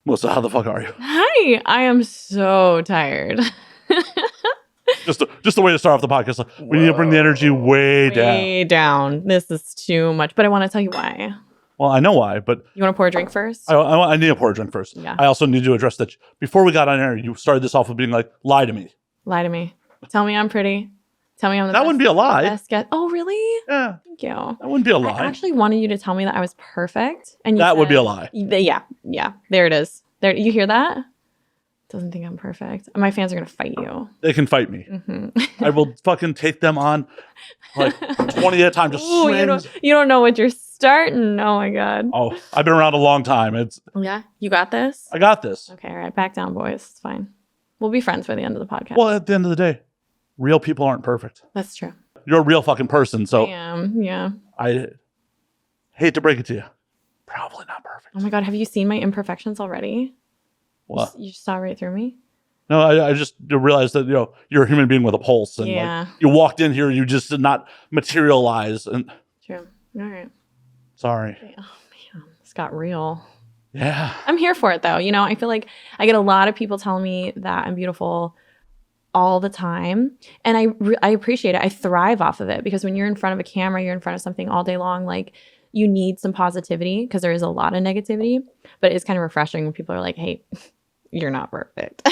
Melissa, how the fuck are you? Hi, I am so tired. Just the way to start off the podcast. We need to bring the energy way down. Way down. This is too much, but I want to tell you why. Well, I know why, but You want to pour a drink first? I need to pour a drink first. Yeah. I also need to address that before we got on air, you started this off with being like, lie to me. Lie to me. Tell me I'm pretty. Tell me I'm the That best, wouldn't be a lie. best guest. Oh, really? Yeah. Thank you. That wouldn't be a lie. I actually wanted you to tell me that I was perfect. And you That would said- be a lie. Yeah. There it is. There. You hear that? Doesn't think I'm perfect. My fans are going to fight you. They can fight me. Mm-hmm. I will fucking take them on like 20 at a time. Just Ooh, you don't know what you're starting. Oh, my God. Oh, I've been around a long time. Yeah. You got this? I got this. Okay. All right. Back down, boys. It's fine. We'll be friends by the end of the podcast. Well, at the end of the day, real people aren't perfect. That's true. You're a real fucking person, so I am. Yeah. I hate to break it to you. Probably not perfect. Oh, my God. Have you seen my imperfections already? What? You saw right through me? No, I just realized that you're a human being with a pulse, and Yeah. like, you walked in here, you just did not materialize. And True. All right. sorry. Oh, man. This got real. Yeah. I'm here for it, though. I feel like I get a lot of people telling me that I'm beautiful all the time. And I appreciate it. I thrive off of it because when you're in front of a camera, you're in front of something all day long, like you need some positivity because there is a lot of negativity. But it's kind of refreshing when people are like, hey, you're not perfect.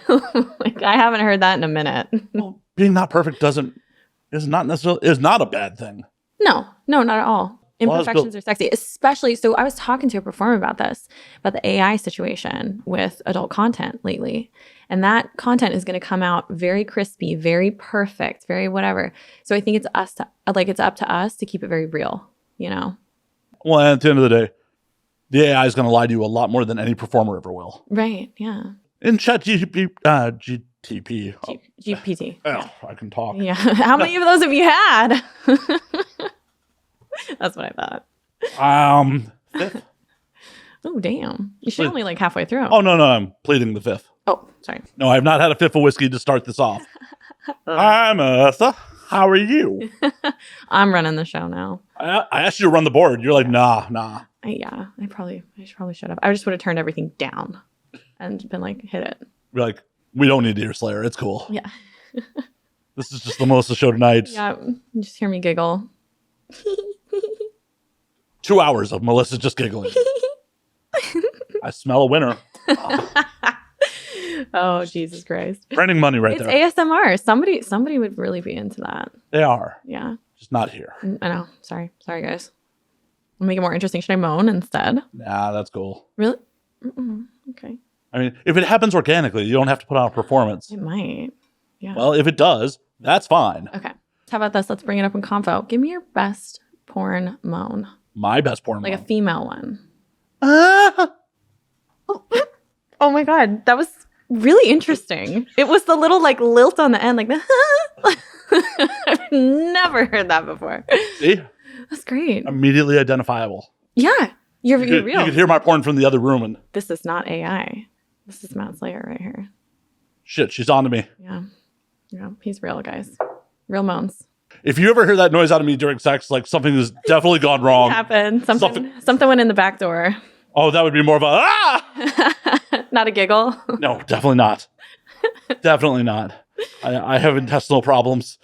Like I haven't heard that in a minute. Well, being not perfect is not a bad thing. No, not at all. Well, Imperfections are sexy, especially. So I was talking to a performer about the AI situation with adult content lately. And that content is going to come out very crispy, very perfect, very whatever. So I think it's up to us to keep it very real, Well, at the end of the day, the AI is going to lie to you a lot more than any performer ever will. Right. Yeah. In ChatGPT, GPT. Oh, I can talk. Yeah. How many of those have you had? That's what I thought. Fifth. Oh, damn. You should only like halfway through. Oh, no, I'm pleading the fifth. Oh, sorry. No, I have not had a fifth of whiskey to start this off. Hi, Melissa. How are you? I'm running the show now. I asked you to run the board. You're like, nah. I probably should have. I just would have turned everything down and been like, hit it. You're like, we don't need to hear Slayer. It's cool. Yeah. This is just the Melissa show tonight. Yeah. You just hear me giggle. 2 hours of Melissa just giggling. I smell a winner. Oh, Jesus Christ. Printing money right It's there. ASMR. Somebody would really be into that. They are. Yeah. Just not here. I know. Sorry, guys. I'll make it more interesting. Should I moan instead? Nah, that's cool. Really? Okay. I mean, if it happens organically, you don't have to put on a performance. It might. Yeah. Well, if it does, that's fine. Okay. How about this? Let's bring it up in convo. Give me your best porn moan. My best porn. Like a female one. Ah! Oh my God. That was really interesting. It was the little like lilt on the end, like the I've never heard that before. See? That's great. Immediately identifiable. Yeah. You're You real. could hear my porn from the other room and This is not AI. This is Matt Slayer right here. shit, she's on to me. Yeah. Yeah. He's real, guys. Real moans. If you ever hear that noise out of me during sex, like something has definitely gone wrong. Happened. Something went in the back door. Oh, that would be more of a ah! Not a giggle. No, definitely not. Definitely not. I have intestinal problems.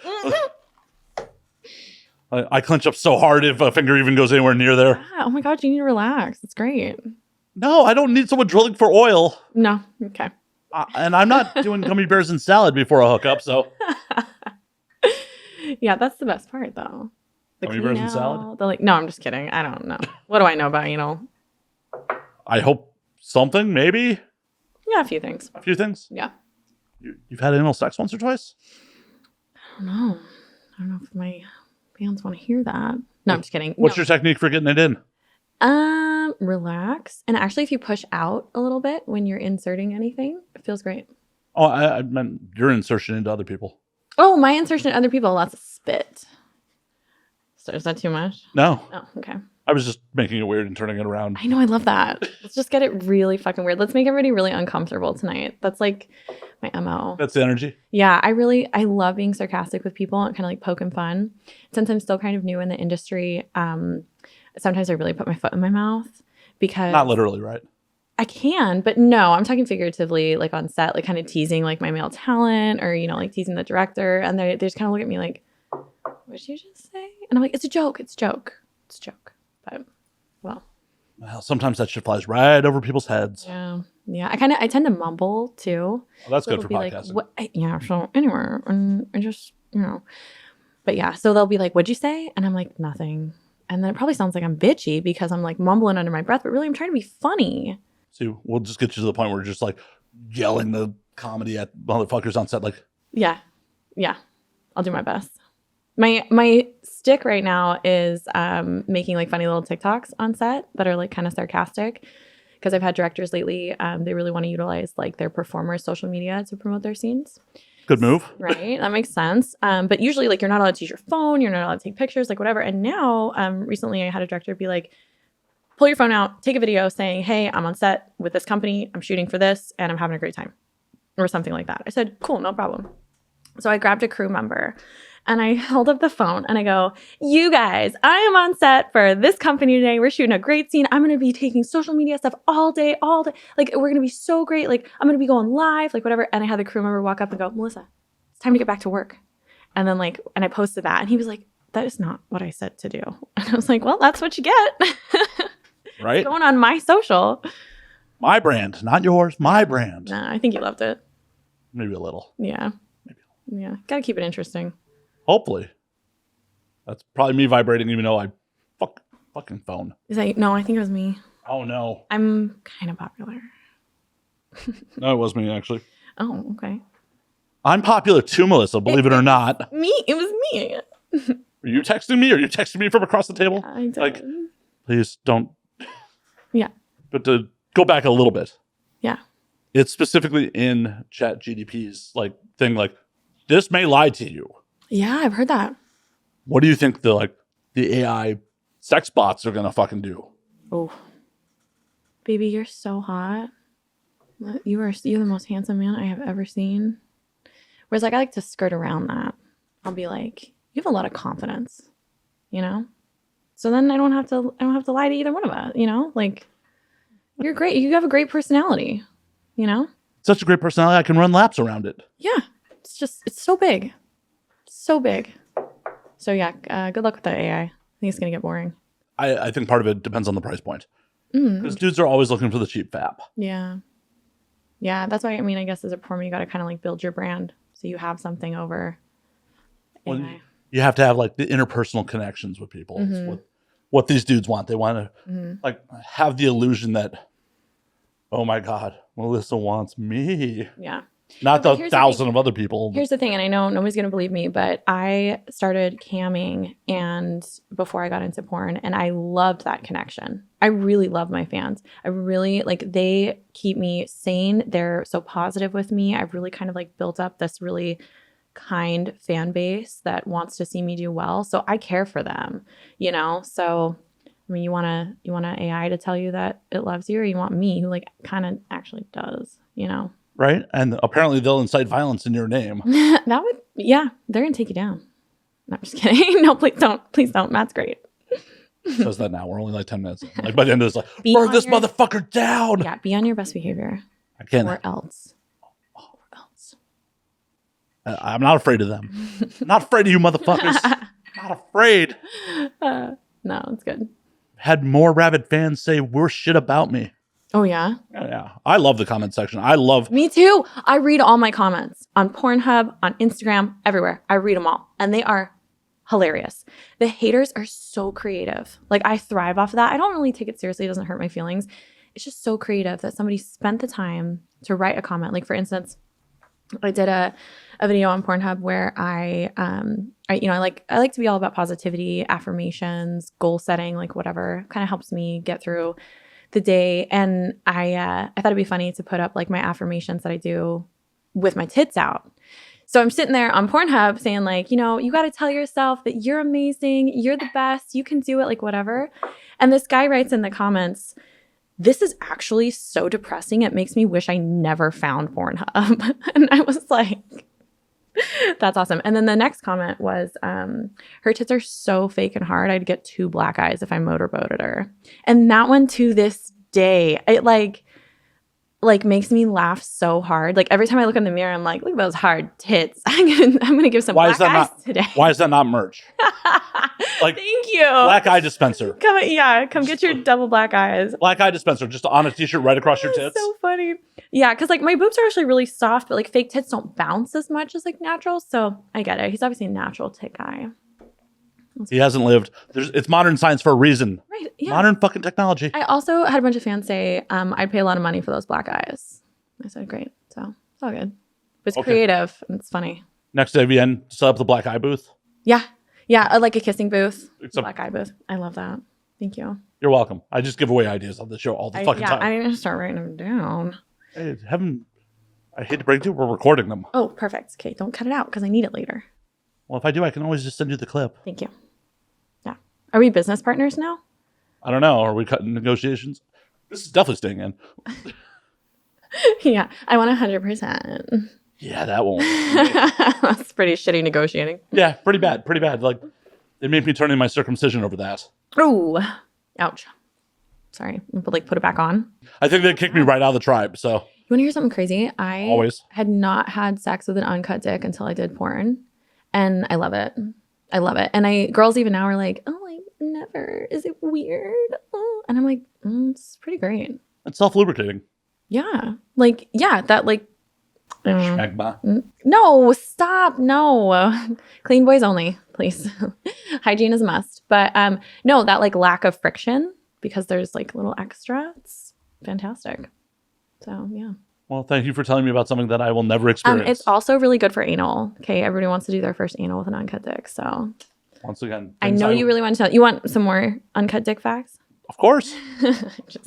I clench up so hard if a finger even goes anywhere near there. Oh my God, you need to relax. It's great. No, I don't need someone drilling for oil. No. Okay. And I'm not doing gummy bears and salad before a hookup, so. Yeah, that's the best part, though. The Gummy bears and salad? No, I'm just kidding. I don't know. What do I know about, I hope something, maybe. Yeah, a few things. A few things. Yeah. You've had anal sex once or twice? I don't know if my fans want to hear that. No, I'm just kidding. What's your technique for getting it in? Relax. And actually, if you push out a little bit when you're inserting anything, it feels great. Oh, I meant your insertion into other people. Oh, my insertion in other people, lots of spit. So is that too much? No. Oh, okay. I was just making it weird and turning it around. I know, I love that. Let's just get it really fucking weird. Let's make everybody really uncomfortable tonight. That's like my MO. That's the energy. Yeah, I love being sarcastic with people and kind of like poking fun. Since I'm still kind of new in the industry, sometimes I really put my foot in my mouth because... Not literally, right? I can, but no, I'm talking figuratively, like on set, like kind of teasing like my male talent or, you know, like teasing the director. And they just kind of look at me like, what did you just say? And I'm like, it's a joke. It's a joke. It's a joke. But well, sometimes that shit flies right over people's heads. yeah. Yeah. I tend to mumble too. Well, that's So good for it'll be podcasting. like, yeah. So anywhere. And I just, you know, but yeah. So they'll be like, what'd you say? And I'm like, nothing. And then it probably sounds like I'm bitchy because I'm like mumbling under my breath, but really I'm trying to be funny. See, we'll just get you to the point where you're just like yelling the comedy at motherfuckers on set. Like, Yeah. Yeah. I'll do my best. My stick right now is making like funny little TikToks on set that are like kind of sarcastic because I've had directors lately, they really want to utilize like their performers' social media to promote their scenes. good move. Right. That makes sense. But usually like you're not allowed to use your phone. You're not allowed to take pictures, like whatever. And now recently I had a director be like, pull your phone out, take a video saying, hey, I'm on set with this company. I'm shooting for this and I'm having a great time or something like that. I said, cool, no problem. So I grabbed a crew member and I held up the phone and I go, you guys, I am on set for this company today. We're shooting a great scene. I'm going to be taking social media stuff all day. Like, we're going to be so great. Like, I'm going to be going live, like whatever. And I had the crew member walk up and go, Melissa, it's time to get back to work. And then like, and I posted that and he was like, that is not what I said to do. And I was like, well, that's what you get. Right? It's going on my social. My brand, not yours. My brand. Nah, I think you loved it. Maybe a little. Yeah. Yeah. Got to keep it interesting. Hopefully. That's probably me vibrating, even though I fucking phone. Is that, no, I think it was me. Oh no. I'm kind of popular. No, it was me actually. Oh, okay. I'm popular too, Melissa, believe it or not. Me? It was me. Are you texting me? Are you texting me from across the table? I did. Like, please don't. Yeah. But to go back a little bit. Yeah. It's specifically in Chat GDP's like thing, like, this may lie to you. Yeah, I've heard that. What do you think the AI sex bots are gonna fucking do? Oh, baby, you're so hot. You're the most handsome man I have ever seen. Whereas like I like to skirt around that. I'll be like, you have a lot of confidence, you know? So then I don't have to lie to either one of us, you know? Like, you're great. You have a great personality, you know? Such a great personality, I can run laps around it. Yeah. It's so big. So big. So yeah, good luck with that AI. I think it's going to get boring. I think part of it depends on the price point. Mm. Because dudes are always looking for the cheap fap. Yeah. Yeah, that's why, I mean, I guess as a performer, you got to kind of like build your brand. So you have something over Well, AI. you have to have like the interpersonal connections with people. It's what these dudes want. They want to like have the illusion that, oh my God, Melissa wants me. Yeah. Not No, but the here's the thousand thing. of other people. Here's the thing, and I know nobody's going to believe me, but I started camming and before I got into porn, and I loved that connection. I really love my fans. I really, like, they keep me sane. They're so positive with me. I've really kind of like built up this really kind fan base that wants to see me do well. So I care for them, you know? So, I mean, you want an AI to tell you that it loves you, or you want me who like kind of actually does, you know? Right? And apparently they'll incite violence in your name. That would, yeah, they're gonna take you down. No, I'm just kidding. No, please don't. Matt's great. Says that now. We're only like 10 minutes. Like by the end of this, like, Be burn on this your- motherfucker down. Yeah, be on your best behavior, I can't. or else. I'm not afraid of them. Not afraid of you motherfuckers. Not afraid. No, it's good. Had more rabid fans say worse shit about me. Oh yeah, Yeah. I love the comment section. I love. me too. I read all my comments on Pornhub, on Instagram, everywhere. I read them all, and they are hilarious. The haters are so creative. Like, I thrive off of that. I don't really take it seriously. It doesn't hurt my feelings. It's just so creative that somebody spent the time to write a comment. Like, for instance, I did a video on Pornhub where I like to be all about positivity, affirmations, goal setting, like whatever kind of helps me get through the day. And I thought it'd be funny to put up like my affirmations that I do with my tits out. So I'm sitting there on Pornhub saying like, you know, you got to tell yourself that you're amazing, you're the best, you can do it, like whatever. And this guy writes in the comments, this is actually so depressing. It makes me wish I never found Pornhub. And I was like, that's awesome. And then the next comment was, her tits are so fake and hard, I'd get 2 black eyes if I motorboated her. And that one to this day, it like, like makes me laugh so hard. Like every time I look in the mirror, I'm like, look at those hard tits. I'm gonna give some black eyes today. Why is that not merch? Like, thank you. Black eye dispenser. Come get your double black eyes. Black eye dispenser, just on a t-shirt right across your tits. So funny. Yeah, because like my boobs are actually really soft, but like fake tits don't bounce as much as like natural. So I get it. He's obviously a natural tit guy. He hasn't lived. It's modern science for a reason. Right. Yeah. Modern fucking technology. I also had a bunch of fans say I'd pay a lot of money for those black eyes. I said, great. So it's all good. It's creative and it's funny. Next AVN, set up the black eye booth. Yeah. Yeah. Like a kissing booth. Black eye booth. I love that. Thank you. You're welcome. I just give away ideas on the show all the fucking time. I need to start writing them down. Hey, I hate to break it to you, we're recording them. Oh, perfect. Okay. Don't cut it out because I need it later. Well, if I do, I can always just send you the clip. Thank you. Yeah. Are we business partners now? I don't know. Are we cutting negotiations? This is definitely staying in. Yeah. I want 100%. Yeah, that won't. That's pretty shitty negotiating. Yeah, pretty bad. Pretty bad. Like, they made me turn in my circumcision over that. Oh, ouch. Sorry. But like put it back on. I think they kicked me right out of the tribe, so. You want to hear something crazy? I always had not had sex with an uncut dick until I did porn. And I love it. I love it. And girls even now are like, oh, like, never. Is it weird? Oh. And I'm like, it's pretty great. It's self-lubricating. Yeah. Like, yeah, that like. No, stop. No. Clean boys only, please. Hygiene is a must. But no, that like lack of friction because there's like little extra. It's fantastic. So, yeah. Well, thank you for telling me about something that I will never experience. It's also really good for anal. Okay, everybody wants to do their first anal with an uncut dick. So, once again, I know you really want to know. You want some more uncut dick facts? Of course.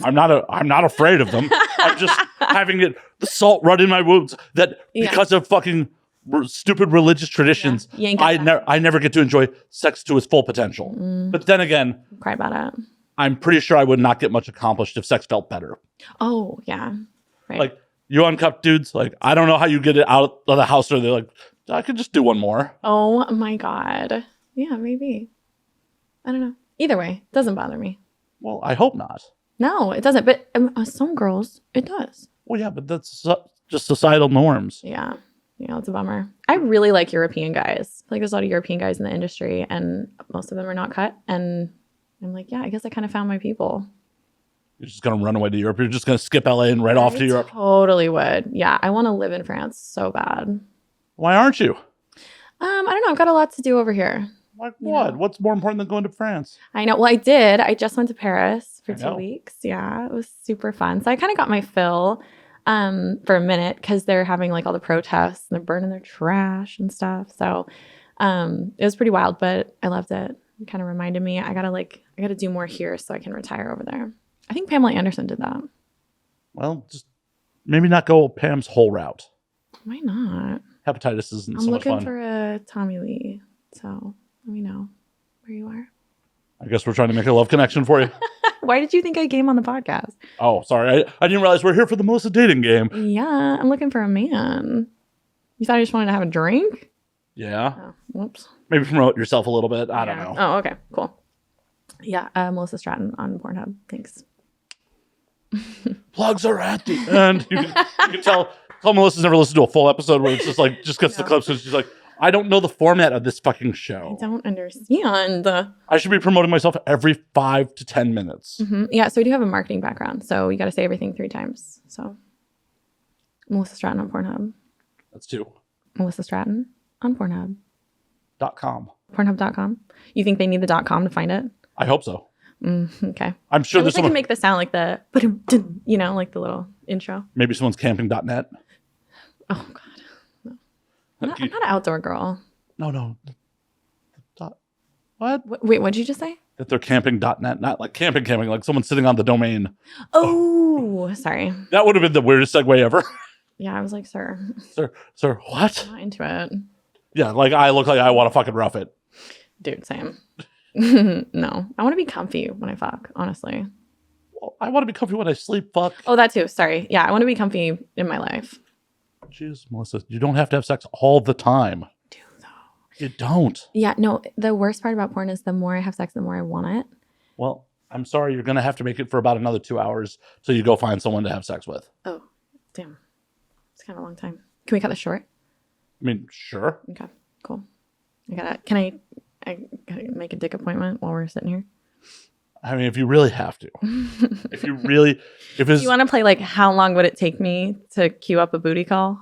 I'm not afraid of them. I'm just having the salt run in my wounds that because of fucking stupid religious traditions, I never get to enjoy sex to its full potential. But then again, cry about it. I'm pretty sure I would not get much accomplished if sex felt better. Oh, yeah. Right. Like, you uncuffed dudes, like, I don't know how you get it out of the house, or they're like, I could just do one more. Oh my God. Yeah, maybe. I don't know. Either way, it doesn't bother me. Well, I hope not. No, it doesn't. But some girls, it does. Well, yeah, but that's just societal norms. Yeah. Yeah, it's a bummer. I really like European guys. Like, there's a lot of European guys in the industry, and most of them are not cut. And I'm like, yeah, I guess I kind of found my people. You're just going to run away to Europe. You're just going to skip LA and off to Europe. Totally would. Yeah, I want to live in France so bad. Why aren't you? I don't know. I've got a lot to do over here. Like what? Know? What's more important than going to France? I know. Well, I did. I just went to Paris for 2 weeks. Yeah, it was super fun. So I kind of got my fill for a minute because they're having like all the protests and they're burning their trash and stuff. So it was pretty wild, but I loved it. It kind of reminded me I gotta do more here so I can retire over there. I think Pamela Anderson did that. Well, just maybe not go Pam's whole route. Why not? Hepatitis isn't so much fun. I'm looking for a Tommy Lee, so let me know where you are. I guess we're trying to make a love connection for you. Why did you think I came on the podcast? Oh, sorry. I didn't realize we're here for the Melissa dating game. Yeah, I'm looking for a man. You thought I just wanted to have a drink? Yeah. Oh, whoops. Maybe promote yourself a little bit. I don't know. Oh, okay. Cool. Yeah, Melissa Stratton on Pornhub. Thanks. Plugs are at the end. You can tell Melissa's never listened to a full episode where it's just like, just gets the clips because she's like, I don't know the format of this fucking show. I don't understand. I should be promoting myself every 5 to 10 minutes. Mm-hmm. Yeah, so we do have a marketing background, so you got to say everything 3 times. So, Melissa Stratton on Pornhub. That's 2. Melissa Stratton on Pornhub. .com. Pornhub.com. You think they need the .com to find it? I hope so. Okay. I'm sure they can make the sound like the, you know, like the little intro. Maybe someone's camping.net. Oh, God. No. I'm not an outdoor girl. No. What? Wait, what did you just say? That they're camping.net. Not like camping, like someone sitting on the domain. Oh, sorry. That would have been the weirdest segue ever. Yeah, I was like, sir, what? I'm not into it. Yeah, like I look like I want to fucking rough it. Dude, same. No, I want to be comfy when I fuck, honestly. Well, I want to be comfy when I sleep, fuck. Oh, that too. Sorry. Yeah, I want to be comfy in my life. Jeez, Melissa, you don't have to have sex all the time. Do though. You don't. Yeah, no, the worst part about porn is the more I have sex, the more I want it. Well, I'm sorry, you're going to have to make it for about another 2 hours so you go find someone to have sex with. Oh, damn. It's kind of a long time. Can we cut this short? I mean, sure. Okay, cool. Can I gotta make a dick appointment while we're sitting here? I mean, if you really have to. if you want to play like how long would it take me to queue up a booty call?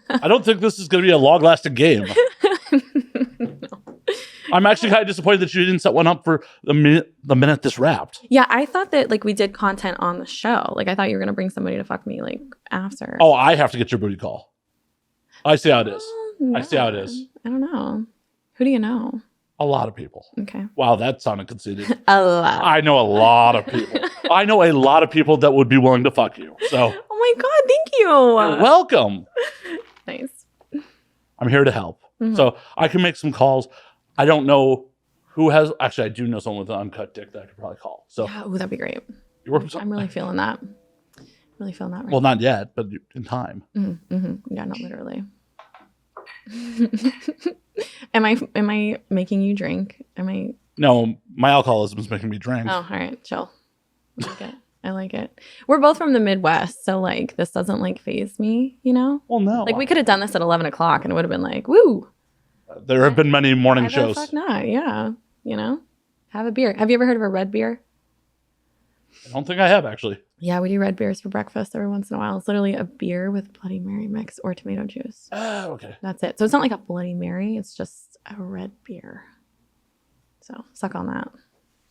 I don't think this is going to be a long-lasting game. No. I'm actually kind of disappointed that you didn't set one up for the minute this wrapped. Yeah, I thought that like we did content on the show. Like I thought you were going to bring somebody to fuck me like after. Oh, I have to get your booty call. I see how it is. Yeah. I see how it is. I don't know. Who do you know? A lot of people. Okay. Wow, that sounded conceited. A lot. I know a lot of people. I know a lot of people that would be willing to fuck you. So. Oh my God, thank you. You're welcome. Nice. I'm here to help. Mm-hmm. So I can make some calls. I don't know who has. Actually, I do know someone with an uncut dick that I could probably call. So. Yeah, that'd be great. I'm really feeling that. Really feeling that right Well, not yet, but in time. Mm-hmm. Mm-hmm. Yeah, not literally. Am I making you drink? No, my alcoholism is making me drink. Oh, all right, chill. I like it. We're both from the Midwest, so like this doesn't like faze me, you know? Well, no. Like we could have done this at 11 o'clock and it would have been like, woo. There have been many morning shows. Fuck not, yeah. You know? Have a beer. Have you ever heard of a red beer? I don't think I have, actually. Yeah, we do red beers for breakfast every once in a while. It's literally a beer with Bloody Mary mix or tomato juice. Okay. That's it. So it's not like a Bloody Mary. It's just a red beer. So suck on that.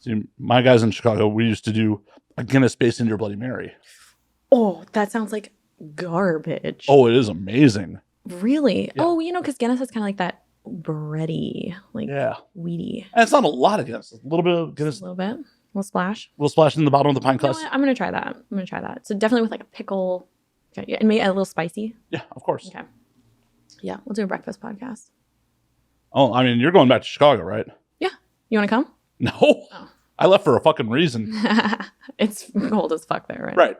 See, my guys in Chicago, we used to do a Guinness based in your Bloody Mary. Oh, that sounds like garbage. Oh, it is amazing. Really? Yeah. Oh, you know, because Guinness is kind of like that bready, like wheaty. And it's not a lot of Guinness. A little bit of Guinness. A little bit. We'll splash. We'll splash in the bottom of the pint glass. You know, I'm going to try that. So definitely with like a pickle. Okay. And maybe a little spicy. Yeah, of course. Okay. Yeah, we'll do a breakfast podcast. Oh, I mean, you're going back to Chicago, right? Yeah. You want to come? No. Oh. I left for a fucking reason. It's cold as fuck there, right? Right.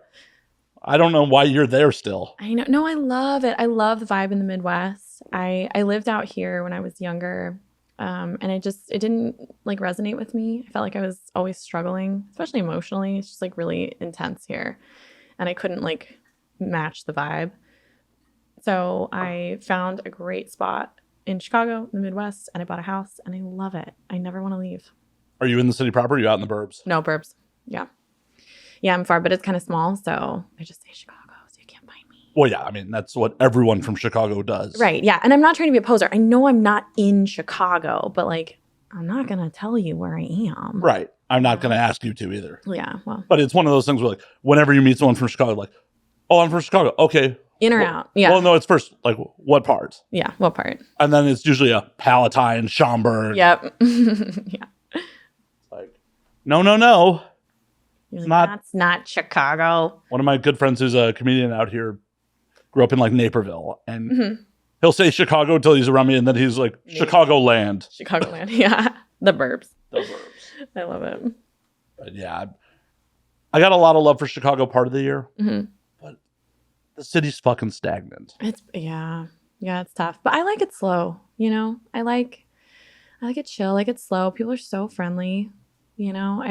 I don't know why you're there still. I know. No, I love it. I love the vibe in the Midwest. I lived out here when I was younger. And it didn't like resonate with me. I felt like I was always struggling, especially emotionally. It's just like really intense here. And I couldn't like match the vibe. So I found a great spot in Chicago, the Midwest, and I bought a house and I love it. I never want to leave. Are you in the city proper or are you out in the burbs? No, burbs. Yeah. Yeah, I'm far, but it's kind of small. So I just say Chicago. Well, yeah, I mean, that's what everyone from Chicago does. Right, yeah. And I'm not trying to be a poser. I know I'm not in Chicago, but like, I'm not going to tell you where I am. Right. I'm not going to ask you to either. Yeah, well. But it's one of those things where like, whenever you meet someone from Chicago, like, oh, I'm from Chicago. Okay. In or out. Yeah. Well, no, it's first, like, what part? Yeah, what part? And then it's usually a Palatine, Schaumburg. Yep. Yeah. Like, no. You're like, that's not Chicago. One of my good friends who's a comedian out here grew up in like Naperville, and he'll say Chicago until he's around me, and then he's like Chicagoland. Chicagoland, yeah. The burbs. I love it. But yeah, I got a lot of love for Chicago part of the year, but the city's fucking stagnant. It's it's tough. But I like it slow. You know, I like it chill. I like it slow. People are so friendly. You know,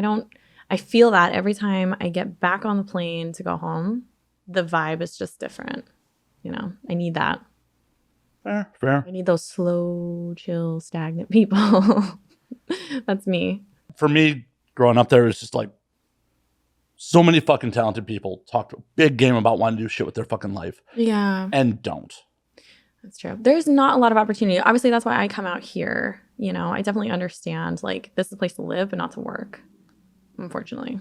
I feel that every time I get back on the plane to go home, the vibe is just different. You know, I need that. Fair. I need those slow, chill, stagnant people. That's me. For me, growing up there, it's just like so many fucking talented people talk a big game about wanting to do shit with their fucking life. Yeah. And don't. That's true. There's not a lot of opportunity. Obviously, that's why I come out here. You know, I definitely understand, like, this is a place to live, but not to work, unfortunately.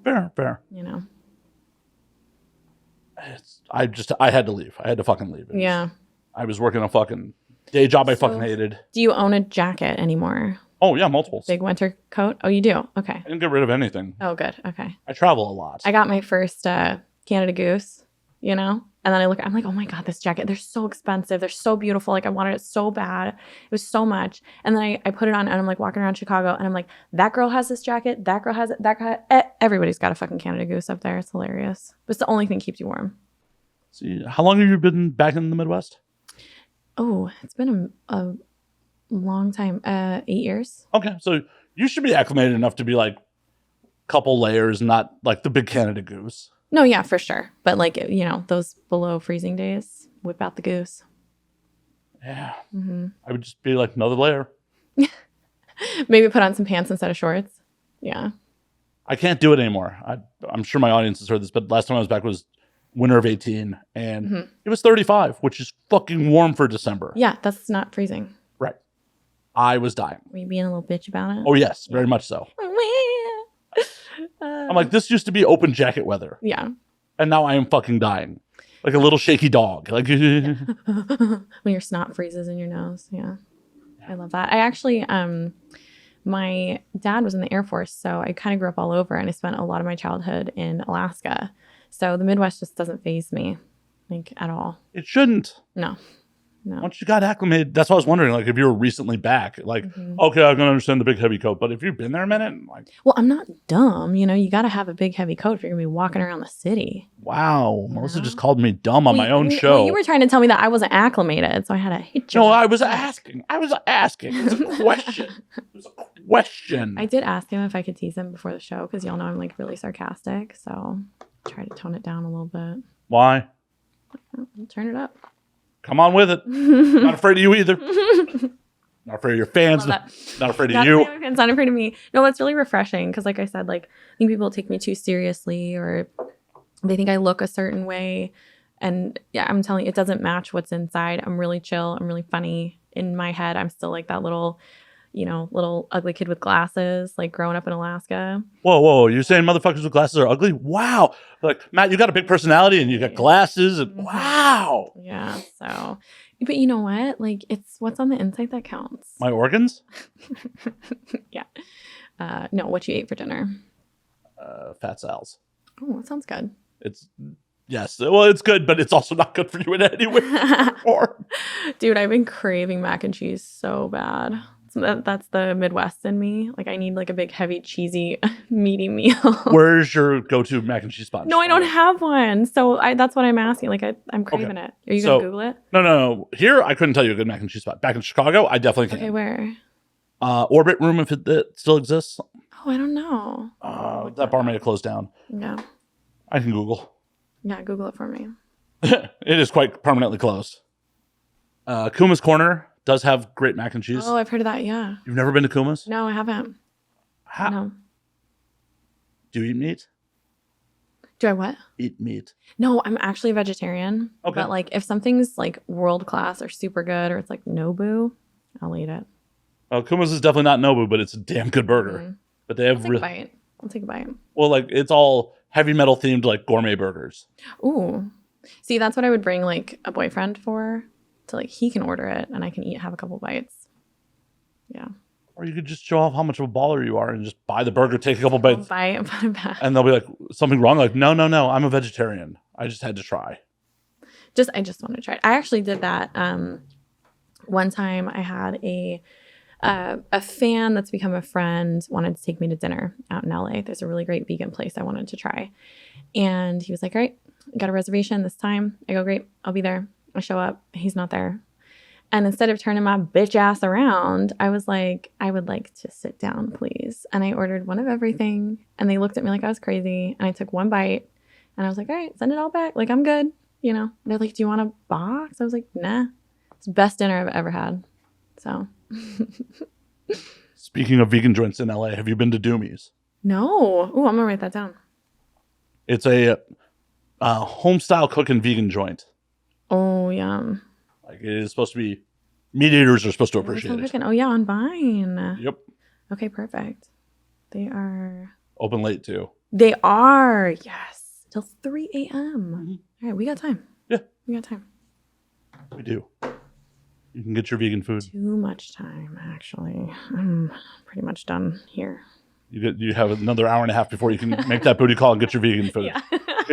Fair. You know. I had to leave. I had to fucking leave. Yeah. I was working a fucking day job I fucking hated. Do you own a jacket anymore? Oh, yeah, multiples. Big winter coat? Oh, you do? Okay. I didn't get rid of anything. Oh, good. Okay. I travel a lot. I got my first Canada Goose, you know? And then I'm like, oh my God, this jacket, they're so expensive. They're so beautiful. Like I wanted it so bad. It was so much. And then I put it on and I'm like walking around Chicago and I'm like, that girl has this jacket. That girl has it. Everybody's got a fucking Canada Goose up there. It's hilarious. But it's the only thing that keeps you warm. See, how long have you been back in the Midwest? Oh, it's been a long time. 8 years. Okay. So you should be acclimated enough to be like a couple layers, not like the big Canada Goose. No, yeah, for sure. But like, you know, those below freezing days, whip out the goose. Yeah. Mm-hmm. I would just be like, another layer. Maybe put on some pants instead of shorts. Yeah. I can't do it anymore. I'm sure my audience has heard this, but last time I was back was winter of 18, and it was 35, which is fucking warm for December. Yeah, that's not freezing. Right. I was dying. Were you being a little bitch about it? Oh, yes, very much so. I'm like, this used to be open jacket weather. Yeah. And now I am fucking dying. Like a little shaky dog. Like when your snot freezes in your nose. Yeah. I love that. I actually, my dad was in the Air Force, so I kind of grew up all over, and I spent a lot of my childhood in Alaska. So the Midwest just doesn't faze me, like, at all. It shouldn't. No. Once you got acclimated, that's what I was wondering. Like, if you were recently back, like, okay, I can understand the big heavy coat, but if you've been there a minute, like, well, I'm not dumb. You know, you got to have a big heavy coat if you're gonna be walking around the city. Wow, Melissa just called me dumb on my own show. Well, you were trying to tell me that I wasn't acclimated, so I had to hit you. No, I was asking. It was a question. It was a question. I did ask him if I could tease him before the show because y'all know I'm like really sarcastic, so I tried to tone it down a little bit. Why? I'll turn it up. Come on with it. Not afraid of you either. Not afraid of your fans. Not afraid of you. Fans, not afraid of me. No, that's really refreshing because, like I said, like I think people take me too seriously, or they think I look a certain way, and yeah, I'm telling you, it doesn't match what's inside. I'm really chill. I'm really funny. In my head, I'm still like that little ugly kid with glasses, like growing up in Alaska. Whoa. You're saying motherfuckers with glasses are ugly? Wow. Like, Matt, you got a big personality and you got glasses. And wow. Yeah. So, but you know what? Like, it's what's on the inside that counts. My organs? Yeah. No, what you ate for dinner? Fat Sal's. Oh, that sounds good. Yes. Well, it's good, but it's also not good for you in any way. Dude, I've been craving mac and cheese so bad. That's the Midwest in me. Like, I need like a big, heavy, cheesy, meaty meal. Where's your go-to mac and cheese spot? No, I don't have one. So that's what I'm asking. Like, I'm craving it. Are you going to Google it? No. Here, I couldn't tell you a good mac and cheese spot. Back in Chicago, I definitely can. Okay, where? Orbit Room, if it still exists. Oh, I don't know. That bar may have closed down. Yeah. I can Google. Yeah, Google it for me. It is quite permanently closed. Kuma's Corner does have great mac and cheese. Oh, I've heard of that, yeah. You've never been to Kuma's? No, I haven't. No. Do you eat meat? Do I what? Eat meat. No, I'm actually a vegetarian. Okay. But like if something's like world class or super good or it's like Nobu, I'll eat it. Well, Kuma's is definitely not Nobu, but it's a damn good burger. Mm-hmm. But they have I'll take a bite. Well, like it's all heavy metal themed like gourmet burgers. Ooh. See, that's what I would bring like a boyfriend for. So like he can order it and I can have a couple bites. Yeah. Or you could just show off how much of a baller you are and just buy the burger, take a couple bites. Bite, put it back. And they'll be like, something wrong? Like, no, I'm a vegetarian. I just had to try. I just wanted to try it. I actually did that. One time I had a fan that's become a friend wanted to take me to dinner out in LA. There's a really great vegan place I wanted to try. And he was like, all right, got a reservation this time. I go, great, I'll be there. I show up, he's not there. And instead of turning my bitch ass around, I was like, I would like to sit down, please. And I ordered one of everything. And they looked at me like I was crazy. And I took one bite. And I was like, all right, send it all back. Like, I'm good. You know, they're like, do you want a box? I was like, nah. It's the best dinner I've ever had. So. Speaking of vegan joints in LA, have you been to Doomy's? No. Ooh, I'm going to write that down. It's a home-style cooking vegan joint. Oh, yum. Like, it is supposed to be, meat eaters are supposed to appreciate it. Oh, yeah, on Vine. Yep. Okay, perfect. They are... Open late, too. They are, yes. Till 3 a.m. Mm-hmm. All right, we got time. Yeah. We got time. We do. You can get your vegan food. Too much time, actually. I'm pretty much done here. You have another hour and a half before you can make that booty call and get your vegan food. Yeah.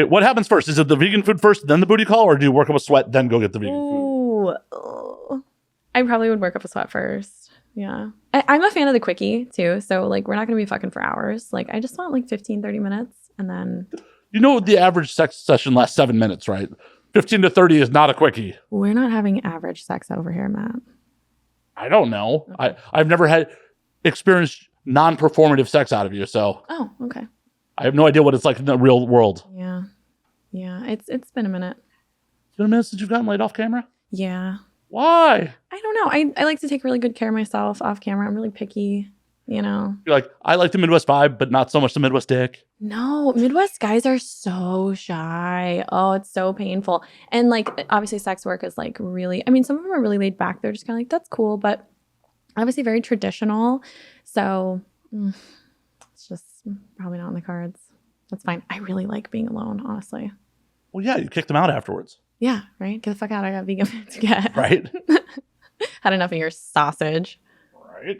What happens first? Is it the vegan food first, then the booty call, or do you work up a sweat, then go get the vegan food? Ooh. I probably would work up a sweat first. Yeah. I'm a fan of the quickie, too. So, like, we're not going to be fucking for hours. Like, I just want, like, 15, 30 minutes, and then... You know the average sex session lasts 7 minutes, right? 15 to 30 is not a quickie. We're not having average sex over here, Matt. I don't know. Okay. I've never experienced non-performative sex out of you, so... Oh, okay. I have no idea what it's like in the real world. Yeah. Yeah, it's been a minute. It's been a minute since you've gotten laid off camera? Yeah. Why? I don't know. I like to take really good care of myself off camera. I'm really picky, you know. You're like, I like the Midwest vibe, but not so much the Midwest dick. No, Midwest guys are so shy. Oh, it's so painful. And like, obviously sex work is like really, I mean, some of them are really laid back. They're just kind of like, that's cool, but obviously very traditional. So it's just probably not in the cards. That's fine. I really like being alone, honestly. Well, yeah, you kicked them out afterwards. Yeah, right? Get the fuck out. I got vegan food to get. Right? Had enough of your sausage. Right.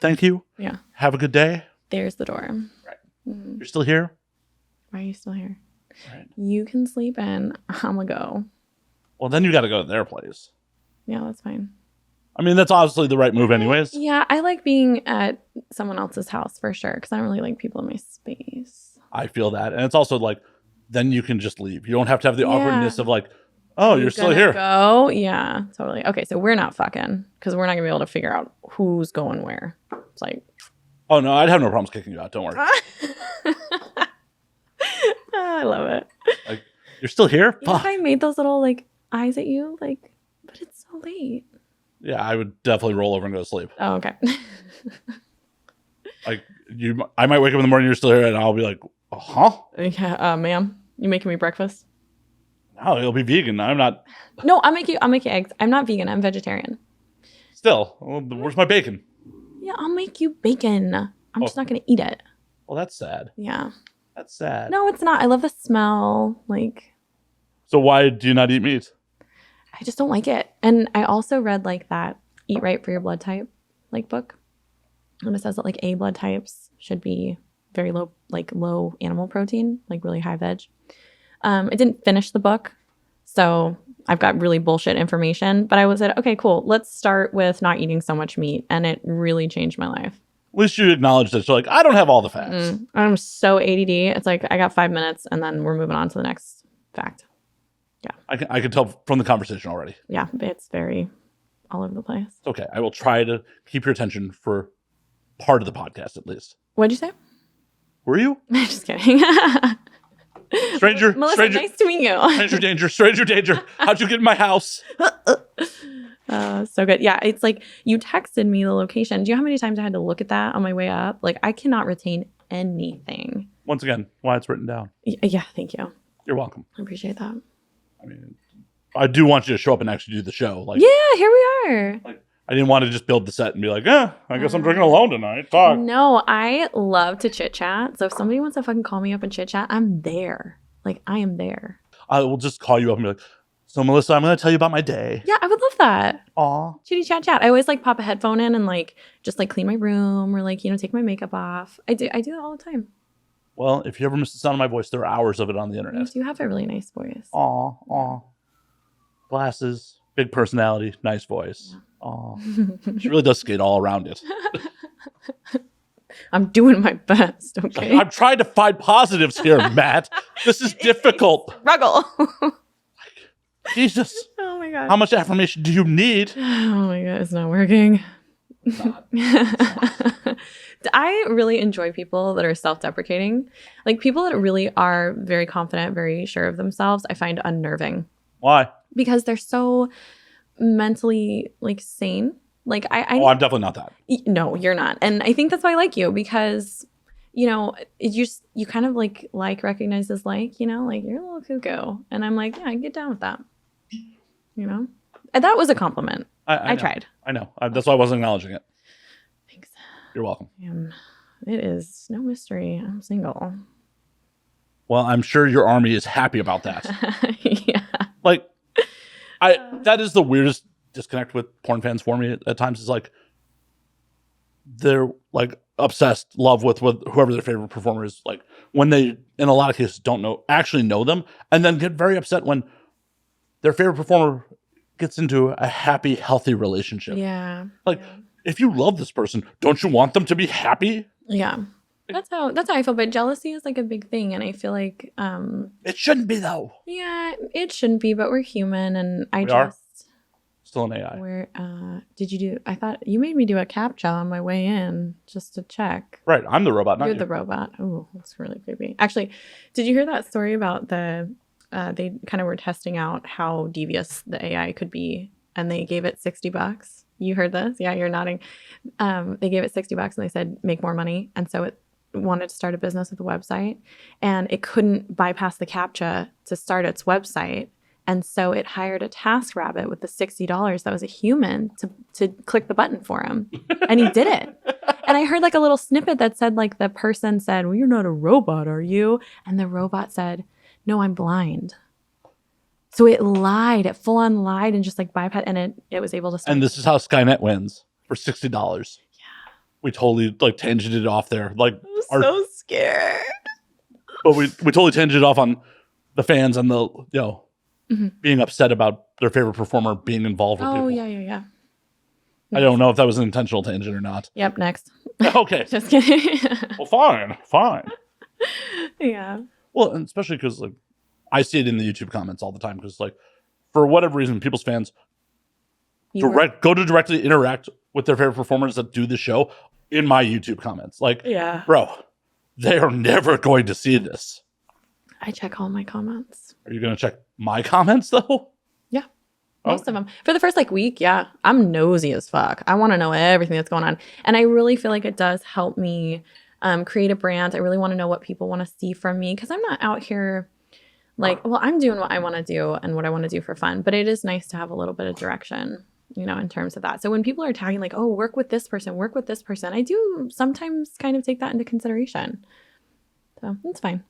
Thank you. Yeah. Have a good day. There's the door. Right. Mm-hmm. You're still here? Why are you still here? Right. You can sleep in. I'm going to go. Well, then you got to go to their place. Yeah, that's fine. I mean, that's obviously the right move anyways. Yeah, I like being at someone else's house for sure because I don't really like people in my space. I feel that. And it's also like, then you can just leave. You don't have to have the awkwardness of like, oh, you're still here. Go? Yeah, totally. Okay, so we're not fucking because we're not going to be able to figure out who's going where. It's like... Oh, no, I'd have no problems kicking you out. Don't worry. I love it. Like, you're still here? Yeah, I made those little like eyes at you, like, but it's so late. Yeah, I would definitely roll over and go to sleep. Oh, okay. Like, I might wake up in the morning, you're still here, and I'll be like, huh? Yeah, ma'am, you making me breakfast? No, it'll be vegan. I'm not. No, I'll make you eggs. I'm not vegan. I'm vegetarian. Still, well, where's my bacon? Yeah, I'll make you bacon. I'm just not going to eat it. Well, that's sad. Yeah. That's sad. No, it's not. I love the smell. Like. So why do you not eat meat? I just don't like it. And I also read like that Eat Right for Your Blood Type like book. And it says that like A blood types should be very low animal protein, like really high veg. I didn't finish the book, so I've got really bullshit information. But I said, okay, cool. Let's start with not eating so much meat. And it really changed my life. At least you acknowledge that. You're like, I don't have all the facts. I'm so ADD. It's like, I got 5 minutes and then we're moving on to the next fact. Yeah. I can tell from the conversation already. Yeah, it's very all over the place. It's okay. I will try to keep your attention for part of the podcast at least. What'd you say? Were you? I'm just kidding. Stranger, Melissa, nice to meet you. Stranger danger. How'd you get in my house? So good. Yeah, it's like you texted me the location. Do you know how many times I had to look at that on my way up? Like, I cannot retain anything. Once again, why it's written down. Yeah, thank you. You're welcome. I appreciate that. I mean, I do want you to show up and actually do the show. Like, yeah, here we are. Like, I didn't want to just build the set and be like, I guess I'm drinking alone tonight. Fuck. No, I love to chit chat. So if somebody wants to fucking call me up and chit chat, I'm there. Like, I am there. I will just call you up and be like, so Melissa, I'm going to tell you about my day. Yeah, I would love that. Aw. Chitty chat chat. I always like pop a headphone in and like just like clean my room or like, take my makeup off. I do that all the time. Well, if you ever miss the sound of my voice, there are hours of it on the internet. You do have a really nice voice. Aw. Glasses, big personality, nice voice. Yeah. Aw. She really does skate all around it. I'm doing my best, okay? I'm trying to find positives here, Matt. This is difficult. Struggle. Jesus. Oh my God. How much affirmation do you need? Oh my God, it's not working. I really enjoy people that are self-deprecating. Like people that really are very confident, very sure of themselves, I find unnerving. Why? Because they're so mentally like sane. Like I'm definitely not that. No, you're not. And I think that's why I like you because, you kind of like recognize as like you're a little cuckoo. And I'm like, yeah, I get down with that. And that was a compliment. I tried. I know. That's why I wasn't acknowledging it. Thanks. You're welcome. It is no mystery. I'm single. Well, I'm sure your army is happy about that. Yeah. Like, that is the weirdest disconnect with porn fans for me at times. Is like they're like obsessed love with whoever their favorite performer is, like when they in a lot of cases don't actually know them, and then get very upset when their favorite performer gets into a happy, healthy relationship. Yeah. Like if you love this person, don't you want them to be happy? Yeah. That's how I feel. But jealousy is like a big thing. And I feel like it shouldn't be though. Yeah, it shouldn't be, but we're human and still an AI. Where did you do? I thought you made me do a CAPTCHA on my way in just to check. Right. I'm the robot, not you. You're the robot. Oh, that's really creepy. Actually, did you hear that story about they kind of were testing out how devious the AI could be, and they gave it $60. You heard this? Yeah, you're nodding. They gave it $60 and they said, make more money. And so it wanted to start a business with a website, and it couldn't bypass the CAPTCHA to start its website. And so it hired a TaskRabbit with the $60 that was a human to click the button for him. And he did it. And I heard like a little snippet that said, like, the person said, well, you're not a robot, are you? And the robot said, no, I'm blind. So it lied. It full on lied and just like bypassed. And it was able to start. And this is how Skynet wins for $60. Yeah. We totally like tangented it off there. Like, I'm so scared. But we totally tangented it off on the fans and the, being upset about their favorite performer being involved with people. Oh, yeah. I don't know if that was an intentional tangent or not. Yep, next. Okay. Just kidding. Well, fine. Yeah. Well, and especially because like I see it in the YouTube comments all the time because like for whatever reason, people's fans go to directly interact with their favorite performers that do the show in my YouTube comments. Like, yeah, bro, they are never going to see this. I check all my comments. Are you going to check my comments though? Yeah. Most of them. For the first like week, yeah. I'm nosy as fuck. I want to know everything that's going on. And I really feel like it does help me create a brand. I really want to know what people want to see from me because I'm not out here like, well, I'm doing what I want to do and what I want to do for fun. But it is nice to have a little bit of direction, in terms of that. So when people are tagging like, oh, work with this person, I do sometimes kind of take that into consideration. So it's fine.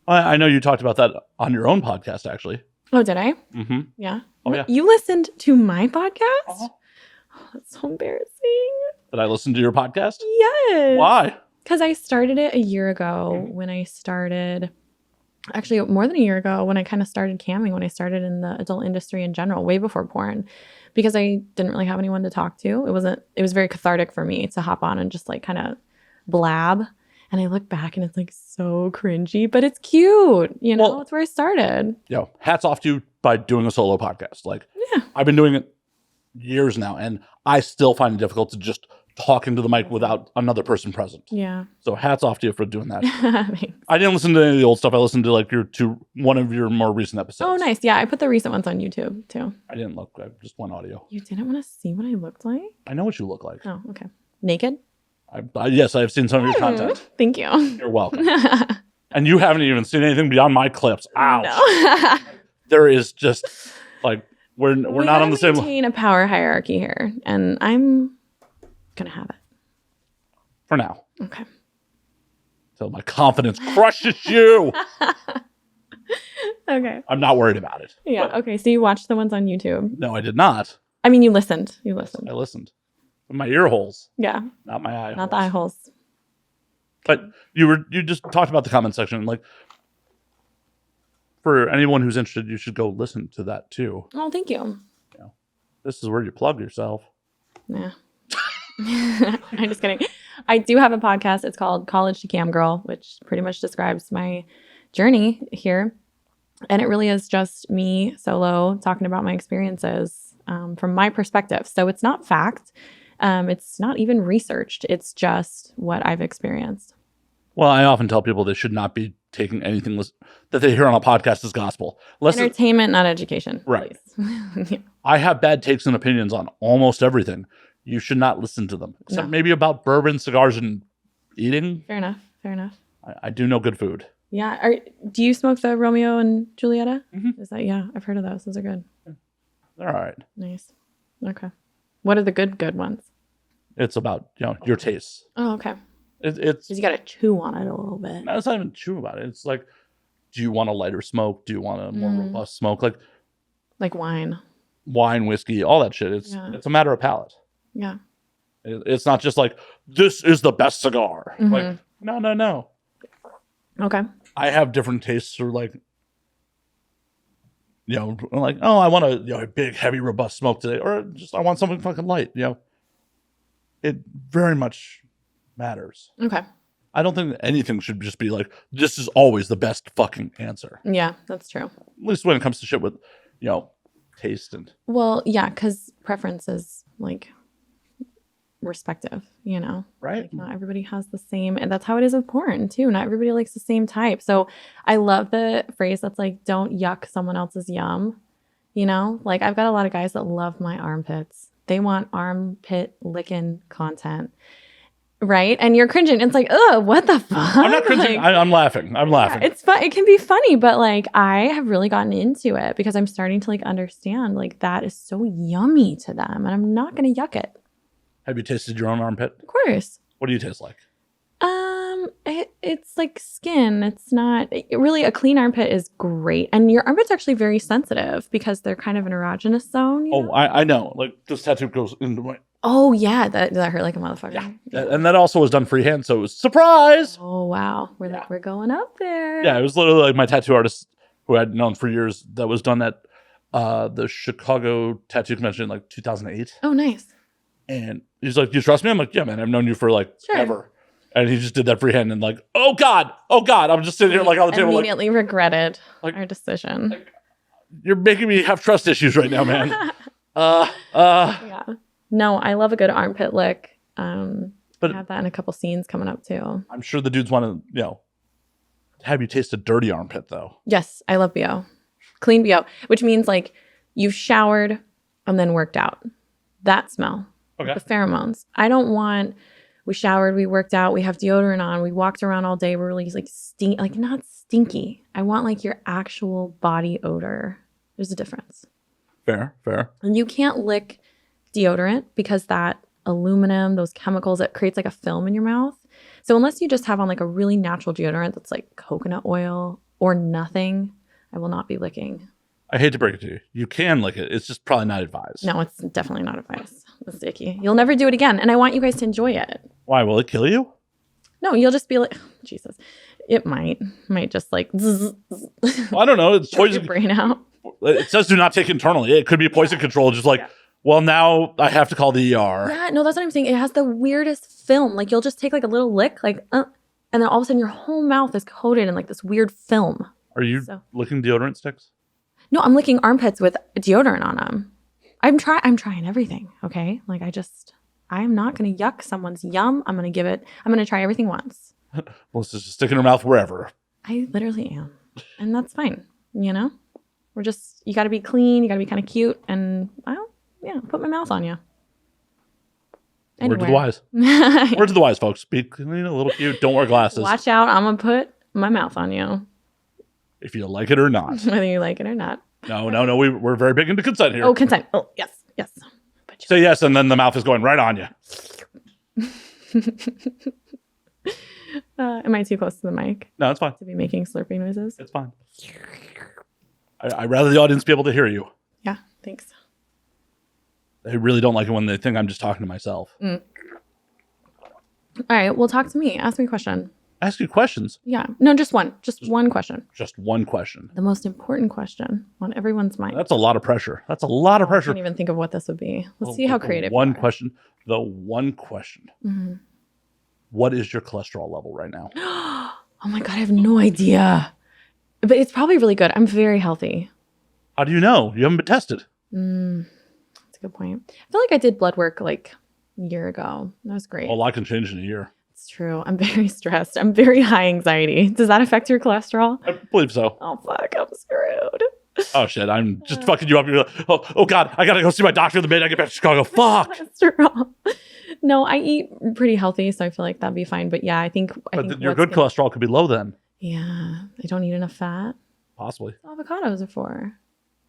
I know you talked about that on your own podcast, actually. Oh, did I? Mm-hmm. Yeah. Oh, yeah. You listened to my podcast? Uh-huh. Oh, that's so embarrassing. Did I listen to your podcast? Yes. Why? Because I started it a year ago when I started, actually more than a year ago when I kind of started camming, when I started in the adult industry in general, way before porn, because I didn't really have anyone to talk to. It was very cathartic for me to hop on and just like kind of blab. And I look back and it's like so cringy, but it's cute. Well, that's where I started. Hats off to you by doing a solo podcast. Like, yeah. I've been doing it years now, and I still find it difficult to just talk into the mic without another person present. Yeah. So hats off to you for doing that. I didn't listen to any of the old stuff. I listened to like one of your more recent episodes. Oh, nice. Yeah, I put the recent ones on YouTube too. I didn't look. I just went audio. You didn't want to see what I looked like? I know what you look like. Oh, okay. Naked? Yes, I've seen some of your content. Thank you. You're welcome. And you haven't even seen anything beyond my clips. Ouch. No. There is just like we're not on the same. We maintain a power hierarchy here, and I'm gonna have it for now. Okay. So my confidence crushes you. Okay. I'm not worried about it. Yeah. But, okay. So you watched the ones on YouTube? No, I did not. I mean, you listened. I listened. My ear holes. Yeah. Not my eye holes. Not the eye holes. But you just talked about the comment section. Like, for anyone who's interested, you should go listen to that too. Oh, thank you. This is where you plug yourself. Yeah. I'm just kidding. I do have a podcast. It's called College to Cam Girl, which pretty much describes my journey here. And it really is just me solo talking about my experiences from my perspective. So it's not fact. It's not even researched. It's just what I've experienced. Well, I often tell people they should not be taking anything that they hear on a podcast as gospel. Entertainment, not education. Right. Yeah. I have bad takes and opinions on almost everything. You should not listen to them. Except maybe about bourbon, cigars, and eating. Fair enough. I do know good food. Yeah. Do you smoke the Romeo and Julieta? Mm-hmm. Is that, yeah, I've heard of those. Those are good. They're all right. Nice. Okay. What are the good ones? It's about, your tastes. Oh, okay. It's you got to chew on it a little bit. No, it's not even chew about it. It's like, do you want a lighter smoke? Do you want a more robust smoke? Like wine, whiskey, all that shit. It's a matter of palate. Yeah. It's not just like, this is the best cigar. Mm-hmm. Like, no. Okay. I have different tastes for like, like, oh, I want a big, heavy, robust smoke today. Or just, I want something fucking light, It very much matters. Okay. I don't think anything should just be like, this is always the best fucking answer. Yeah, that's true. At least when it comes to shit with, taste and. Well, yeah, because preference is like respective, you know? Right. Like not everybody has the same, and that's how it is with porn too. Not everybody likes the same type. So I love the phrase that's like, don't yuck someone else's yum. You know, like I've got a lot of guys that love my armpits. They want armpit licking content. Right. And you're cringing. It's like, oh, what the fuck? I'm not cringing. Like, I'm laughing. I'm laughing. Yeah, it's fun. It can be funny, but like I have really gotten into it because I'm starting to like understand like that is so yummy to them, and I'm not going to yuck it. Have you tasted your own armpit? Of course. What do you taste like? It's like skin. It's not really a clean armpit is great, and your armpit's actually very sensitive because they're kind of an erogenous zone. You know? I know. Like this tattoo goes into my. Oh yeah, that hurt like a motherfucker. Yeah. And that also was done freehand, so it was surprise. Oh wow, we're going up there. Yeah, it was literally like my tattoo artist who I'd known for years that was done at the Chicago Tattoo Convention in like 2008. Oh nice. And he's like, "Do you trust me?" I'm like, "Yeah, man. I've known you for like ever." And he just did that freehand and like, "Oh God." I'm just sitting here like on the table. Immediately regretted our decision. Like, you're making me have trust issues right now, man. Yeah. No, I love a good armpit lick. But I have that in a couple scenes coming up too. I'm sure the dudes want to, have you taste a dirty armpit though. Yes, I love BO. Clean BO, which means like you've showered and then worked out. That smell. Okay. The pheromones. I don't want, we showered, we worked out, we have deodorant on, we walked around all day, we're really like not stinky. I want like your actual body odor. There's a difference. Fair. And you can't lick deodorant because that aluminum, those chemicals, it creates like a film in your mouth. So unless you just have on like a really natural deodorant that's like coconut oil or nothing, I will not be licking. I hate to break it to you. You can lick it. It's just probably not advised. No, it's definitely not advised. It's icky. You'll never do it again. And I want you guys to enjoy it. Why? Will it kill you? No, you'll just be like, oh, Jesus. It might just like zzz, Well, I don't know. It's poison. your brain out. It says do not take internally. It could be poison control. Just like, well, now I have to call the ER. Yeah, no, that's what I'm saying. It has the weirdest film. Like you'll just take like a little lick, like, and then all of a sudden your whole mouth is coated in like this weird film. Are you licking deodorant sticks? No, I'm licking armpits with deodorant on them. I'm trying everything. Okay, like I'm not gonna yuck someone's yum. I'm gonna try everything once. Melissa's just sticking her mouth wherever. I literally am, and that's fine. You know, you got to be clean. You got to be kind of cute, and put my mouth on you. Word to the wise. Word to the wise, folks. Be clean, a little cute. Don't wear glasses. Watch out! I'm gonna put my mouth on you. If you like it or not. Whether you like it or not. No. We're very big into consent here. Oh, consent. Oh, yes. Say yes, and then the mouth is going right on you. Am I too close to the mic? No, it's fine. To be making slurping noises? It's fine. I'd rather the audience be able to hear you. Yeah, thanks. They really don't like it when they think I'm just talking to myself. All right, well, talk to me. Ask me a question. Ask you questions. Yeah. No, just one. Just one question. Just one question. The most important question on everyone's mind. That's a lot of pressure. I can't even think of what this would be. Let's see how creative. One question. The one question. Mm-hmm. What is your cholesterol level right now? Oh my God, I have no idea. But it's probably really good. I'm very healthy. How do you know? You haven't been tested. That's a good point. I feel like I did blood work like a year ago. That was great. Well, a lot can change in a year. It's true. I'm very stressed. I'm very high anxiety. Does that affect your cholesterol? I believe so. Oh, fuck. I'm screwed. Oh, shit. I'm just fucking you up. You're like, oh, God. I got to go see my doctor the minute I get back to Chicago. Fuck. Cholesterol. No, I eat pretty healthy, so I feel like that'd be fine. But yeah, I think your good cholesterol could be low then. Yeah. I don't eat enough fat. Possibly. Avocados are for.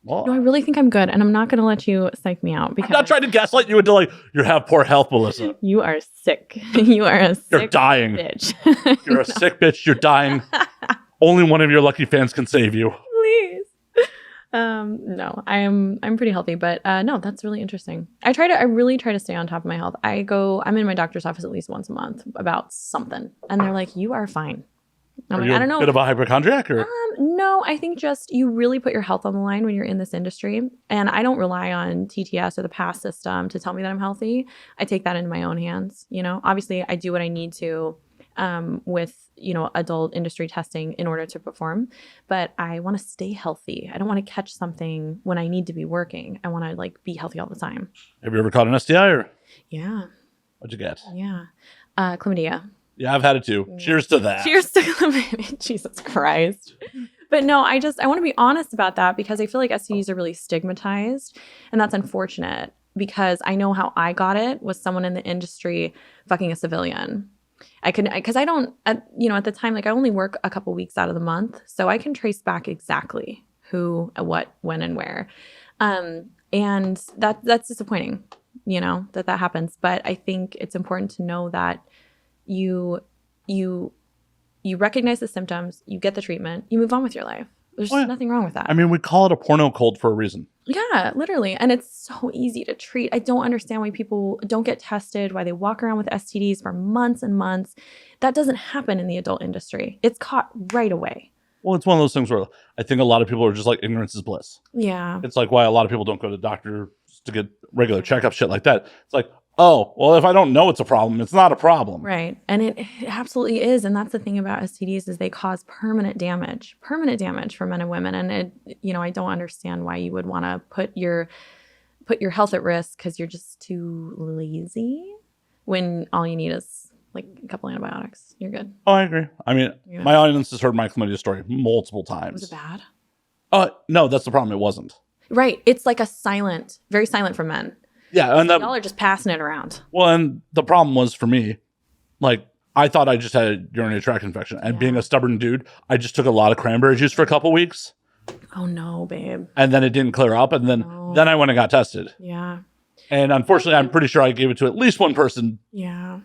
Well, no, I really think I'm good, and I'm not going to let you psych me out. Because I'm not trying to gaslight you into like you have poor health, Melissa. You are sick. You are a sick You're dying. Bitch. You're a sick bitch. You're dying. Only one of your lucky fans can save you. Please. No, I'm pretty healthy, but no, that's really interesting. I really try to stay on top of my health. I'm in my doctor's office at least once a month about something, and they're like, "You are fine." I don't know. A bit of a hypochondriac, or no, I think just you really put your health on the line when you're in this industry, and I don't rely on TTS or the PASS system to tell me that I'm healthy. I take that into my own hands. You know, obviously, I do what I need to with, adult industry testing in order to perform. But I want to stay healthy. I don't want to catch something when I need to be working. I want to like be healthy all the time. Have you ever caught an STI or? Yeah. What'd you get? Yeah. Chlamydia. Yeah, I've had it too. Cheers to that. Cheers to chlamydia. Jesus Christ. But no, I want to be honest about that because I feel like STDs are really stigmatized, and that's unfortunate because I know how I got it was someone in the industry fucking a civilian. At the time, like I only work a couple weeks out of the month, so I can trace back exactly who, what, when, and where. And that's disappointing, that happens. But I think it's important to know that you recognize the symptoms, you get the treatment, you move on with your life. There's nothing wrong with that. I mean, we call it a porno cold for a reason. Yeah, literally. And it's so easy to treat. I don't understand why people don't get tested, why they walk around with STDs for months and months. That doesn't happen in the adult industry. It's caught right away. Well, it's one of those things where I think a lot of people are just like, ignorance is bliss. Yeah. It's like why a lot of people don't go to the doctor to get regular checkups, shit like that. It's like, oh, well, if I don't know it's a problem, it's not a problem. Right. And it absolutely is. And that's the thing about STDs is they cause permanent damage for men and women. And I don't understand why you would want to put your health at risk because you're just too lazy when all you need is like a couple antibiotics. You're good. Oh, I agree. I mean, my audience has heard my chlamydia story multiple times. Was it bad? No, that's the problem. It wasn't. Right. It's like very silent for men. Yeah, and y'all are just passing it around. Well, and the problem was for me, like I thought I just had a urinary tract infection, and being a stubborn dude, I just took a lot of cranberry juice for a couple weeks. Oh no, babe! And then it didn't clear up, and then I went and got tested. Yeah. And unfortunately, I'm pretty sure I gave it to at least one person. Yeah.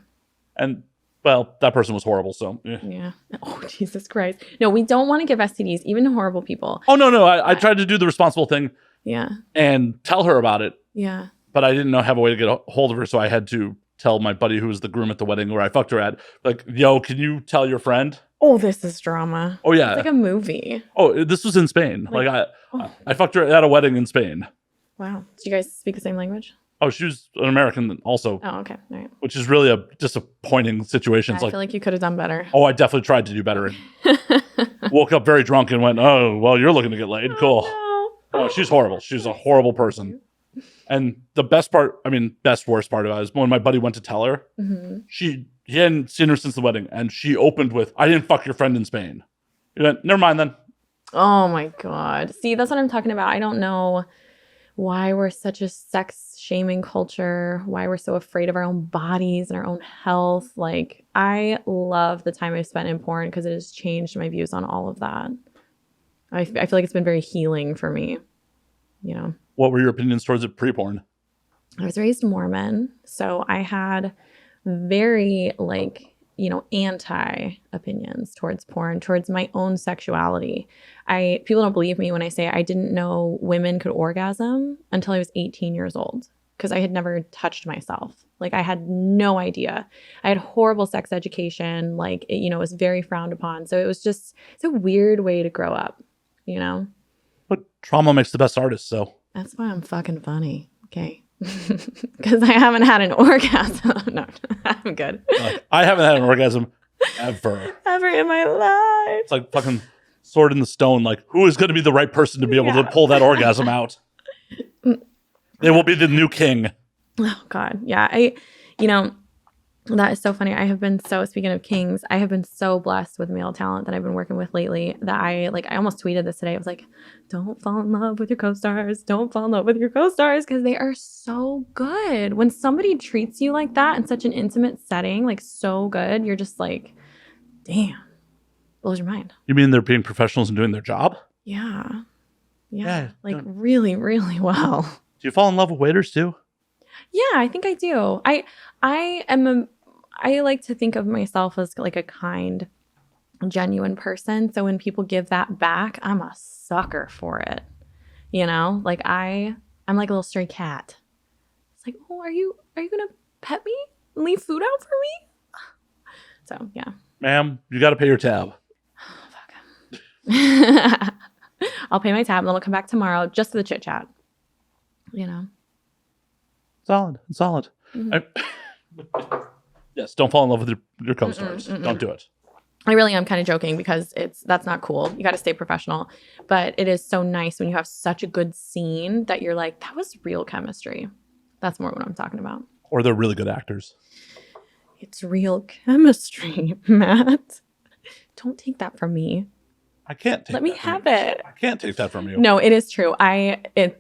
And well, that person was horrible. So yeah. Oh Jesus Christ! No, we don't want to give STDs even to horrible people. Oh no, I tried to do the responsible thing. Yeah. And tell her about it. Yeah. But I didn't have a way to get a hold of her, so I had to tell my buddy who was the groom at the wedding where I fucked her at, like, yo, can you tell your friend? Oh, this is drama. Oh, yeah. It's like a movie. Oh, this was in Spain. I fucked her at a wedding in Spain. Wow. Did you guys speak the same language? Oh, she was an American also. Oh, okay. All right. Which is really a disappointing situation. I feel like you could have done better. Oh, I definitely tried to do better. Woke up very drunk and went, oh, well, you're looking to get laid. Cool. No. Oh, she's horrible. She's a horrible person. And the worst part about it is when my buddy went to tell her, he hadn't seen her since the wedding, and she opened with, I didn't fuck your friend in Spain. He went, never mind then. Oh my God. See, that's what I'm talking about. I don't know why we're such a sex shaming culture, why we're so afraid of our own bodies and our own health. Like, I love the time I've spent in porn because it has changed my views on all of that. I feel like it's been very healing for me, What were your opinions towards it pre-porn? I was raised Mormon, so I had very anti opinions towards porn, towards my own sexuality. People don't believe me when I say I didn't know women could orgasm until I was 18 years old because I had never touched myself. Like, I had no idea. I had horrible sex education. It was very frowned upon. So it's a weird way to grow up, But trauma makes the best artists, so. That's why I'm fucking funny. Okay. Because I haven't had an orgasm. No, I'm good. I haven't had an orgasm ever. Ever in my life. It's like fucking sword in the stone. Like, who is going to be the right person to be able to pull that orgasm out? They will be the new king. Oh, God. Yeah. That is so funny. Speaking of kings, I have been so blessed with male talent that I've been working with lately that I almost tweeted this today. I was like, don't fall in love with your co-stars. Don't fall in love with your co-stars because they are so good. When somebody treats you like that in such an intimate setting, like so good, you're just like, damn, blows your mind. You mean they're being professionals and doing their job? Yeah. Really, really well. Do you fall in love with waiters too? Yeah, I think I do. I like to think of myself as like a kind, genuine person. So when people give that back, I'm a sucker for it. I'm like a little stray cat. It's like, oh, are you gonna pet me and leave food out for me? So yeah. Ma'am, you got to pay your tab. Oh, fuck. I'll pay my tab and then I'll come back tomorrow just for the chit chat. Solid. Mm-hmm. Yes. Yes, don't fall in love with your co-stars. Don't do it. I really am kind of joking because that's not cool. You got to stay professional. But it is so nice when you have such a good scene that you're like, that was real chemistry. That's more what I'm talking about. Or they're really good actors. It's real chemistry, Matt. Don't take that from me. I can't take Let me have it. I can't take that from you. No, it is true.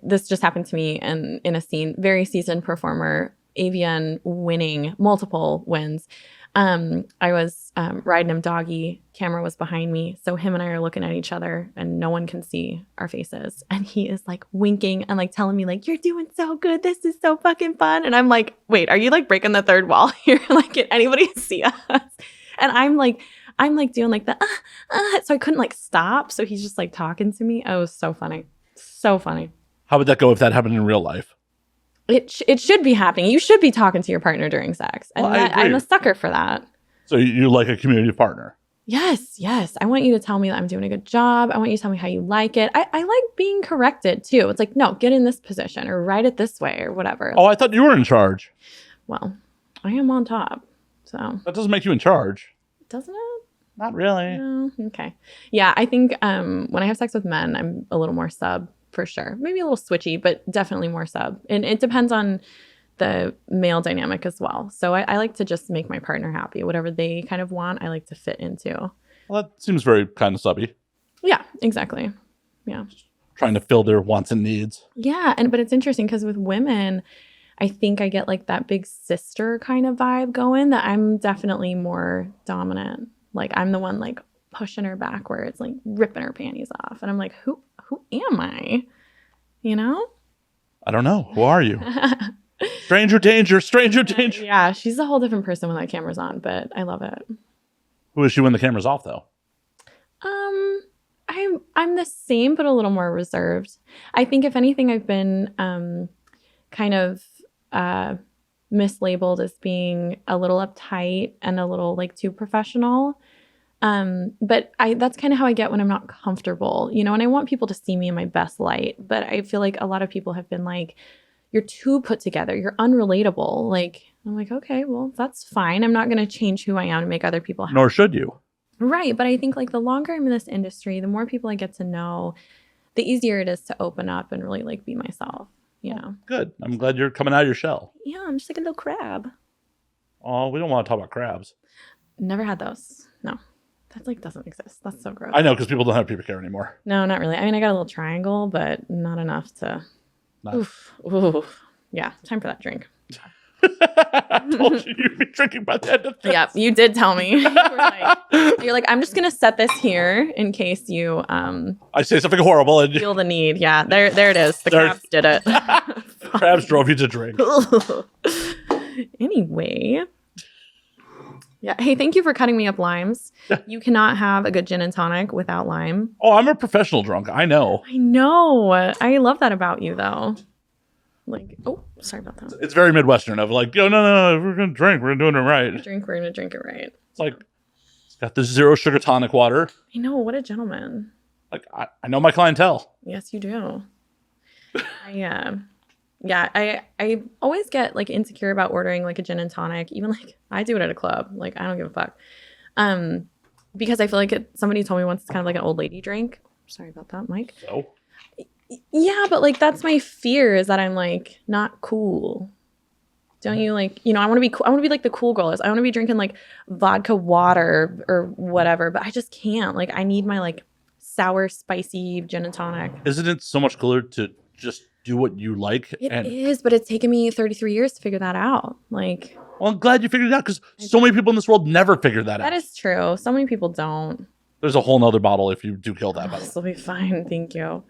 This just happened to me in a scene. Very seasoned performer, AVN winning, multiple wins. I was riding him doggy. Camera was behind me. So him and I are looking at each other and no one can see our faces. And he is like winking and like telling me like, you're doing so good. This is so fucking fun. And I'm like, wait, are you like breaking the third wall here? Like, can anybody see us? And I'm like doing like the, so I couldn't like stop. So he's just like talking to me. Oh, it was so funny. So funny. How would that go if that happened in real life? It should be happening. You should be talking to your partner during sex. And I'm a sucker for that. So you like a community partner? Yes. I want you to tell me that I'm doing a good job. I want you to tell me how you like it. I like being corrected too. It's like, no, get in this position or write it this way or whatever. Oh, I thought you were in charge. Well, I am on top. So that doesn't make you in charge. Doesn't it? Not really. No. Okay. Yeah, I think when I have sex with men, I'm a little more sub. For sure. Maybe a little switchy, but definitely more sub. And it depends on the male dynamic as well. So I like to just make my partner happy. Whatever they kind of want, I like to fit into. Well, that seems very kind of subby. Yeah, exactly. Yeah. Trying to fill their wants and needs. Yeah. But it's interesting because with women, I think I get like that big sister kind of vibe going that I'm definitely more dominant. Like I'm the one like pushing her backwards, like ripping her panties off. And I'm like, who am I? You know? I don't know. Who are you? Stranger danger, stranger danger. Yeah, she's a whole different person when that camera's on, but I love it. Who is she when the camera's off, though? I'm the same, but a little more reserved. I think if anything, I've been kind of mislabeled as being a little uptight and a little like too professional. But that's kind of how I get when I'm not comfortable, you know, and I want people to see me in my best light. But I feel like a lot of people have been like, you're too put together. You're unrelatable. Like, I'm like, okay, well, that's fine. I'm not going to change who I am to make other people happy. Nor should you. Right. But I think like the longer I'm in this industry, the more people I get to know, the easier it is to open up and really like be myself, you know? Good. I'm glad you're coming out of your shell. Yeah. I'm just like a little crab. Oh, we don't want to talk about crabs. Never had those. No. That like doesn't exist. That's so gross. I know, because people don't have pubic hair anymore. No, not really. I mean, I got a little triangle, but not enough to. Oof. Yeah, time for that drink. I told you you'd be drinking by the end of this. Yeah, you did tell me. You're like, I'm just gonna set this here in case you. I say something horrible and feel the need. Yeah, there it is. The crabs did it. Crabs drove you to drink. Anyway. Yeah. Hey, thank you for cutting me up limes. You cannot have a good gin and tonic without lime. Oh, I'm a professional drunk. I know. I love that about you, though. Like, oh, sorry about that. It's very Midwestern of like, no, if we're going to drink, we're doing it right. We're going to drink it right. It's like, it's got the 0 sugar tonic water. I know. What a gentleman. Like, I know my clientele. Yes, you do. I always get like insecure about ordering like a gin and tonic. Even like I do it at a club. Like I don't give a fuck. Because I feel like somebody told me once it's kind of like an old lady drink. Sorry about that, Mike. So? Yeah, but like that's my fear is that I'm like not cool. Don't you like, you know, I want to be cool. I want to be like the cool girl is. I want to be drinking like vodka water or whatever, but I just can't. Like I need my like sour, spicy gin and tonic. Isn't it so much cooler to just do what you like? It is, but it's taken me 33 years to figure that out. Like, well, I'm glad you figured it out because so many people in this world never figured that out. That is true. So many people don't. There's a whole nother bottle if you do kill that. This will be fine. Thank you.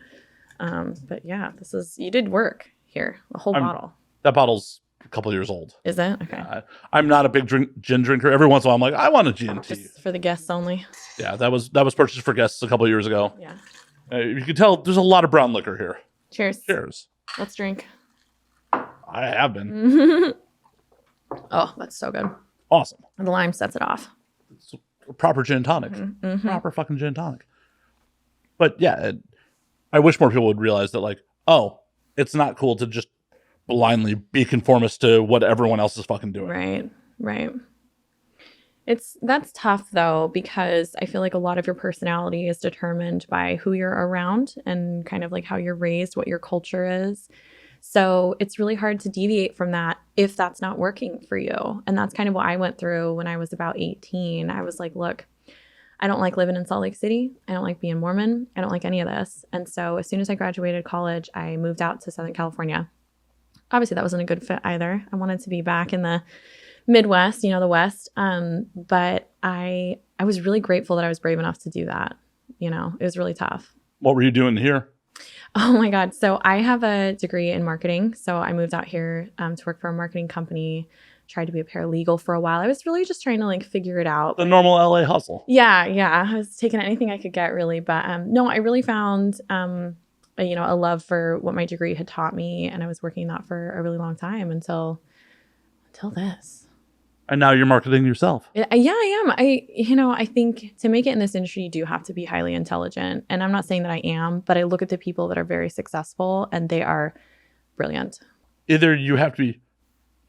But yeah, you did work here. A whole bottle. That bottle's a couple years old. Is it? Okay. I'm not a big gin drinker. Every once in a while, I'm like, I want a gin tea. Just for the guests only. Yeah, that was purchased for guests a couple of years ago. Yeah. You can tell there's a lot of brown liquor here. Cheers. Cheers. Let's drink. I have been. Oh, that's so good. Awesome. And the lime sets it off. It's a proper gin tonic. Mm-hmm. Proper fucking gin tonic. But yeah, I wish more people would realize that, like, oh, it's not cool to just blindly be conformist to what everyone else is fucking doing. Right. That's tough though, because I feel like a lot of your personality is determined by who you're around and kind of like how you're raised, what your culture is. So it's really hard to deviate from that if that's not working for you. And that's kind of what I went through when I was about 18. I was like, look, I don't like living in Salt Lake City. I don't like being Mormon. I don't like any of this. And so as soon as I graduated college, I moved out to Southern California. Obviously, that wasn't a good fit either. I wanted to be back in the Midwest, the West. But I was really grateful that I was brave enough to do that. It was really tough. What were you doing here? Oh my God. So I have a degree in marketing. So I moved out here to work for a marketing company, tried to be a paralegal for a while. I was really just trying to figure it out. The normal LA hustle. Yeah. I was taking anything I could get really. But no, I really found, a love for what my degree had taught me. And I was working that for a really long time until this. And now you're marketing yourself. Yeah, I am. I think to make it in this industry, you do have to be highly intelligent. And I'm not saying that I am, but I look at the people that are very successful and they are brilliant. Either you have to be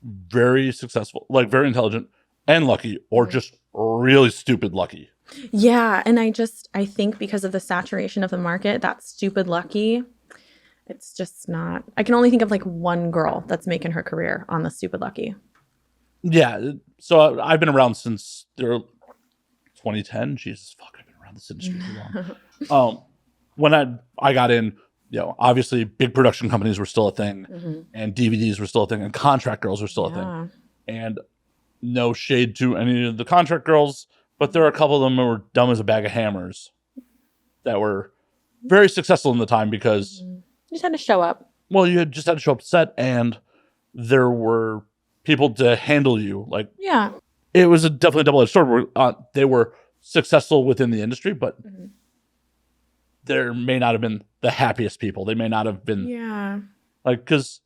very successful, very intelligent and lucky, or just really stupid lucky. Yeah. And I think because of the saturation of the market, that stupid lucky, it's just not. I can only think of one girl that's making her career on the stupid lucky. Yeah, so I've been around since 2010. Jesus, fuck, I've been around this industry too long. When I got in, obviously big production companies were still a thing, and DVDs were still a thing, and contract girls were still a thing. And no shade to any of the contract girls, but there are a couple of them that were dumb as a bag of hammers that were very successful in the time because you just had to show up. Well, you just had to show up to set, and there were people to handle you. It was definitely a double-edged sword where they were successful within the industry, but there may not have been the happiest people. They may not have been because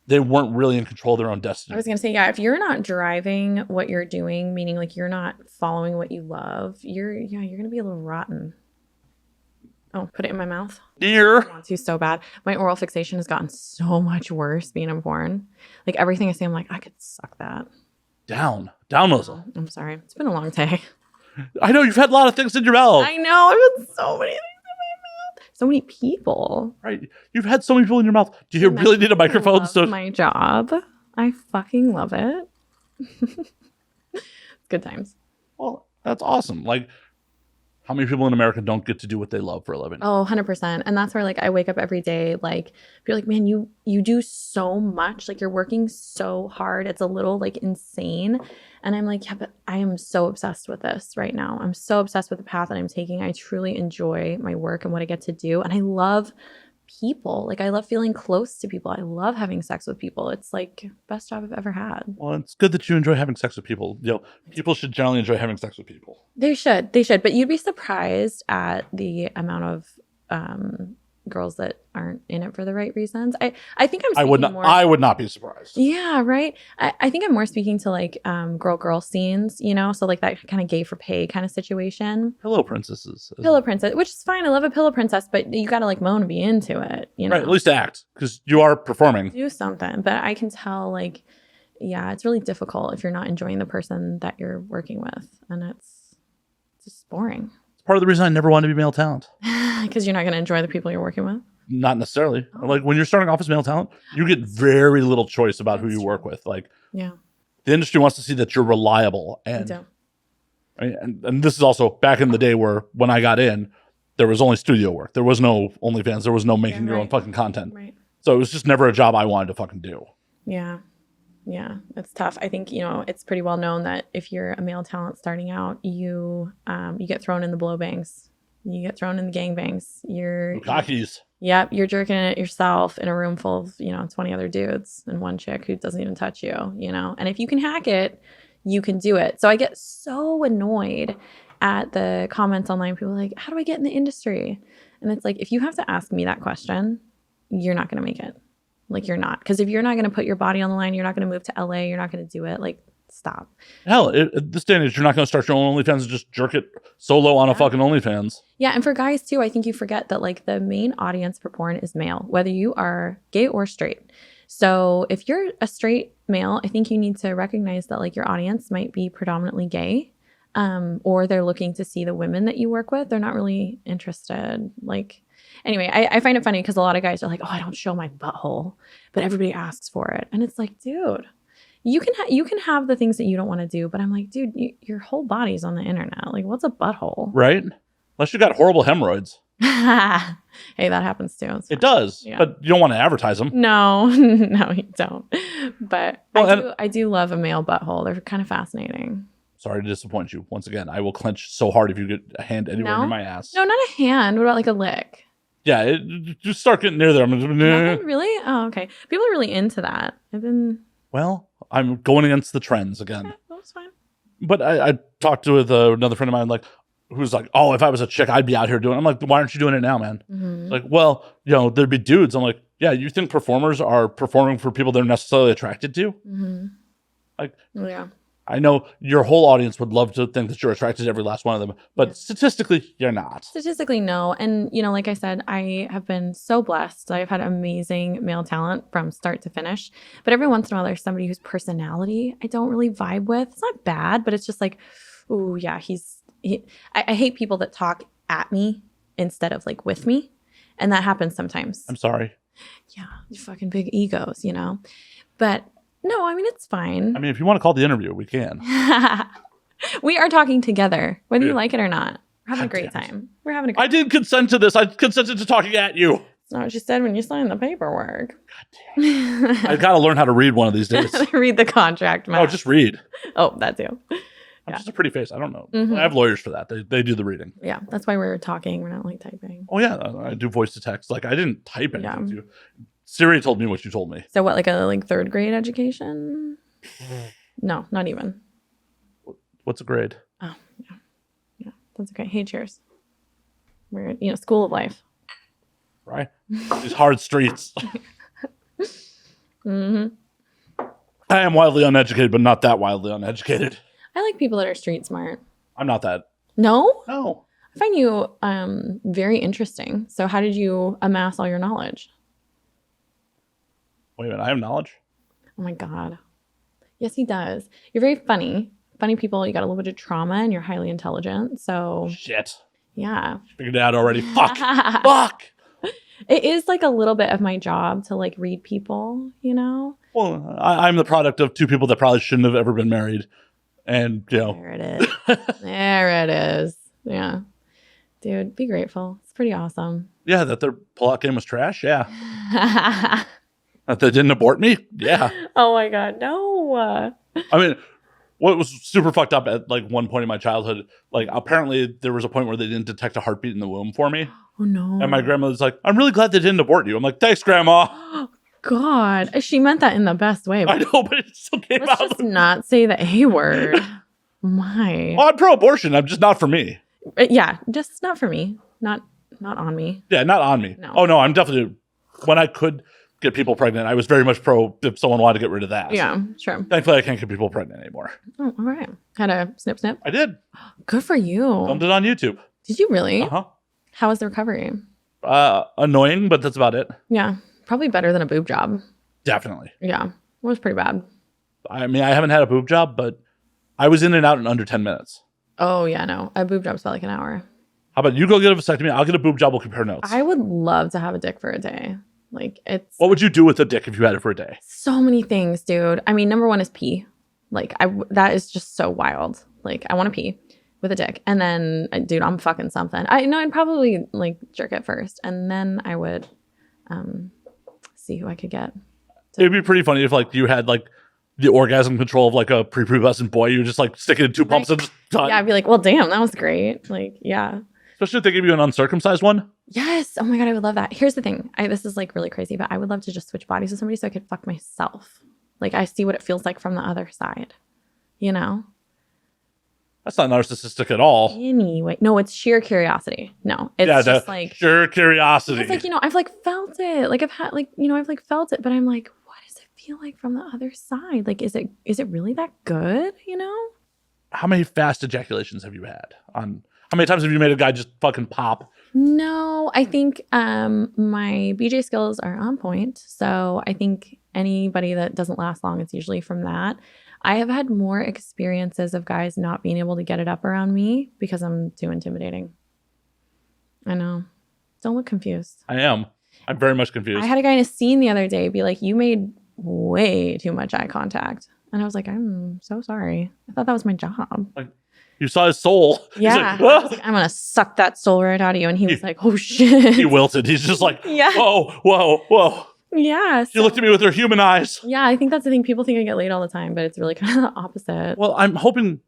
they weren't really in control of their own destiny. I was gonna say, if you're not driving what you're doing, meaning you're not following what you love, you're gonna be a little rotten. Oh, put it in my mouth. Dear. I want to so bad. My oral fixation has gotten so much worse being in porn. Everything I say, I'm I could suck that. Down, Melissa. I'm sorry. It's been a long day. I know you've had a lot of things in your mouth. I know. I've had so many things in my mouth. So many people. Right. You've had so many people in your mouth. Do you really need a microphone? My job. I fucking love it. It's good times. Well, that's awesome. How many people in America don't get to do what they love for a living? Oh, 100%. And that's where I wake up every day, you're man, you do so much. You're working so hard. It's a little insane. And I'm yeah, but I am so obsessed with this right now. I'm so obsessed with the path that I'm taking. I truly enjoy my work and what I get to do. And I love people. I love feeling close to people. I love having sex with people. It's best job I've ever had. Well, it's good that you enjoy having sex with people. People should generally enjoy having sex with people. They should. But you'd be surprised at the amount of girls that aren't in it for the right reasons. I think I'm. I would not be surprised. Yeah, right. I think I'm more speaking to girl scenes, so that kind of gay for pay kind of situation. Pillow princesses. Pillow princess, which is fine. I love a pillow princess, but you got to moan and be into it. Right. At least act, because you are performing. Do something, but I can tell it's really difficult if you're not enjoying the person that you're working with, and it's just boring. Part of the reason I never wanted to be male talent. Because you're not going to enjoy the people you're working with? Not necessarily. When you're starting off as male talent, you get very little choice about who you work with. The industry wants to see that you're reliable. And this is also back in the day where when I got in, there was only studio work. There was no OnlyFans. There was no making your own fucking content. Right. So it was just never a job I wanted to fucking do. Yeah. Yeah, it's tough. I think, it's pretty well known that if you're a male talent starting out, you get thrown in the blow bangs. You get thrown in the gangbangs. Cockies. Yep, you're jerking it yourself in a room full of, 20 other dudes and one chick who doesn't even touch you, And if you can hack it, you can do it. So I get so annoyed at the comments online. People are how do I get in the industry? And it's if you have to ask me that question, you're not going to make it. You're not. Because if you're not going to put your body on the line, you're not going to move to LA, you're not going to do it. Stop. Hell, at this day and age, you're not going to start your own OnlyFans and just jerk it solo on a fucking OnlyFans. Yeah, and for guys too, I think you forget that the main audience for porn is male, whether you are gay or straight. So if you're a straight male, I think you need to recognize that your audience might be predominantly gay. or they're looking to see the women that you work with. They're not really interested. Like, anyway, I find it funny because a lot of guys are like, oh, I don't show my butthole, but everybody asks for it. And it's like, dude, you can have the things that you don't want to do. But I'm like, dude, your whole body's on the internet. Like, what's a butthole? Right? Unless you got horrible hemorrhoids. Hey, that happens too. It does, yeah. But you don't want to advertise them. No, no, you don't. But I do love a male butthole. They're kind of fascinating. Sorry to disappoint you. Once again, I will clench so hard if you get a hand anywhere near my ass. No, not a hand. What about like a lick? Yeah, just start getting near there. Nothing, really? Oh, okay. People are really into that. Well, I'm going against the trends again. Okay, that's fine. But I talked with another friend of mine, like, who's like, oh, if I was a chick, I'd be out here doing it. I'm like, why aren't you doing it now, man? Mm-hmm. Like, well, there'd be dudes. I'm like, yeah, you think performers are performing for people they're necessarily attracted to? Mm-hmm. Like, yeah. I know your whole audience would love to think that you're attracted to every last one of them, but statistically, you're not. Statistically, no. And, like I said, I have been so blessed. I've had amazing male talent from start to finish. But every once in a while, there's somebody whose personality I don't really vibe with. It's not bad, but it's just like, oh, yeah, I hate people that talk at me instead of like with me. And that happens sometimes. I'm sorry. Yeah, fucking big egos, But no, I mean, it's fine. I mean, if you want to call the interview, we can. We are talking together, whether you like it or not. We're having a great time. We're having a great time. I didn't consent to this. I consented to talking at you. That's not what you said when you signed the paperwork. God damn. I've got to learn how to read one of these days. Read the contract, Matt. Oh, just read. Oh, that too. I'm just a pretty face. I don't know. Mm-hmm. I have lawyers for that. They do the reading. Yeah, that's why we're talking. We're not like typing. Oh, yeah. I do voice to text. Like, I didn't type anything to you. Siri told me what you told me. So what, like a third grade education? No, not even. What's a grade? Oh, yeah. Yeah, that's okay. Hey, cheers. We're, school of life. Right? These hard streets. Mm-hmm. I am wildly uneducated, but not that wildly uneducated. I like people that are street smart. I'm not that. No? No. I find you very interesting. So how did you amass all your knowledge? Wait a minute, I have knowledge? Oh my God. Yes, he does. You're very funny. Funny people, you got a little bit of trauma and you're highly intelligent. So shit. Yeah. Figured it out already. Fuck. Fuck. It is like a little bit of my job to like read people, Well, I'm the product of two people that probably shouldn't have ever been married. And, There it is. There it is. Yeah. Dude, be grateful. It's pretty awesome. Yeah, that their pullout game was trash. Yeah. That they didn't abort me? Yeah. Oh my God, no. I mean, what was super fucked up at like one point in my childhood, like apparently there was a point where they didn't detect a heartbeat in the womb for me. Oh no. And my grandmother's like, I'm really glad they didn't abort you. I'm like, thanks, Grandma. God, she meant that in the best way. I know, but it still came Let's out. Just not say the A word. My. Well, I'm pro-abortion. I'm just not for me. Yeah, just not for me. Not on me. Yeah, not on me. No. Oh no, I'm definitely, when I could get people pregnant, I was very much pro if someone wanted to get rid of that. Yeah, sure. Thankfully, I can't get people pregnant anymore. Oh, all right. Had a snip? I did. Good for you. Filmed it on YouTube. Did you really? Uh-huh. How was the recovery? Annoying, but that's about it. Yeah, probably better than a boob job. Definitely. Yeah, it was pretty bad. I mean, I haven't had a boob job, but I was in and out in under 10 minutes. Oh, yeah, no. A boob job's about like an hour. How about you go get a vasectomy? I'll get a boob job. We'll compare notes. I would love to have a dick for a day. Like, it's... What would you do with a dick if you had it for a day? So many things, dude. I mean, number one is pee. Like, that is just so wild. Like, I want to pee with a dick. And then, dude, I'm fucking something. I'd probably, like, jerk it first. And then I would see who I could get. It'd be pretty funny if, like, you had, like, the orgasm control of, like, a prepubescent boy. You just, like, stick it in two pumps and just done. Yeah, I'd be like, well, damn, that was great. Like, yeah. Especially if they give you an uncircumcised one. Yes. Oh my God, I would love that. Here's the thing. This is like really crazy, but I would love to just switch bodies with somebody so I could fuck myself. Like I see what it feels like from the other side, That's not narcissistic at all. Anyway, no, it's sheer curiosity. No, it's just like sheer curiosity. It's like, I've like felt it. Like I've had like, I've like felt it, but I'm like, what does it feel like from the other side? Like, is it really that good? How many fast ejaculations have you had on? How many times have you made a guy just fucking pop? No, I think my BJ skills are on point. So I think anybody that doesn't last long, it's usually from that. I have had more experiences of guys not being able to get it up around me because I'm too intimidating. I know. Don't look confused. I am. I'm very much confused. I had a guy in a scene the other day be like, you made way too much eye contact. And I was like, I'm so sorry. I thought that was my job. Like, you saw his soul. Yeah. He's like, I was like, I'm going to suck that soul right out of you. And he was like, oh, shit. He wilted. He's just like, yeah. whoa. Yeah. She looked at me with her human eyes. Yeah, I think that's the thing. People think I get laid all the time, but it's really kind of the opposite. Well, I'm hoping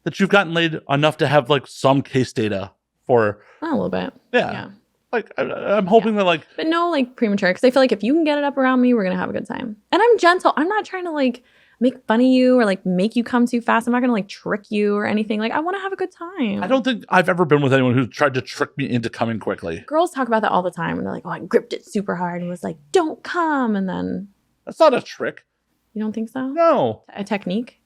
that you've gotten laid enough to have like some case data for. A little bit. Yeah. Like, I'm hoping that like. But no, like premature. Because I feel like if you can get it up around me, we're going to have a good time. And I'm gentle. I'm not trying to like make fun of you or like make you come too fast. I'm not going to like trick you or anything. Like, I want to have a good time. I don't think I've ever been with anyone who tried to trick me into coming quickly. Girls talk about that all the time. And they're like, oh, I gripped it super hard and was like, don't come. And then. That's not a trick. You don't think so? No. A technique?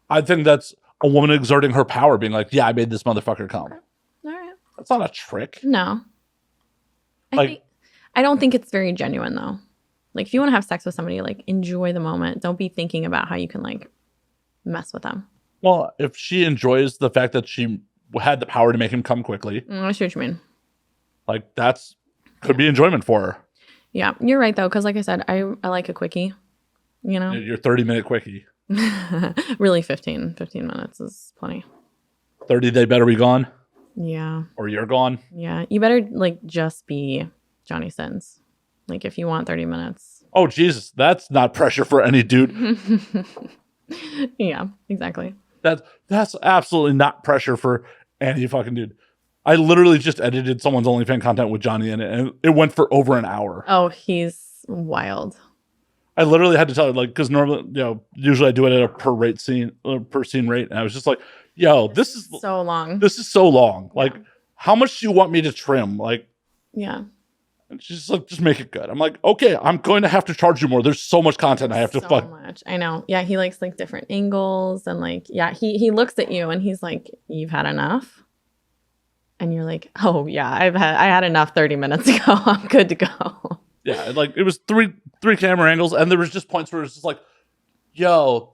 I think that's a woman exerting her power, being like, yeah, I made this motherfucker come. All right. That's not a trick. No. I don't think it's very genuine, though. Like, if you want to have sex with somebody, like, enjoy the moment. Don't be thinking about how you can, like, mess with them. Well, if she enjoys the fact that she had the power to make him come quickly. I see what you mean. Like, that's could be enjoyment for her. Yeah, you're right, though, because like I said, I like a quickie, you know? Your 30-minute quickie. Really, 15 minutes is plenty. 30, they better be gone? Yeah. Or you're gone? Yeah, you better, like, just be Johnny Sins. Like, if you want 30 minutes. Oh, Jesus, that's not pressure for any dude. Yeah, exactly. That's absolutely not pressure for any fucking dude. I literally just edited someone's OnlyFans content with Johnny in it, and it went for over an hour. Oh, he's wild. I literally had to tell her, like, because normally, usually I do it at a per scene rate, and I was just like, this is so long. This is so long. Yeah. Like, how much do you want me to trim? Like, yeah. And she's like, just make it good. I'm like, okay, I'm going to have to charge you more. There's so much content I have to fuck. So much. I know. Yeah, he likes like different angles and like, yeah, he looks at you and he's like, you've had enough? And you're like, oh yeah, I had enough 30 minutes ago. I'm good to go. Yeah, like it was three camera angles, and there was just points where it was just like,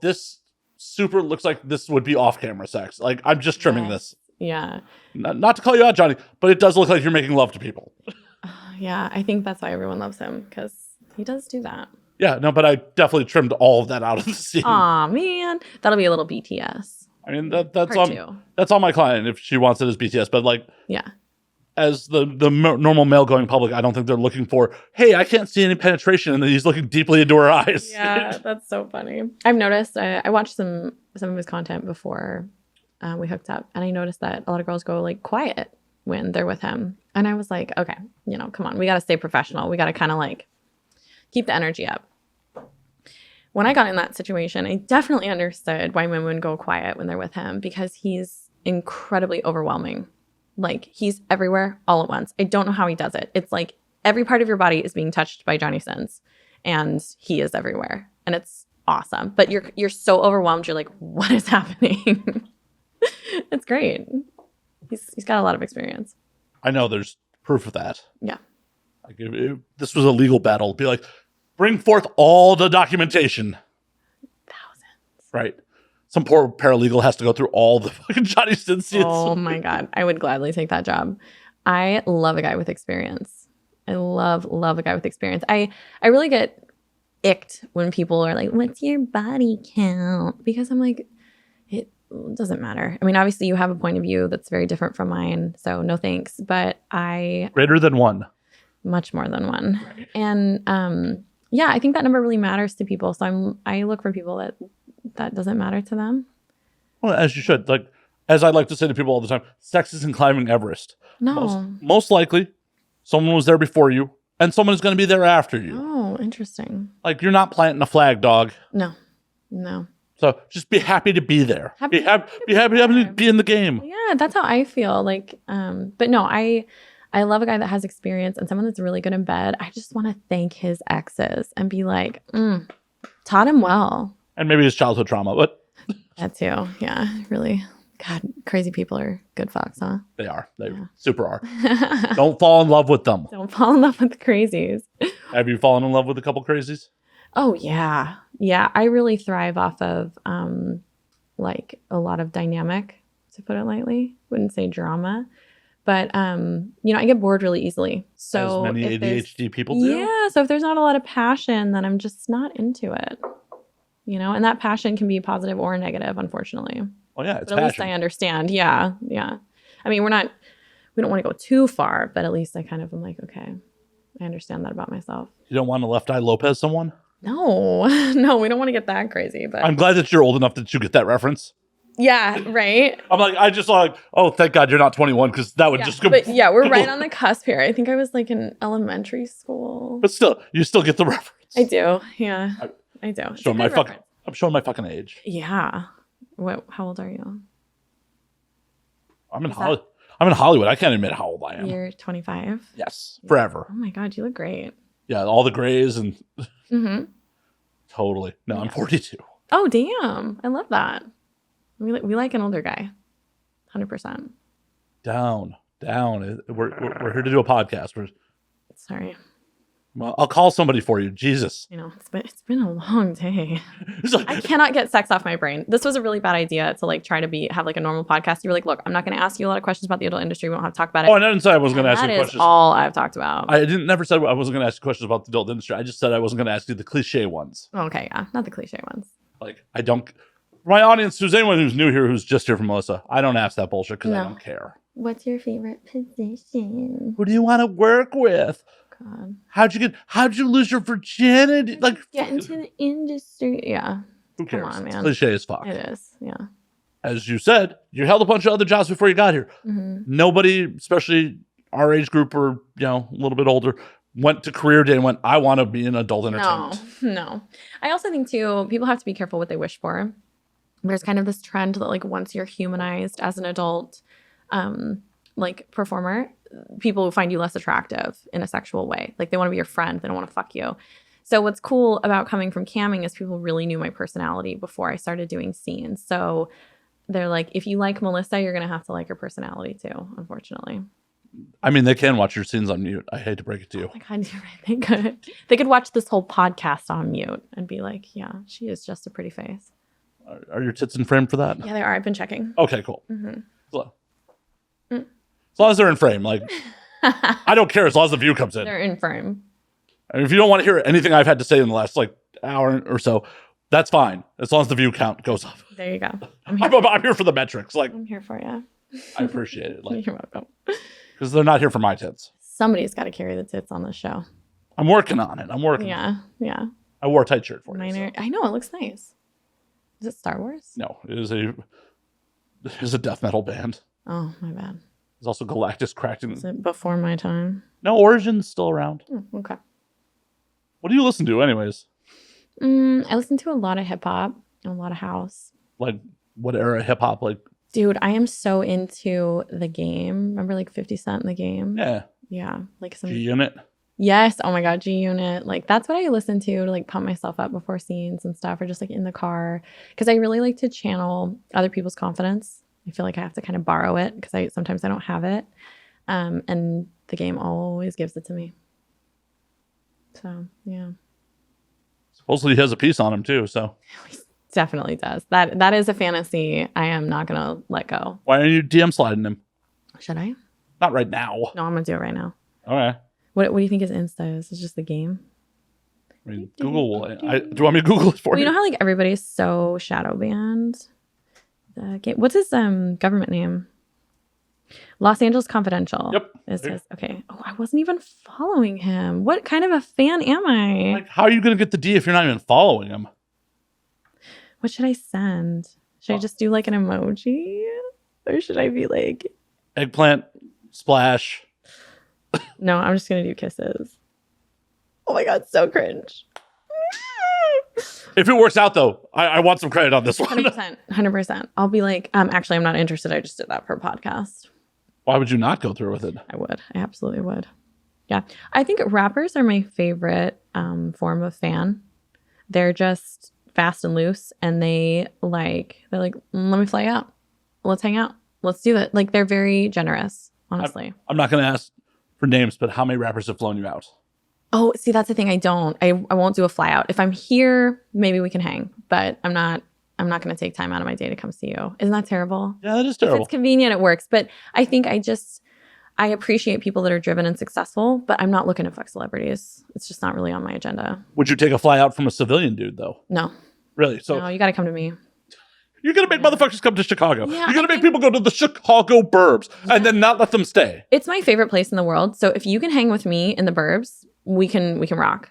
this super looks like this would be off-camera sex. Like, I'm just trimming this. Yeah. Not to call you out, Johnny, but it does look like you're making love to people. Yeah, I think that's why everyone loves him, because he does do that. Yeah, no, but I definitely trimmed all of that out of the scene. Aw, man. That'll be a little BTS. I mean, that's on my client if she wants it as BTS, but like, yeah, as the normal male going public, I don't think they're looking for, hey, I can't see any penetration, and he's looking deeply into her eyes. Yeah, that's so funny. I've noticed, I watched some of his content before we hooked up, and I noticed that a lot of girls go like quiet when they're with him. And I was like, okay, come on, we got to stay professional. We got to kind of like keep the energy up. When I got in that situation, I definitely understood why women would go quiet when they're with him, because he's incredibly overwhelming. Like, he's everywhere all at once. I don't know how he does it. It's like every part of your body is being touched by Johnny Sins, and he is everywhere. And it's awesome. But you're so overwhelmed. You're like, what is happening? It's great. He's got a lot of experience. I know there's proof of that. Yeah. Like if this was a legal battle, it'd be like, bring forth all the documentation. Thousands. Right. Some poor paralegal has to go through all the fucking Johnny Sins scenes. Oh my God. I would gladly take that job. I love a guy with experience. I love a guy with experience. I really get icked when people are like, what's your body count? Because I'm like, it doesn't matter. I mean, obviously you have a point of view that's very different from mine, so no thanks. But greater than one. Much more than one. Right. And yeah, I think that number really matters to people. So I look for people that doesn't matter to them. Well, as you should. Like, as I like to say to people all the time, sex isn't climbing Everest. No. Most likely, someone was there before you, and someone is going to be there after you. Oh, interesting. Like, you're not planting a flag, dog. No. So just be happy to be there. Be happy to be in the game. Yeah, that's how I feel. Like, but no, I love a guy that has experience and someone that's really good in bed. I just want to thank his exes and be like, taught him well. And maybe his childhood trauma, but that too. Yeah, really. God, crazy people are good fucks, huh? They are. They super are. Don't fall in love with them. Don't fall in love with the crazies. Have you fallen in love with a couple crazies? Oh, yeah. Yeah. I really thrive off of like a lot of dynamic, to put it lightly. Wouldn't say drama. But, you know, I get bored really easily. So as many ADHD people do. Yeah. So if there's not a lot of passion, then I'm just not into it. You know, and that passion can be positive or negative, unfortunately. Oh, yeah. It's but at least I understand. Yeah. Yeah. I mean, we don't want to go too far, but at least I kind of am like, okay, I understand that about myself. You don't want to Left Eye Lopez someone? No, no, we don't want to get that crazy. But I'm glad that you're old enough that you get that reference. Yeah, right. I'm like, I just like, oh, thank God you're not 21 because that would just go. But yeah, we're right on the cusp here. I think I was like in elementary school. But still, you still get the reference. I do. Yeah, I do. I'm showing my fucking age. Yeah. How old are you? I'm in Hollywood. I can't admit how old I am. You're 25? Yes, forever. Oh my God, you look great. Yeah, all the grays and Mm-hmm. Totally. No, I'm 42. Oh, damn. I love that. We like an older guy. 100%. Down. We're here to do a podcast. Sorry. Well, I'll call somebody for you. Jesus. You know, it's been a long day. I cannot get sex off my brain. This was a really bad idea to like try to have like a normal podcast. You were like, look, I'm not going to ask you a lot of questions about the adult industry. We don't have to talk about it. Oh, I didn't say I wasn't going to ask you questions. That is all I've talked about. I never said I wasn't going to ask you questions about the adult industry. I just said I wasn't going to ask you the cliche ones. Okay, yeah. Not the cliche ones. Like, my audience, who's anyone who's new here, who's just here from Melissa, I don't ask that bullshit because I don't care. What's your favorite position? Who do you want to work with? God. How'd you lose your virginity? Like, get into the industry. Yeah. Who cares? Come on, man. It's cliche as fuck. It is. Yeah. As you said, you held a bunch of other jobs before you got here. Mm-hmm. Nobody, especially our age group or, a little bit older, went to career day and went, I want to be in adult entertainment. No. I also think too, people have to be careful what they wish for. There's kind of this trend that like once you're humanized as an adult, like performer, people will find you less attractive in a sexual way. Like they want to be your friend. They don't want to fuck you. So what's cool about coming from camming is people really knew my personality before I started doing scenes. So they're like, if you like Melissa, you're going to have to like her personality too, unfortunately. I mean, they can watch your scenes on mute. I hate to break it to you. Oh my God, they could watch this whole podcast on mute and be like, yeah, she is just a pretty face. Are your tits in frame for that? Yeah, they are. I've been checking. Okay, cool. Mm-hmm. As long as they're in frame, like I don't care as long as the view comes in. They're in frame. And if you don't want to hear anything I've had to say in the last like hour or so, that's fine. As long as the view count goes up. There you go. I'm here for the metrics. Like I'm here for you. I appreciate it. Like, you're welcome. Because they're not here for my tits. Somebody's got to carry the tits on this show. I'm working on it. Yeah. I wore a tight shirt for you. So. I know, it looks nice. Is it Star Wars? No, it is a death metal band. Oh, my bad. There's also Galactus cracked in. Is it before my time? No, Origin's still around. Okay. What do you listen to anyways? I listen to a lot of hip hop and a lot of house. Like what era hip hop? Like, dude, I am so into The Game. Remember like 50 Cent in The Game? Yeah. Yeah. Like some G-Unit. Yes. Oh my God, G-Unit. Like that's what I listen to like pump myself up before scenes and stuff, or just like in the car. Because I really like to channel other people's confidence. I feel like I have to kind of borrow it because sometimes I don't have it. And The Game always gives it to me. So, yeah. Supposedly he has a piece on him too, so. He definitely does. That is a fantasy I am not going to let go. Why are you DM sliding him? Should I? Not right now. No, I'm going to do it right now. Okay. What do you think his Insta is? It's just The Game? I mean, Google will. Do you want me to Google it for you? You know how like everybody's so shadow banned? The Game. What's his government name? Los Angeles Confidential. Yep. Is his, okay. Oh, I wasn't even following him. What kind of a fan am I? Like, how are you going to get the D if you're not even following him? What should I send? Should I just do like an emoji? Or should I be like... Eggplant, splash. No, I'm just going to do kisses. Oh my God, so cringe. If it works out, though, I want some credit on this one. 100%. I'll be like, actually, I'm not interested. I just did that for a podcast. Why would you not go through with it? I would. I absolutely would. Yeah. I think rappers are my favorite form of fan. They're just fast and loose, and they're like, let me fly out. Let's hang out. Let's do it. Like, they're very generous, honestly. I'm not going to ask for names, but how many rappers have flown you out? Oh, see, that's the thing. I won't do a fly out. If I'm here, maybe we can hang, but I'm not going to take time out of my day to come see you. Isn't that terrible? Yeah, that is terrible. If it's convenient, it works. But I think I appreciate people that are driven and successful, but I'm not looking to fuck celebrities. It's just not really on my agenda. Would you take a fly out from a civilian dude, though? No. Really? So no, you got to come to me. You're going to make motherfuckers come to Chicago. Yeah, you're going to make people go to the Chicago burbs and then not let them stay. It's my favorite place in the world. So if you can hang with me in the burbs, we can rock.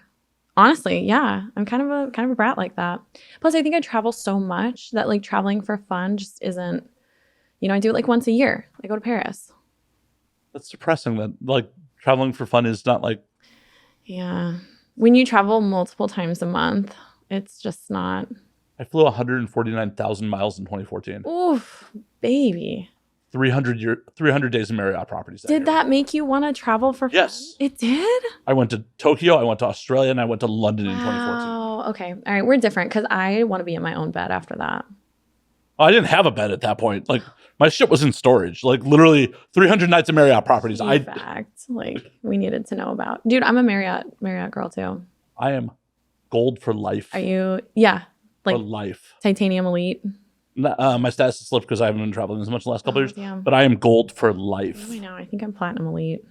Honestly, yeah. I'm kind of a brat like that. Plus, I think I travel so much that like traveling for fun just isn't, I do it like once a year. I go to Paris. That's depressing that like traveling for fun is not like. Yeah. When you travel multiple times a month, it's just not. I flew 149,000 miles in 2014. Oof, baby. 300 days in Marriott properties. Did that make you want to travel for fun? Yes. It did? I went to Tokyo, I went to Australia, and I went to London in 2014. Oh, okay. All right, we're different because I want to be in my own bed after that. I didn't have a bed at that point. Like, my shit was in storage. Like, literally 300 nights of Marriott properties. Like, we needed to know about. Dude, I'm a Marriott girl, too. I am gold for life. Are you? Yeah. Like, for life. Titanium Elite. My status has slipped because I haven't been traveling as much the last couple of years. Damn. But I am gold for life. I know. I think I'm Platinum Elite.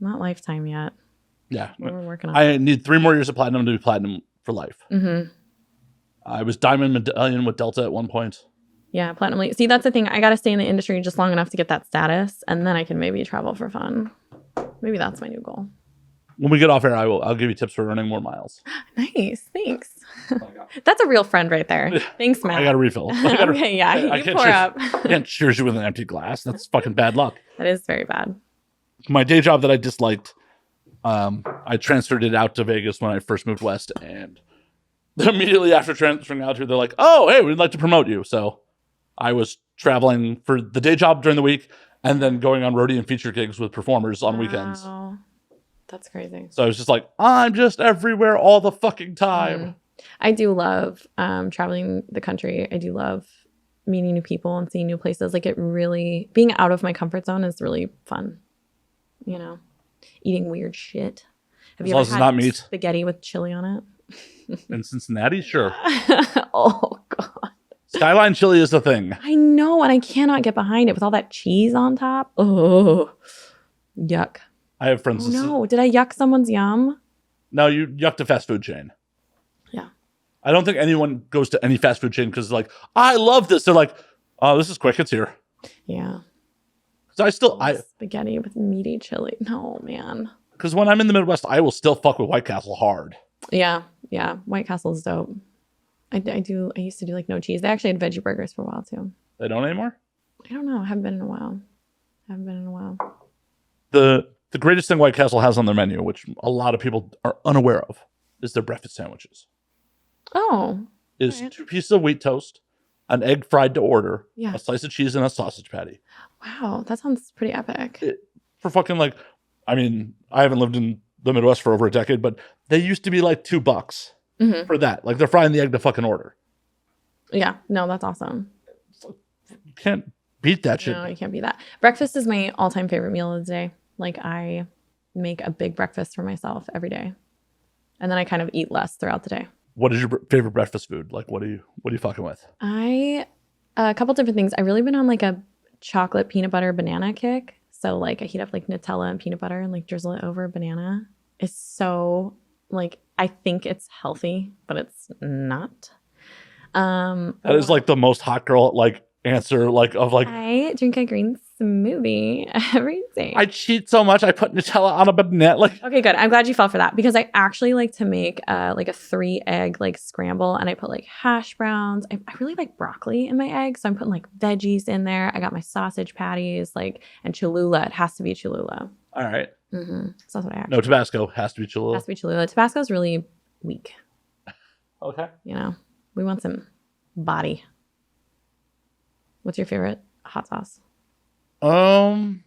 Not Lifetime yet. Yeah. We're working on it. I need 3 more years of Platinum to be Platinum for life. Mm-hmm. I was Diamond Medallion with Delta at one point. Yeah, Platinum Elite. See, that's the thing. I got to stay in the industry just long enough to get that status, and then I can maybe travel for fun. Maybe that's my new goal. When we get off air, I'll give you tips for earning more miles. Nice. Thanks. That's a real friend right there. Thanks, Matt. I got to refill. Okay, yeah. You pour up. I can't cheers you with an empty glass. That's fucking bad luck. That is very bad. My day job that I disliked, I transferred it out to Vegas when I first moved west. And immediately after transferring out here, they're like, oh, hey, we'd like to promote you. So I was traveling for the day job during the week and then going on roadie and feature gigs with performers on weekends. That's crazy. So I was just like, I'm just everywhere all the fucking time. I do love traveling the country. I do love meeting new people and seeing new places. Like, it really, being out of my comfort zone is really fun. Eating weird shit. Have you ever had meat? Spaghetti with chili on it? In Cincinnati? Sure. Oh, God. Skyline chili is the thing. I know, and I cannot get behind it with all that cheese on top. Oh, yuck. I have friends. Oh, no, did I yuck someone's yum? No, you yucked a fast food chain. Yeah. I don't think anyone goes to any fast food chain because like, I love this. They're like, oh, this is quick. It's here. Yeah. So spaghetti with meaty chili. No, man. Because when I'm in the Midwest, I will still fuck with White Castle hard. Yeah. White Castle is dope. I used to do like no cheese. They actually had veggie burgers for a while too. They don't anymore? I don't know. I haven't been in a while. The greatest thing White Castle has on their menu, which a lot of people are unaware of, is their breakfast sandwiches. Oh. Is 2 pieces of wheat toast, an egg fried to order, yeah, a slice of cheese, and a sausage patty. Wow, that sounds pretty epic. For fucking like, I mean, I haven't lived in the Midwest for over a decade, but they used to be like $2 for that. Like, they're frying the egg to fucking order. Yeah, no, that's awesome. You can't beat that shit. No, you can't beat that. Breakfast is my all-time favorite meal of the day. Like, I make a big breakfast for myself every day. And then I kind of eat less throughout the day. What is your favorite breakfast food? Like, what are you fucking with? A couple different things. I've really been on like a chocolate peanut butter banana kick. So like, I heat up like Nutella and peanut butter and like drizzle it over a banana. It's so like, I think it's healthy, but it's not. That is like the most hot girl like answer I drink a green smoothie every day. I cheat so much. I put Nutella on a banana. Okay, good. I'm glad you fell for that because I actually like to make like a 3-egg like scramble, and I put like hash browns. I really like broccoli in my eggs, so I'm putting like veggies in there. I got my sausage patties and Cholula. It has to be Cholula. All right. Mm-hmm. So that's what I actually. No Tabasco. Has to be Cholula. Has to be Cholula. Tabasco's really weak. Okay. We want some body. What's your favorite hot sauce? Tapatio.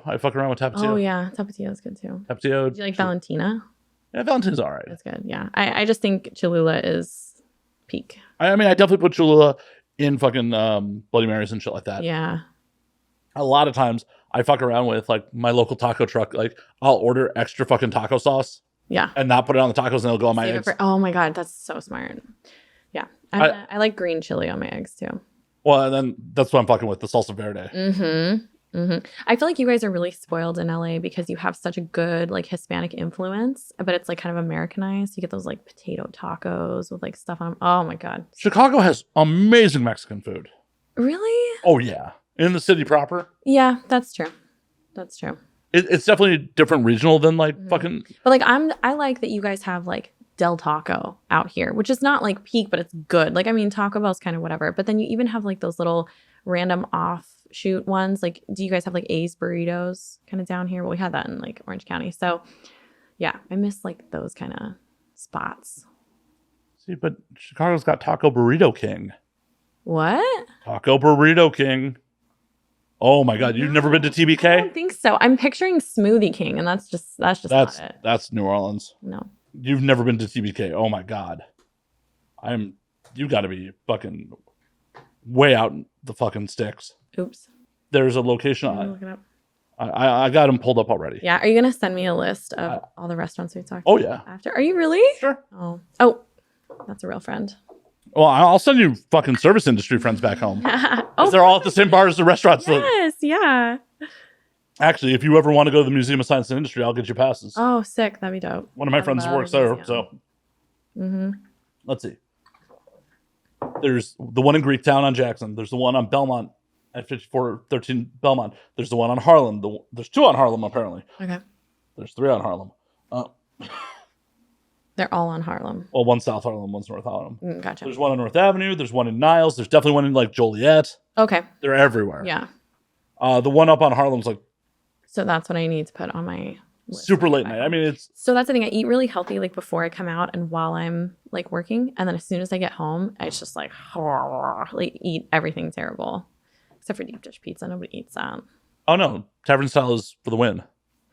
I fuck around with Tapatio. Oh yeah, Tapatio is good too. Tapatio. Do you like Valentina? Yeah, Valentina's all right. It's good. Yeah, I just think Cholula is peak. I mean, I definitely put Cholula in fucking Bloody Marys and shit like that. Yeah. a lot of times I fuck around with like my local taco truck. Like I'll order extra fucking taco sauce. Yeah. And not put it on the tacos and it'll go on my eggs. Oh my God. That's so smart. Yeah. I like green chili on my eggs too. Well, and then that's what I'm fucking with, the salsa verde. I feel like you guys are really spoiled in LA because you have such a good like Hispanic influence, but it's like kind of Americanized. You get those like potato tacos with like stuff on. Oh my God. Chicago has amazing Mexican food. Really? Oh yeah. In the city proper. Yeah, that's true. That's true. It's definitely different regional than like fucking. But like I like that you guys have like Del Taco out here, which is not like peak, but it's good. Like I mean, Taco Bell's kind of whatever. But then you even have like those little random offshoot ones. Like, do you guys have like A's burritos kind of down here? Well, we had that in like Orange County. So yeah, I miss like those kind of spots. See, but Chicago's got Taco Burrito King. What? Taco Burrito King. Oh my God, you've never been to TBK? I don't think so. I'm picturing Smoothie King, and that's not it. That's New Orleans. No. You've never been to TBK. Oh my God. You got to be fucking way out in the fucking sticks. Oops. There's a location. I got them pulled up already. Yeah. Are you going to send me a list of all the restaurants we talked about? Oh, yeah. Yeah. After? Are you really? Sure. Oh, that's a real friend. Well, I'll send you fucking service industry friends back home. They're all at the same bar as the restaurants. Yes, yeah. Actually, if you ever want to go to the Museum of Science and Industry, I'll get you passes. Oh, sick. That'd be dope. One of my friends works there, so. Let's see. There's the one in Greektown on Jackson. There's the one on Belmont at 5413 Belmont. There's the one on Harlem. There's two on Harlem, apparently. Okay. There's three on Harlem. They're all on Harlem. Well, one's South Harlem, one's North Harlem. Gotcha. There's one on North Avenue. There's one in Niles. There's definitely one in like Joliet. Okay. They're everywhere. Yeah. The one up on Harlem's like. So that's what I need to put on my list. Super late night. I mean, it's. So that's the thing. I eat really healthy like before I come out and while I'm like working. And then as soon as I get home, it's just like eat everything terrible. Except for deep dish pizza. Nobody eats that. Oh, no. Tavern style is for the win.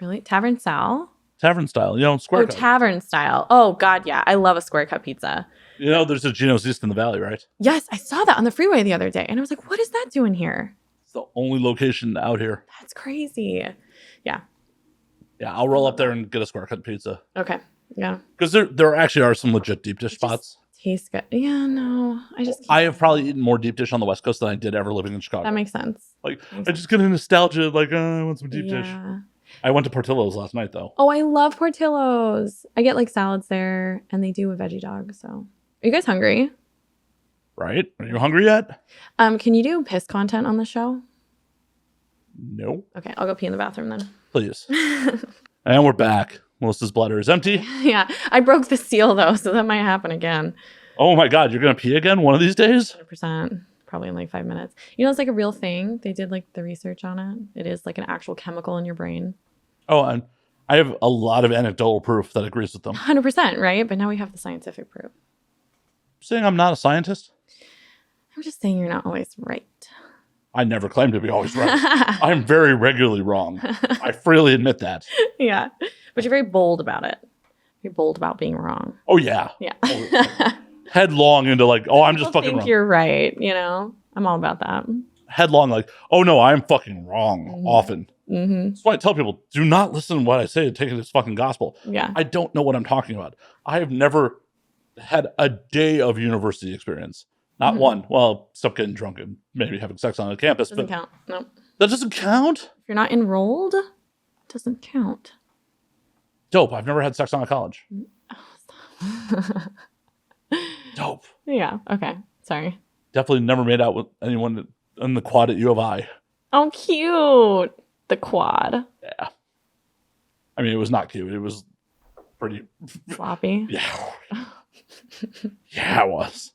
Really? Tavern style? Tavern style, square cut. Tavern style. Oh, God, yeah. I love a square cut pizza. There's a Gino's East in the Valley, right? Yes, I saw that on the freeway the other day. And I was like, what is that doing here? It's the only location out here. That's crazy. Yeah. Yeah, I'll roll up there and get a square cut pizza. Okay. Yeah. Because there actually are some legit deep dish spots. Tastes good. Yeah, no. I have probably eaten more deep dish on the West Coast than I did ever living in Chicago. That makes sense. Like, I just get a nostalgia, like, I want some deep dish. I went to Portillo's last night, though. Oh, I love Portillo's. I get like salads there, and they do a veggie dog. So, are you guys hungry? Right? Are you hungry yet? Can you do piss content on the show? No. Okay, I'll go pee in the bathroom then. Please. And we're back. Melissa's bladder is empty. Yeah, I broke the seal though, so that might happen again. Oh my God, you're gonna pee again one of these days? 100%. Probably in like 5 minutes. It's like a real thing. They did like the research on it. It is like an actual chemical in your brain. Oh, and I have a lot of anecdotal proof that agrees with them. 100%, right? But now we have the scientific proof. Saying I'm not a scientist? I'm just saying you're not always right. I never claim to be always right. I'm very regularly wrong. I freely admit that. Yeah. But you're very bold about it. You're bold about being wrong. Oh, yeah. Yeah. Headlong into like, I'm just fucking wrong. You're right. I'm all about that. Headlong like, oh no, I'm fucking wrong often. Mm-hmm. That's why I tell people, do not listen to what I say and take it as fucking gospel. Yeah. I don't know what I'm talking about. I have never had a day of university experience. Not one. Well, stop getting drunk and maybe having sex on a campus. Doesn't count. No. That doesn't count? If you're not enrolled, it doesn't count. Dope. I've never had sex on a college. Dope. Yeah. Okay. Sorry. Definitely never made out with anyone in the quad at U of I. Oh, cute. The quad. Yeah. I mean, it was not cute. It was pretty sloppy. Yeah. Yeah, it was.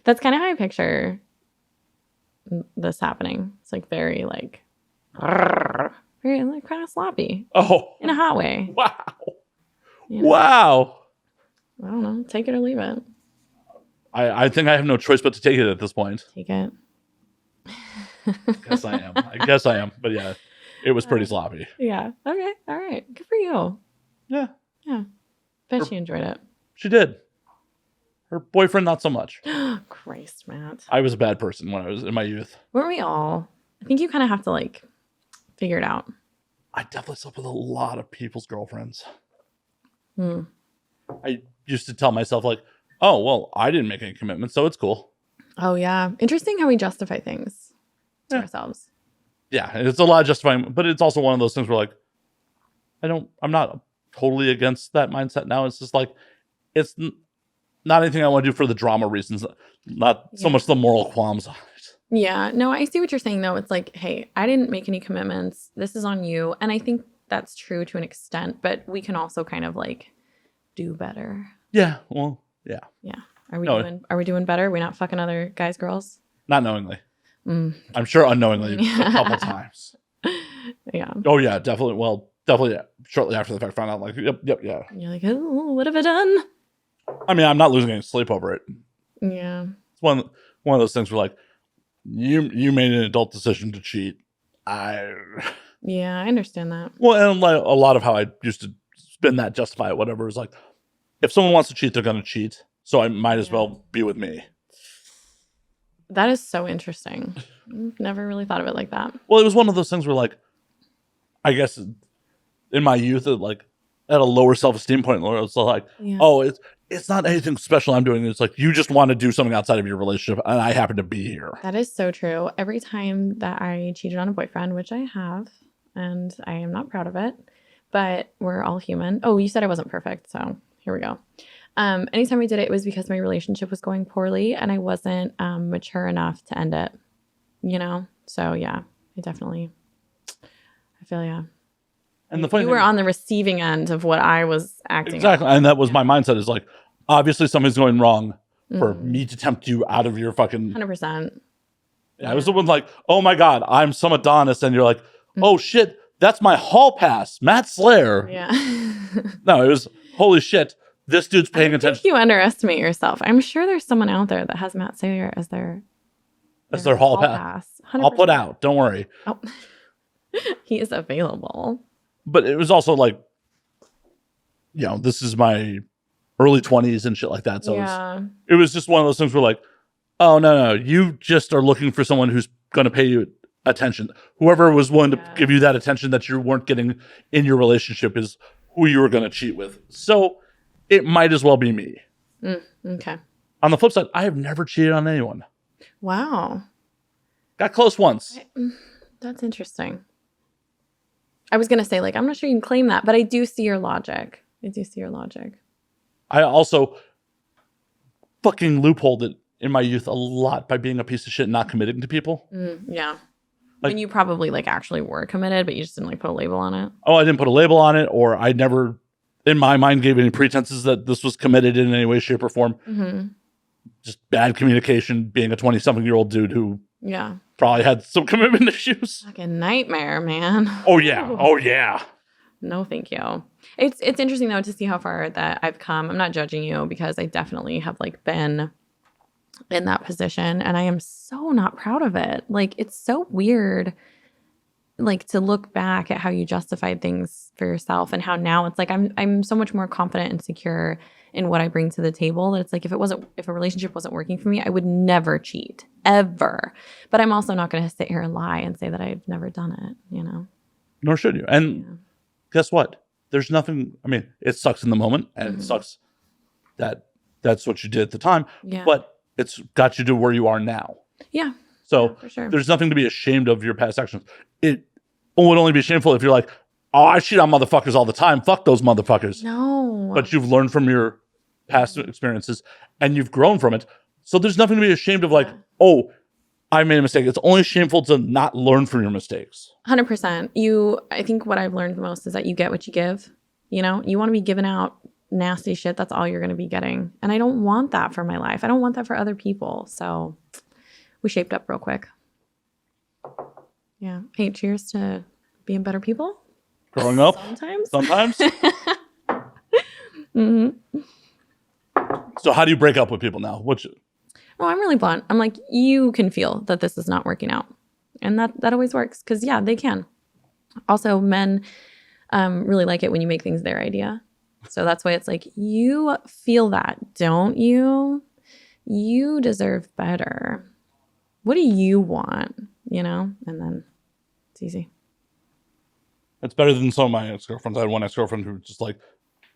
That's kind of how I picture this happening. It's like very like, very like kind of sloppy. Oh. In a hot way. Wow. Wow. I don't know. Take it or leave it. I think I have no choice but to take it at this point. Take it. I guess I am. But yeah, it was pretty sloppy. Yeah. Okay. All right. Good for you. Yeah. Yeah. Bet she enjoyed it. She did. Her boyfriend, not so much. Christ, Matt. I was a bad person when I was in my youth. Weren't we all? I think you kind of have to like figure it out. I definitely slept with a lot of people's girlfriends. I used to tell myself like, oh, well, I didn't make any commitments, so it's cool. Oh, yeah. Interesting how we justify things to ourselves. Yeah, it's a lot of justifying, but it's also one of those things where like, I'm not totally against that mindset now. It's just like, it's not anything I want to do for the drama reasons, not so much the moral qualms on it. Yeah, no, I see what you're saying though. It's like, hey, I didn't make any commitments. This is on you. And I think that's true to an extent, but we can also kind of like do better. Yeah, well, yeah. Yeah. Are we doing better? We're not fucking other guys, girls? Not knowingly. I'm sure unknowingly a couple times. Yeah. Oh yeah, definitely. Well, definitely shortly after the fact found out like, yep, yeah. And you're like, oh, what have I done? I mean, I'm not losing any sleep over it. Yeah. It's one of those things where like, you made an adult decision to cheat. Yeah, I understand that. Well, and like a lot of how I used to spin that, justify it, whatever, is like, if someone wants to cheat, they're going to cheat. So I might as well be with me. That is so interesting. Never really thought of it like that. Well, it was one of those things where like, I guess in my youth, like at a lower self-esteem point, where it's like, oh, it's not anything special I'm doing. It's like, you just want to do something outside of your relationship, and I happen to be here. That is so true. Every time that I cheated on a boyfriend, which I have, and I am not proud of it, but we're all human. Oh, you said I wasn't perfect, so here we go. Anytime I did it, it was because my relationship was going poorly, and I wasn't mature enough to end it, you know? So, yeah, I feel, yeah. And the funny thing, you were on the receiving end of what I was acting exactly, and that was my mindset. Is like, obviously something's going wrong for me to tempt you out of your fucking 100%. Yeah, I was the one like, oh my god, I'm some Adonis, and you're like, oh shit, that's my hall pass, Matt Slayer. Yeah. No, it was holy shit. This dude's paying attention. You underestimate yourself. I'm sure there's someone out there that has Matt Slayer as their hall pass. 100%. I'll put out. Don't worry. Oh. He is available. But it was also like, you know, this is my early 20s and shit like that. So it was just one of those things where like, oh, no, you just are looking for someone who's going to pay you attention. Whoever was willing to give you that attention that you weren't getting in your relationship is who you were going to cheat with. So it might as well be me. Okay. On the flip side, I have never cheated on anyone. Wow. Got close once. That's interesting. I was going to say, like, I'm not sure you can claim that, but I do see your logic. I also fucking loopholed it in my youth a lot by being a piece of shit and not committing to people. Yeah. Like, when you probably, like, actually were committed, but you just didn't, like, put a label on it. Oh, I didn't put a label on it, or I never, in my mind, gave any pretenses that this was committed in any way, shape, or form. Just bad communication, being a 20-something-year-old dude who probably had some commitment issues. Like a nightmare, man. Oh, yeah. No, thank you. It's interesting, though, to see how far that I've come. I'm not judging you because I definitely have, like, been in that position, and I am so not proud of it. Like, it's so weird, like, to look back at how you justified things for yourself and how now it's like I'm so much more confident and secure in what I bring to the table that it's like if a relationship wasn't working for me, I would never cheat ever. But I'm also not going to sit here and lie and say that I've never done it, you know. Nor should you. And guess what? There's nothing. I mean, it sucks in the moment, and it sucks that that's what you did at the time. Yeah. But it's got you to where you are now. Yeah. So for sure. There's nothing to be ashamed of your past actions. It would only be shameful if you're like, oh, I cheat on motherfuckers all the time. Fuck those motherfuckers. No. But you've learned from your past experiences and you've grown from it. So there's nothing to be ashamed of, like, oh, I made a mistake. It's only shameful to not learn from your mistakes. 100%. I think what I've learned the most is that you get what you give. You know, you want to be giving out nasty shit. That's all you're going to be getting. And I don't want that for my life. I don't want that for other people. So we shaped up real quick. Yeah. Hey, cheers to being better people. Growing up. Sometimes. So how do you break up with people now? Oh, I'm really blunt. I'm like, you can feel that this is not working out. And that always works because, they can. Also, men really like it when you make things their idea. So that's why it's like, you feel that, don't you? You deserve better. What do you want? you know, and then it's easy. It's better than some of my ex-girlfriends. I had one ex-girlfriend who just like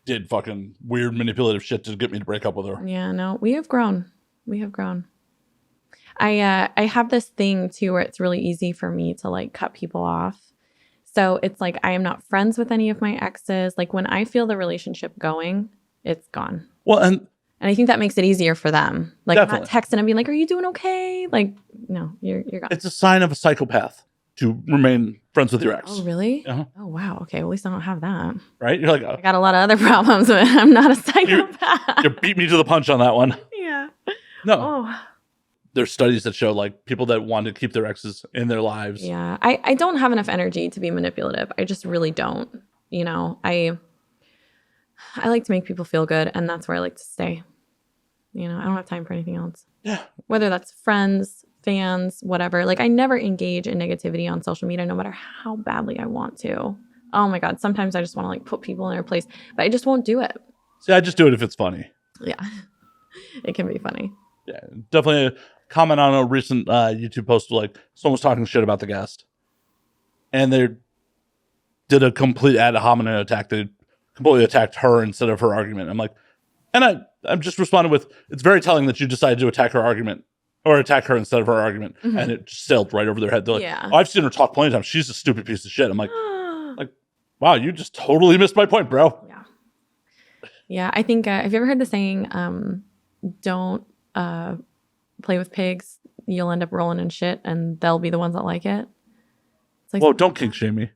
did fucking weird manipulative shit to get me to break up with her. Yeah, no, we have grown. I have this thing too where it's really easy for me to like cut people off. So it's like I am not friends with any of my exes. Like when I feel the relationship going, it's gone. Well, and I think that makes it easier for them. Like definitely. I'm not texting and being like, "Are you doing okay?" Like, no, you're gone. It's a sign of a psychopath to remain friends with your ex. Oh, really? Uh-huh. Oh, wow. Okay, well, at least I don't have that. Right? You're like, I got a lot of other problems, but I'm not a psychopath. You beat me to the punch on that one. Yeah. No. Oh. There's studies that show like people that want to keep their exes in their lives. Yeah. I don't have enough energy to be manipulative. I just really don't. You know, I like to make people feel good, and that's where I like to stay. You know, I don't have time for anything else. Yeah. Whether that's friends, fans, whatever. Like I never engage in negativity on social media, no matter how badly I want to. Oh my God. Sometimes I just want to like put people in their place, but I just won't do it. See, I just do it if it's funny. Yeah. It can be funny. Yeah. Definitely comment on a recent YouTube post like someone was talking shit about the guest. And they did a complete ad hominem attack. They completely attacked her instead of her argument. I'm like, and I'm just responding with, it's very telling that you decided to attack her argument or attack her instead of her argument. Mm-hmm. And it just sailed right over their head. They're like, oh, I've seen her talk plenty of times. She's a stupid piece of shit. I'm like, wow, you just totally missed my point, bro. Yeah. Yeah. I think, have you ever heard the saying, don't play with pigs? You'll end up rolling in shit and they'll be the ones that like it. It's like, whoa, don't kink shame me.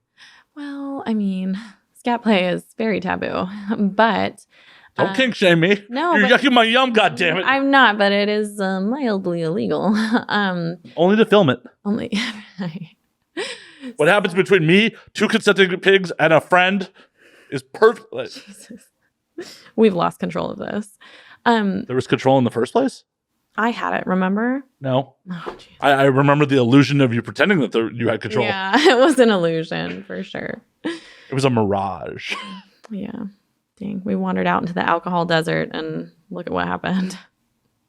Well, I mean, scat play is very taboo, but... Don't kink shame me. No, you're yucking my yum. God damn it! I'm not, but it is mildly illegal. Only to film it. Only. What happens between me, two consenting pigs, and a friend is perfect. Jesus. We've lost control of this. There was control in the first place. I had it. Remember? No. Oh, I remember the illusion of you pretending that you had control. Yeah, it was an illusion for sure. It was a mirage. Yeah. Dang, we wandered out into the alcohol desert and look at what happened.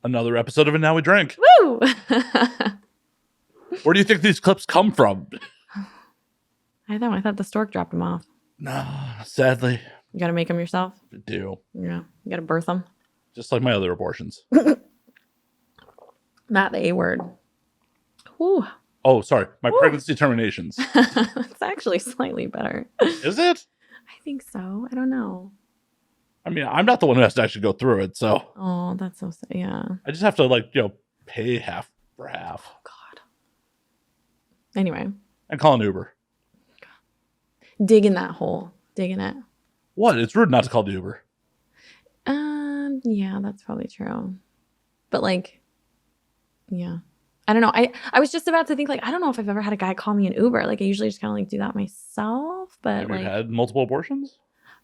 Another episode of And Now We Drink. Woo! Where do you think these clips come from? I thought the stork dropped them off. No, sadly. You got to make them yourself? I do. Yeah, you got to birth them. Just like my other abortions. Not the A word. Whew. Oh, sorry. My pregnancy terminations. It's actually slightly better. Is it? I think so. I don't know. I mean, I'm not the one who has to actually go through it, so. Oh, that's so sad. Yeah. I just have to, pay half for half. Oh, God. Anyway. And call an Uber. God. Dig in that hole. Dig in it. What? It's rude not to call the Uber. Yeah, that's probably true. But, yeah. I don't know. I was just about to think, I don't know if I've ever had a guy call me an Uber. I usually just kind of, do that myself, but, Have you had multiple abortions?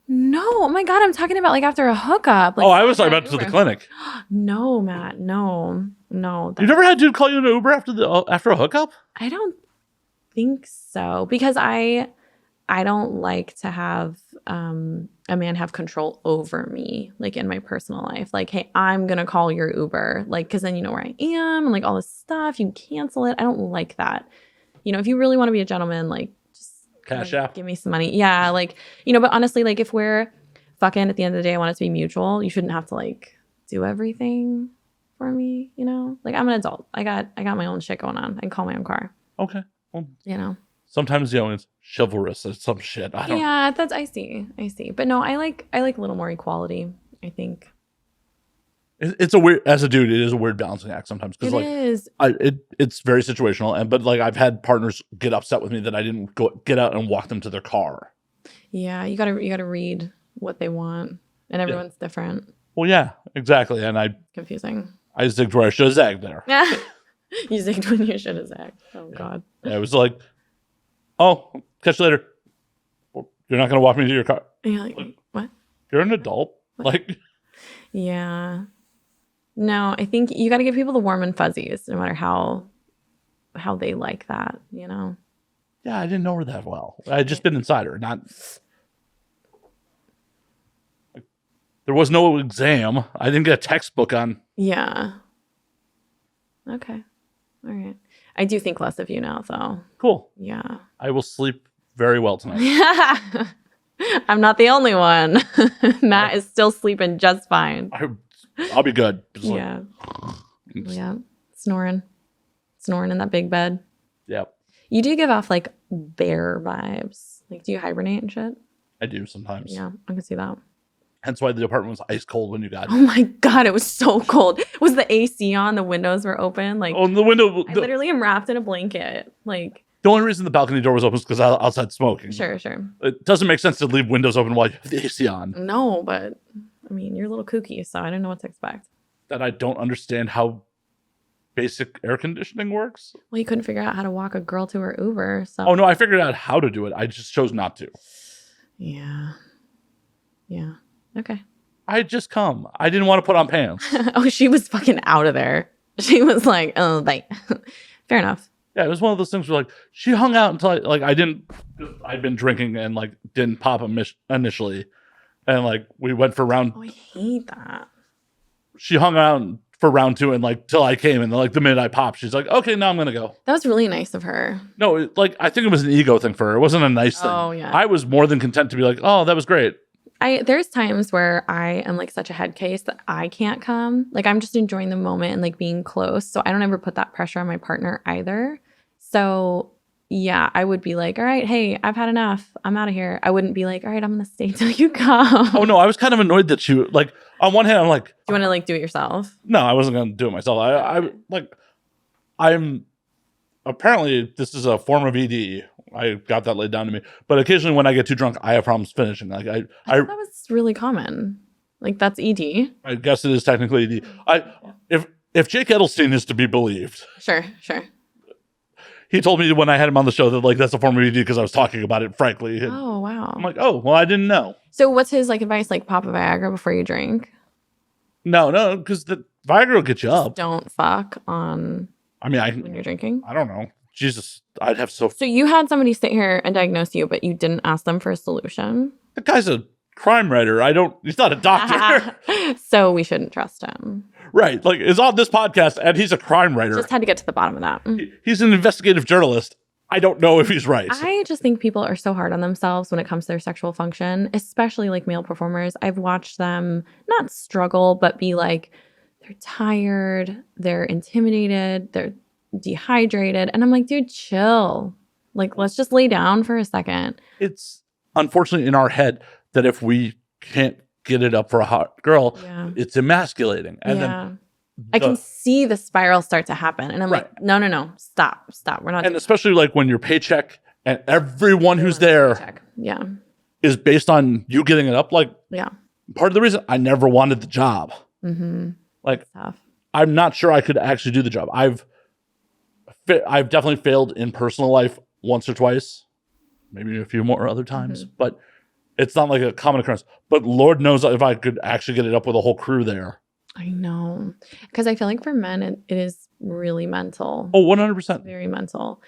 No. Oh, my God. I'm talking about, after a hookup. I was talking about to the clinic. No, Matt. No. You never had a dude call you an Uber after a hookup? I don't think so. Because I don't like to have a man have control over me, in my personal life. Hey, I'm going to call your Uber. Because then you know where I am and, all this stuff. You can cancel it. I don't like that. If you really want to be a gentleman, just Cash app. Give me some money. Yeah, but honestly, if we're fucking at the end of the day, I want it to be mutual. You shouldn't have to, do everything for me, I'm an adult. I got my own shit going on. I can call my own car. Okay. Well, sometimes it's chivalrous or some shit. I don't. Yeah, I see. But no, I like a little more equality, I think. It's a weird, as a dude, it is a weird balancing act sometimes because it's very situational. But I've had partners get upset with me that I didn't get out and walk them to their car. Yeah, you gotta read what they want, and everyone's different. Well, yeah, exactly, and confusing. I zigged where I should have zagged there. Yeah, you zigged when you should have zagged. Oh God. Yeah, it was oh, catch you later. You're not gonna walk me to your car. Yeah, what? You're an adult. What? Yeah. No, I think you got to give people the warm and fuzzies, no matter how they like that, Yeah, I didn't know her that well. I had just been inside her, not. There was no exam. I didn't get a textbook on. Yeah. Okay. All right. I do think less of you now, though. Cool. Yeah. I will sleep very well tonight. I'm not the only one. Matt is still sleeping just fine. I'll be good. Yeah. Yeah. Snoring in that big bed. Yep. You do give off like bear vibes. Like, do you hibernate and shit? I do sometimes. Yeah, I can see that. Hence why the apartment was ice cold when you got Oh my God, it was so cold. Was the AC on? The windows were open? Like, oh, the window. I literally am wrapped in a blanket. Like, the only reason the balcony door was open is because I was outside smoking. Sure. It doesn't make sense to leave windows open while you have the AC on. No, but I mean, you're a little kooky, so I didn't know what to expect. That I don't understand how basic air conditioning works. Well, you couldn't figure out how to walk a girl to her Uber. So. Oh, no, I figured out how to do it. I just chose not to. Yeah. Okay. I had just come. I didn't want to put on pants. Oh, she was fucking out of there. She was like, oh, bye. Fair enough. Yeah, it was one of those things where like she hung out until I'd been drinking and like didn't pop initially. And like we went for round. Oh, I hate that. She hung out for round 2 and like till I came and like the minute I popped, she's like, okay, now I'm going to go. That was really nice of her. No, I think it was an ego thing for her. It wasn't a nice thing. Oh, yeah. I was more than content to be like, oh, that was great. There's times where I am like such a head case that I can't come. Like I'm just enjoying the moment and like being close. So I don't ever put that pressure on my partner either. So yeah, I would be like, all right, hey, I've had enough. I'm out of here. I wouldn't be like, all right, I'm going to stay till you come. Oh no, I was kind of annoyed that she like on one hand, I'm like, do you want to like do it yourself? No, I wasn't going to do it myself. I'm apparently this is a form of ED. I got that laid down to me. But occasionally when I get too drunk, I have problems finishing. Like I that was really common. Like that's ED. I guess it is technically ED. If Jake Edelstein is to be believed. Sure. He told me when I had him on the show that like that's a form of ED because I was talking about it frankly. Oh, wow. I'm like, oh, well, I didn't know. So what's his like advice? Like pop a Viagra before you drink? No, because the Viagra will get you up. Don't fuck on when you're drinking? I don't know. Jesus, I'd have so you had somebody sit here and diagnose you, but you didn't ask them for a solution? The guy's a crime writer. He's not a doctor. So we shouldn't trust him. Right. Like, is on this podcast and he's a crime writer. Just had to get to the bottom of that. He's an investigative journalist. I don't know if he's right. I just think people are so hard on themselves when it comes to their sexual function, especially like male performers. I've watched them not struggle, but be like, they're tired, they're intimidated, they're dehydrated. And I'm like, dude, chill. Like, let's just lay down for a second. It's unfortunately in our head that if we can't get it up for a hot girl, it's emasculating. And then I can see the spiral start to happen. And I'm like, no, stop. We're not. And especially like when your paycheck and everyone who's there is based on you getting it up. Like, part of the reason I never wanted the job. Mm-hmm. Like, I'm not sure I could actually do the job. I've definitely failed in personal life once or twice, maybe a few more other times, but it's not like a common occurrence. But Lord knows if I could actually get it up with a whole crew there. I know. Because I feel like for men, it is really mental. Oh, 100%. Very mental.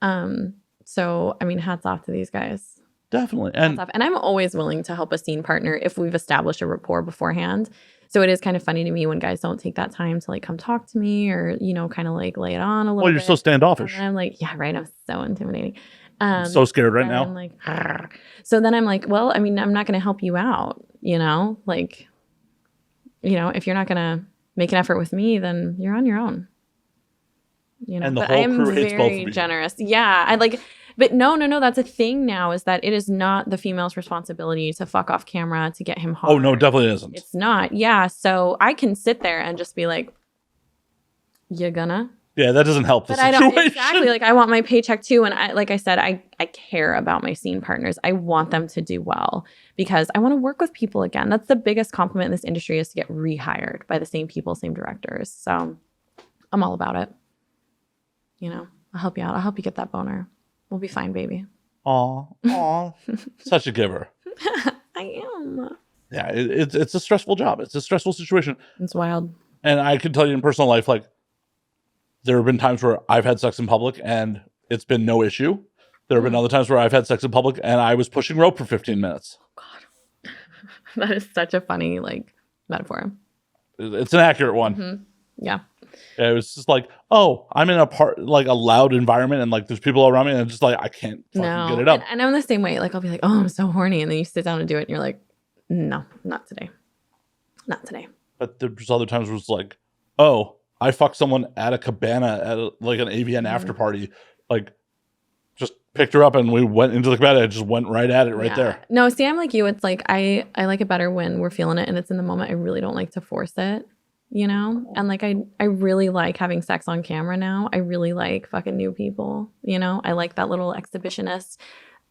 So, I mean, hats off to these guys. Definitely. And I'm always willing to help a scene partner if we've established a rapport beforehand. So it is kind of funny to me when guys don't take that time to like come talk to me or, kind of like lay it on a little bit. Well, you're so standoffish. And I'm like, yeah, right. I'm so intimidating. I'm so scared right now. I'm like, argh. So then I'm like, well, I mean, I'm not going to help you out, like, if you're not going to make an effort with me, then you're on your own. And the whole crew hates both of you. Generous. Yeah. But no. That's a thing now is that it is not the female's responsibility to fuck off camera to get him hard. Oh, no, definitely isn't. It's not. Yeah. So I can sit there and just be like, you gonna? Yeah, that doesn't help the situation. I don't exactly. Like I want my paycheck too. And I said, I care about my scene partners. I want them to do well because I want to work with people again. That's the biggest compliment in this industry is to get rehired by the same people, same directors. So I'm all about it. I'll help you out. I'll help you get that boner. We'll be fine, baby. Aw. Such a giver. I am. Yeah, it's a stressful job. It's a stressful situation. It's wild. And I can tell you in personal life, like, there have been times where I've had sex in public and it's been no issue. There have been other times where I've had sex in public and I was pushing rope for 15 minutes. Oh, God. That is such a funny, metaphor. It's an accurate one. Mm-hmm. Yeah. Yeah, it was just like, oh, I'm in a loud environment and like there's people around me and I'm just like, I can't fucking get it up. And I'm the same way. Like I'll be like, oh, I'm so horny. And then you sit down and do it and you're like, no, not today. Not today. But there's other times where it's like, oh, I fucked someone at a cabana at like an AVN after party. Like just picked her up and we went into the cabana and just went right at it right there. No, see, I'm like you. It's like I like it better when we're feeling it and it's in the moment. I really don't like to force it, you know? And like I really like having sex on camera now. I really like fucking new people, you know? I like that little exhibitionist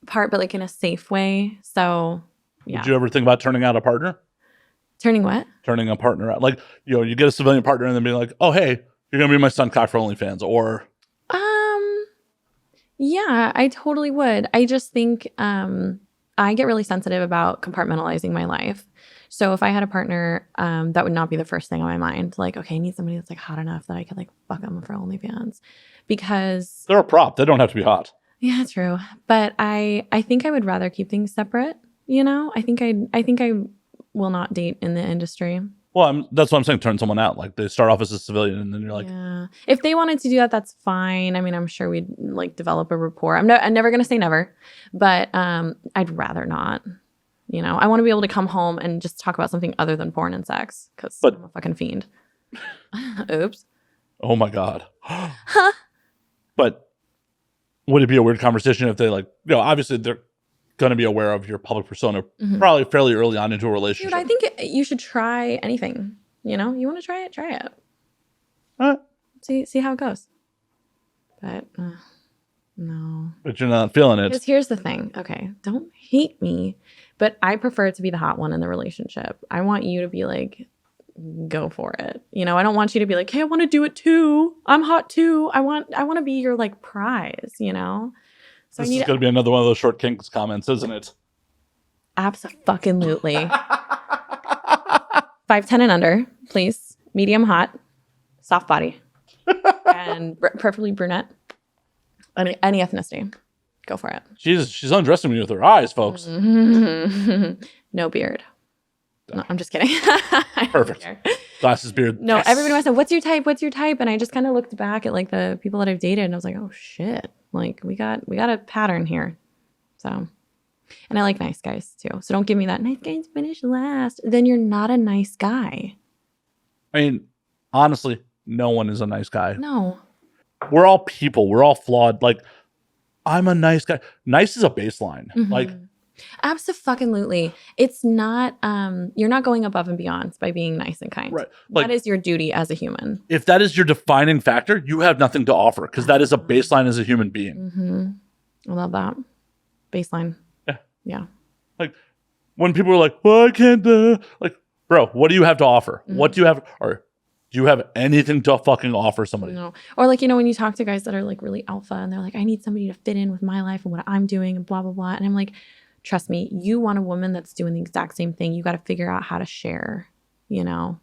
part, but like in a safe way. So yeah. Did you ever think about turning out a partner? Turning what? Turning a partner out. Like, you know, you get a civilian partner and then be like, oh, hey, you're going to be my son cock for OnlyFans. Or yeah, I totally would. I just think I get really sensitive about compartmentalizing my life. So if I had a partner, that would not be the first thing on my mind. Like, okay, I need somebody that's like hot enough that I could like fuck them for OnlyFans. Because they're a prop. They don't have to be hot. Yeah, true. But I think I would rather keep things separate, you know? I think I will not date in the industry. Well, that's what I'm saying. Turn someone out. Like they start off as a civilian, and then you're like, yeah. If they wanted to do that, that's fine. I mean, I'm sure we'd like develop a rapport. I'm never gonna say never, but I'd rather not. You know, I want to be able to come home and just talk about something other than porn and sex because I'm a fucking fiend. Oops. Oh my god. Huh? But would it be a weird conversation if they like? You know, obviously they're going to be aware of your public persona probably fairly early on into a relationship. Dude, I think you should try anything. You know, you want to try it, try it. See how it goes. But no. But you're not feeling it. Because here's the thing. Okay, don't hate me, but I prefer to be the hot one in the relationship. I want you to be like, go for it. You know, I don't want you to be like, hey, I want to do it too. I'm hot too. I want to be your like prize. You know. So this is going to be another one of those short kinks comments, isn't it? Abso-fucking-lutely. 5'10" and under, please. Medium hot, soft body, and preferably brunette. Any ethnicity. Go for it. She's undressing me with her eyes, folks. No beard. No, I'm just kidding. Perfect. Glasses, beard. No, yes. Everybody wants to say, what's your type? What's your type? And I just kind of looked back at like the people that I've dated and I was like, oh shit. Like we got a pattern here. So, and I like nice guys too. So don't give me that nice guys finish last. Then you're not a nice guy. I mean, honestly, no one is a nice guy. No. We're all people. We're all flawed. Like, I'm a nice guy. Nice is a baseline. Like, absolutely. It's not, you're not going above and beyond by being nice and kind. Right. Like, that is your duty as a human. If that is your defining factor, you have nothing to offer because that is a baseline as a human being. I love that. Baseline. Yeah. Yeah. Like, when people are like, well, I can't, like, bro, what do you have to offer? What do you have? Or do you have anything to fucking offer somebody? No. Or like, you know, when you talk to guys that are like really alpha and they're like, I need somebody to fit in with my life and what I'm doing and blah, blah, blah. And I'm like, trust me, you want a woman that's doing the exact same thing. You got to figure out how to share, you know?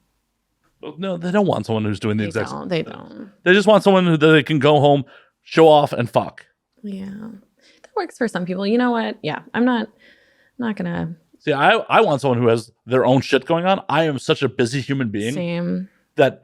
No, they don't want someone who's doing the exact same. They don't. They just want someone that they can go home, show off, and fuck. Yeah. That works for some people. You know what? Yeah. I'm not going to. See, I want someone who has their own shit going on. I am such a busy human being. Same. That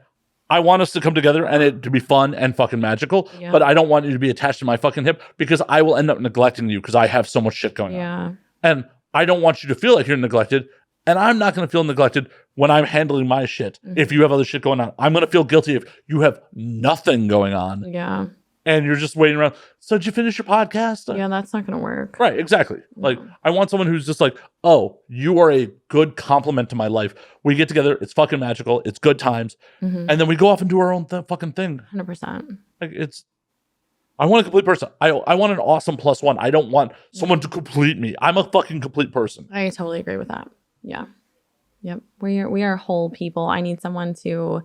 I want us to come together and it to be fun and fucking magical, but I don't want you to be attached to my fucking hip because I will end up neglecting you because I have so much shit going on. And I don't want you to feel like you're neglected. And I'm not going to feel neglected when I'm handling my shit. If you have other shit going on, I'm going to feel guilty if you have nothing going on. Yeah. And you're just waiting around. So did you finish your podcast? Yeah, that's not going to work. Right, exactly. Like, I want someone who's just like, oh, you are a good compliment to my life. We get together. It's fucking magical. It's good times. And then we go off and do our own fucking thing. 100%. Like, I want a complete person. I want an awesome plus one. I don't want someone to complete me. I'm a fucking complete person. I totally agree with that. Yeah. Yep. We are whole people. I need someone to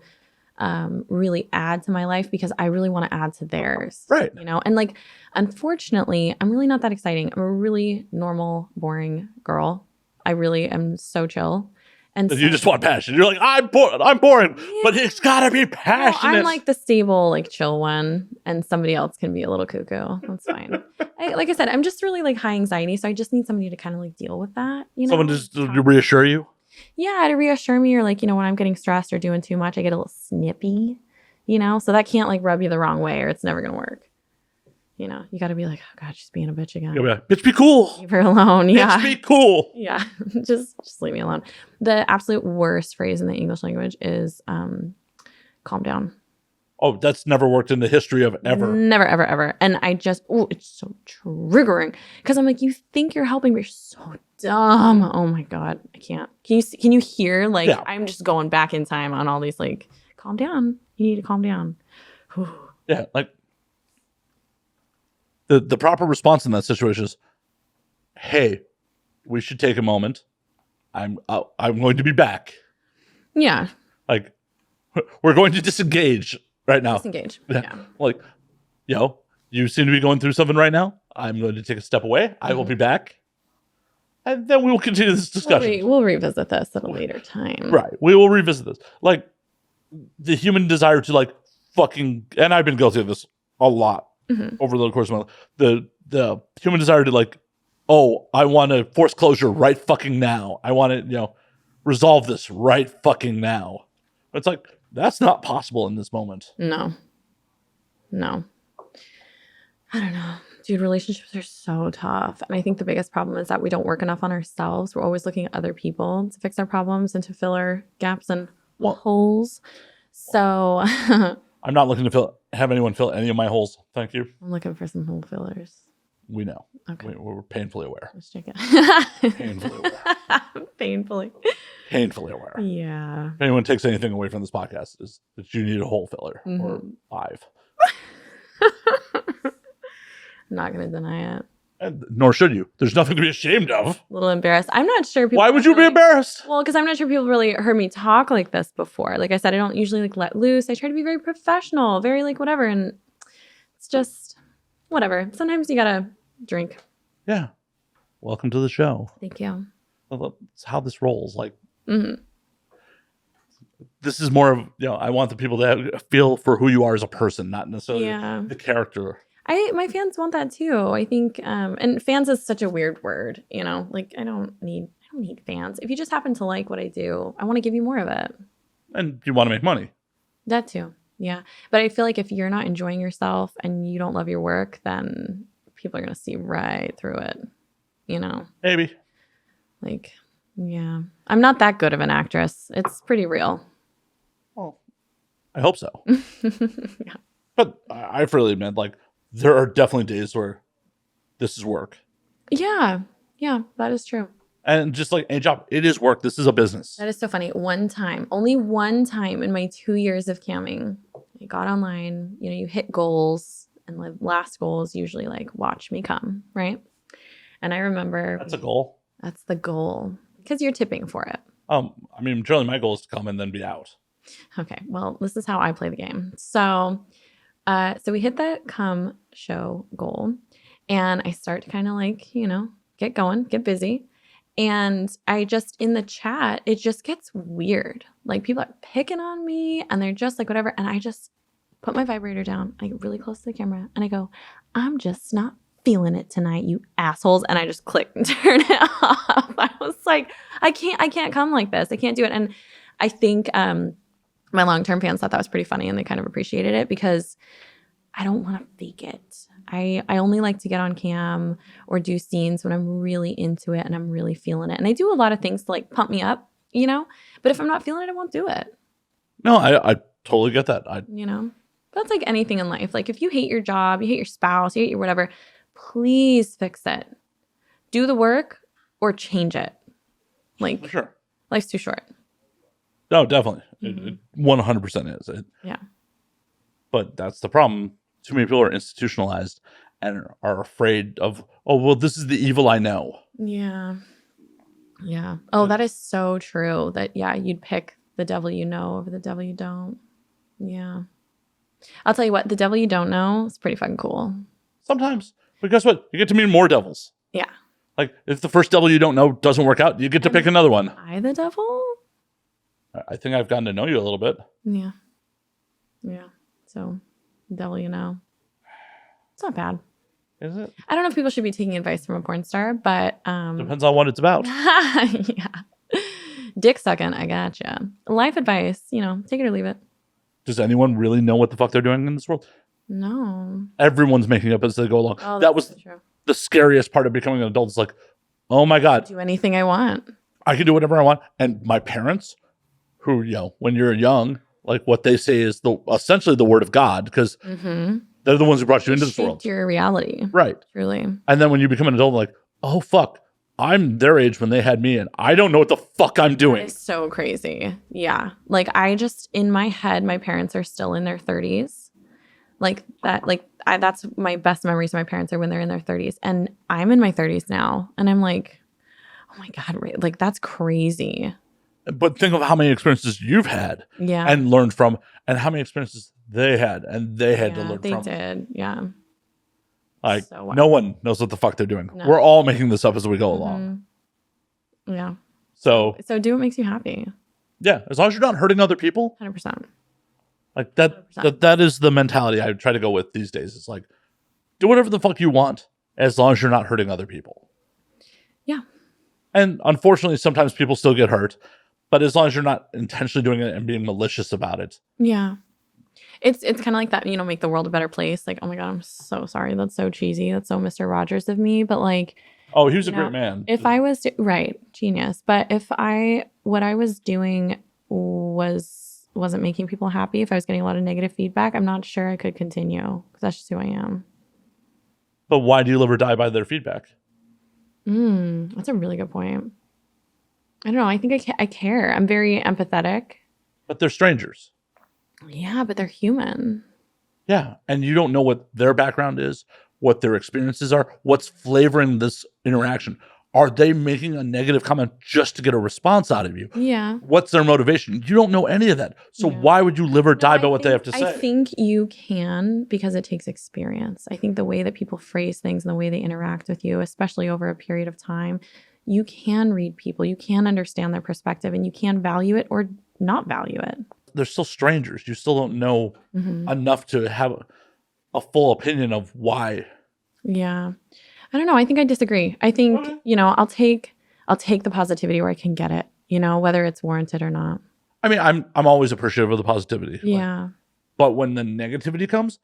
really add to my life because I really want to add to theirs. Right. You know, and like, unfortunately, I'm really not that exciting. I'm a really normal, boring girl. I really am so chill. And you just want passion. You're like, I'm boring, but it's gotta be passionate. No, I'm like the stable, like chill one, and somebody else can be a little cuckoo. That's fine. Like I said, I'm just really like high anxiety, so I just need somebody to kind of like deal with that. You know, someone just to reassure you. Yeah, to reassure me, or like, you know, when I'm getting stressed or doing too much, I get a little snippy. you know? So that can't like rub you the wrong way or it's never going to work. You know, you got to be like, oh God, she's being a bitch again. Yeah, bitch, be cool. Leave her alone. Yeah. Bitch, be cool. Yeah. just leave me alone. The absolute worst phrase in the English language is calm down. Oh, that's never worked in the history of ever. Never, ever, ever. And I just, it's so triggering because I'm like, you think you're helping, but you're so dumb. Oh my God. I can't. Can you hear? Like, I'm just going back in time on all these, like, calm down. You need to calm down. Yeah. Like, the proper response in that situation is, hey, we should take a moment. I'm going to be back. Yeah. Like, we're going to disengage right now. Disengage. Yeah. Like, you seem to be going through something right now. I'm going to take a step away. I will be back. And then we will continue this discussion. We'll revisit this at a later time. Right. We will revisit this. Like, the human desire to, like, fucking... And I've been guilty of this a lot over the course of my life. The human desire to, like, I want to force closure right fucking now. I want to, resolve this right fucking now. It's like, that's not possible in this moment. No. I don't know. Dude, relationships are so tough. And I think the biggest problem is that we don't work enough on ourselves. We're always looking at other people to fix our problems and to fill our gaps and holes. So I'm not looking to have anyone fill any of my holes. Thank you. I'm looking for some hole fillers. We know. Okay. We're painfully aware. Let's check it. Painfully aware. Painfully aware. Yeah. If anyone takes anything away from this podcast, is that you need a hole filler or 5. I'm not going to deny it. And nor should you. There's nothing to be ashamed of. A little embarrassed. I'm not sure people... Why would you be embarrassed? Well, because I'm not sure people really heard me talk like this before. Like I said, I don't usually like let loose. I try to be very professional, very like whatever. And it's just whatever. Sometimes you got to drink. Yeah. Welcome to the show. Thank you. It's how this rolls. Like, this is more of, I want the people to feel for who you are as a person, not necessarily the character. My fans want that too. I think, and fans is such a weird word, like I don't need fans. If you just happen to like what I do, I want to give you more of it. And you want to make money. That too. Yeah. But I feel like if you're not enjoying yourself and you don't love your work, then people are going to see right through it, Maybe. Like, yeah. I'm not that good of an actress. It's pretty real. Well, I hope so. Yeah. But I freely admit, like, there are definitely days where this is work. Yeah. Yeah, that is true. And just like any job, it is work. This is a business. That is so funny. Only one time in my 2 years of camming, I got online, you hit goals, and the last goal is usually like, watch me come, right? And I remember... That's a goal. That's the goal. Because you're tipping for it. Generally my goal is to come and then be out. Okay. Well, this is how I play the game. So we hit that come show goal, and I start to kind of like, get going, get busy. And I just, in the chat, it just gets weird. Like people are picking on me and they're just like, whatever. And I just put my vibrator down. I get really close to the camera and I go, I'm just not feeling it tonight, you assholes. And I just click and turn it off. I was like, I can't come like this. I can't do it. And I think, my long-term fans thought that was pretty funny and they kind of appreciated it because I don't want to fake it. I only like to get on cam or do scenes when I'm really into it and I'm really feeling it. And I do a lot of things to like pump me up, but if I'm not feeling it, I won't do it. No, I totally get that. That's like anything in life. Like if you hate your job, you hate your spouse, you hate your whatever, please fix it. Do the work or change it. Like, for sure. Life's too short. No, definitely. It 100% is. Yeah. But that's the problem. Too many people are institutionalized and are afraid of, this is the evil I know. Yeah. Yeah. Oh, that is so true. That, you'd pick the devil you know over the devil you don't. Yeah. I'll tell you what, the devil you don't know is pretty fucking cool. Sometimes. But guess what? You get to meet more devils. Yeah. Like, if the first devil you don't know doesn't work out, you get to pick another one. Am I the devil? I think I've gotten to know you a little bit. Yeah. Yeah. So, devil you know. It's not bad. Is it? I don't know if people should be taking advice from a porn star, but... Depends on what it's about. Yeah. Dick sucking, I gotcha. Life advice, take it or leave it. does anyone really know what the fuck they're doing in this world? No. Everyone's making up as they go along. Oh, that was true. The scariest part of becoming an adult. Is like, oh my God. I can do anything I want. I can do whatever I want. And my parents, who, when you're young, like what they say is essentially the word of God, because they're the ones who brought you into this world. Your reality. Right. Truly. And then when you become an adult, like, oh, fuck. I'm their age when they had me, and I don't know what the fuck I'm doing. That is so crazy. Yeah. Like, I just, in my head, my parents are still in their 30s. Like, that, like, that's my best memories of my parents are when they're in their 30s. And I'm in my 30s now. And I'm like, oh my God, like, that's crazy. But think of how many experiences you've had and learned from, and how many experiences they had and they had to learn from. They did. Yeah. Like, no one knows what the fuck they're doing. No. We're all making this up as we go along. Yeah. So do what makes you happy. Yeah. As long as you're not hurting other people. 100%. Like that is the mentality I try to go with these days. It's like, do whatever the fuck you want as long as you're not hurting other people. Yeah. And unfortunately, sometimes people still get hurt. But as long as you're not intentionally doing it and being malicious about it. Yeah. It's kind of like that, make the world a better place. Like, oh my God, I'm so sorry. That's so cheesy. That's so Mr. Rogers of me. But like, oh, he was a great man. If I was right, genius. But if what I was doing wasn't making people happy, if I was getting a lot of negative feedback, I'm not sure I could continue because that's just who I am. But why do you live or die by their feedback? That's a really good point. I don't know. I think I care. I'm very empathetic. But they're strangers. Yeah, but they're human. Yeah, and you don't know what their background is, what their experiences are, what's flavoring this interaction. Are they making a negative comment just to get a response out of you? Yeah. What's their motivation? You don't know any of that. So why would you live or die by what they have to say? I think you can because it takes experience. I think the way that people phrase things and the way they interact with you, especially over a period of time, you can read people, you can understand their perspective, and you can value it or not value it. They're still strangers. You still don't know enough to have a full opinion of why. Yeah. I don't know. I think I disagree. I think, I'll take the positivity where I can get it, whether it's warranted or not. I mean, I'm always appreciative of the positivity. Yeah. But when the negativity comes,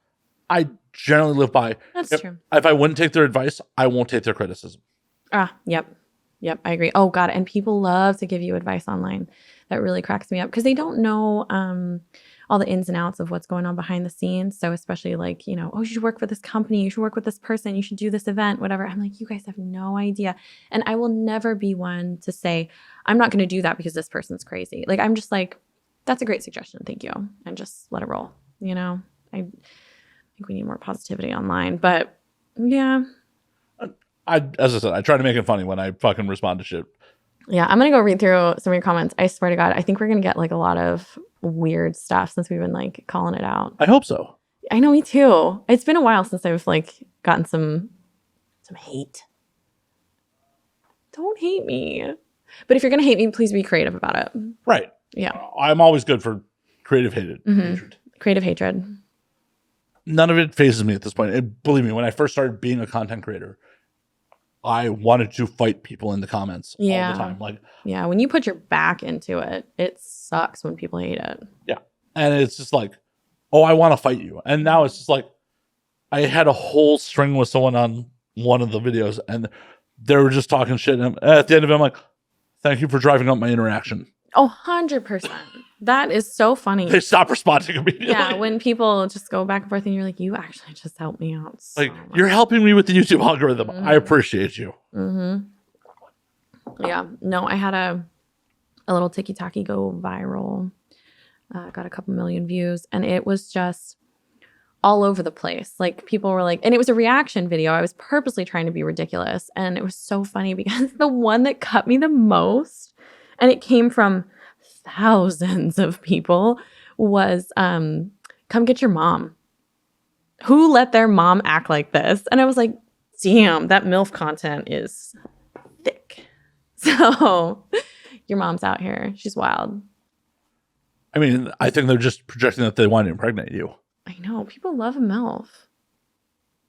I generally live by. That's true. If I wouldn't take their advice, I won't take their criticism. Yep, I agree. Oh, God. And people love to give you advice online. That really cracks me up because they don't know all the ins and outs of what's going on behind the scenes. So especially like, oh, you should work for this company. You should work with this person. You should do this event, whatever. I'm like, you guys have no idea. And I will never be one to say, I'm not going to do that because this person's crazy. Like, I'm just like, that's a great suggestion. Thank you. And just let it roll. I think we need more positivity online. But yeah. As I said, I try to make it funny when I fucking respond to shit. Yeah, I'm going to go read through some of your comments. I swear to God, I think we're going to get like a lot of weird stuff since we've been like calling it out. I hope so. I know, me too. It's been a while since I've like gotten some hate. Don't hate me. But if you're going to hate me, please be creative about it. Right. Yeah. I'm always good for creative hatred. Creative hatred. None of it phases me at this point. Believe me, when I first started being a content creator, I wanted to fight people in the comments all the time. Like, yeah, when you put your back into it, it sucks when people hate it. Yeah. And it's just like, oh, I want to fight you. And now it's just like, I had a whole string with someone on one of the videos and they were just talking shit. And at the end of it, I'm like, thank you for driving up my interaction. Oh, 100%. That is so funny. They stop responding immediately. Yeah, when people just go back and forth and you're like, you actually just helped me out. So like, you're helping me with the YouTube algorithm. I appreciate you. Yeah. No, I had a little tiki-taki go viral. Got a couple million views. And it was just all over the place. Like, people were like, and it was a reaction video. I was purposely trying to be ridiculous. And it was so funny because the one that cut me the most, and it came from thousands of people, was come get your mom. Who let their mom act like this? And I was like, damn, that MILF content is thick. So your mom's out here. She's wild. I mean, I think they're just projecting that they want to impregnate you. I know. People love a MILF.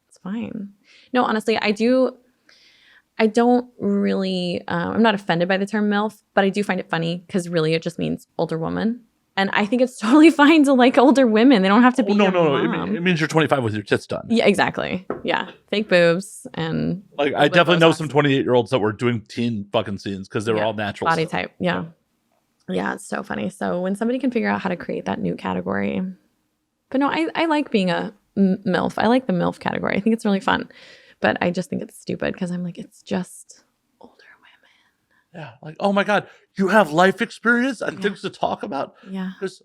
It's fine. No, honestly, I don't really, I'm not offended by the term MILF, but I do find it funny because really it just means older woman. And I think it's totally fine to like older women. They don't have to be your mom. It means you're 25 with your tits done. Yeah, exactly. Yeah. Fake boobs and like I definitely know some 28-year-olds that were doing teen fucking scenes because they were all natural. Body type. Yeah. Yeah, it's so funny. So when somebody can figure out how to create that new category. But no, I like being a MILF. I like the MILF category. I think it's really fun. But I just think it's stupid because I'm like, it's just older women. Yeah. Like, oh my God, you have life experience and things to talk about. Yeah. Because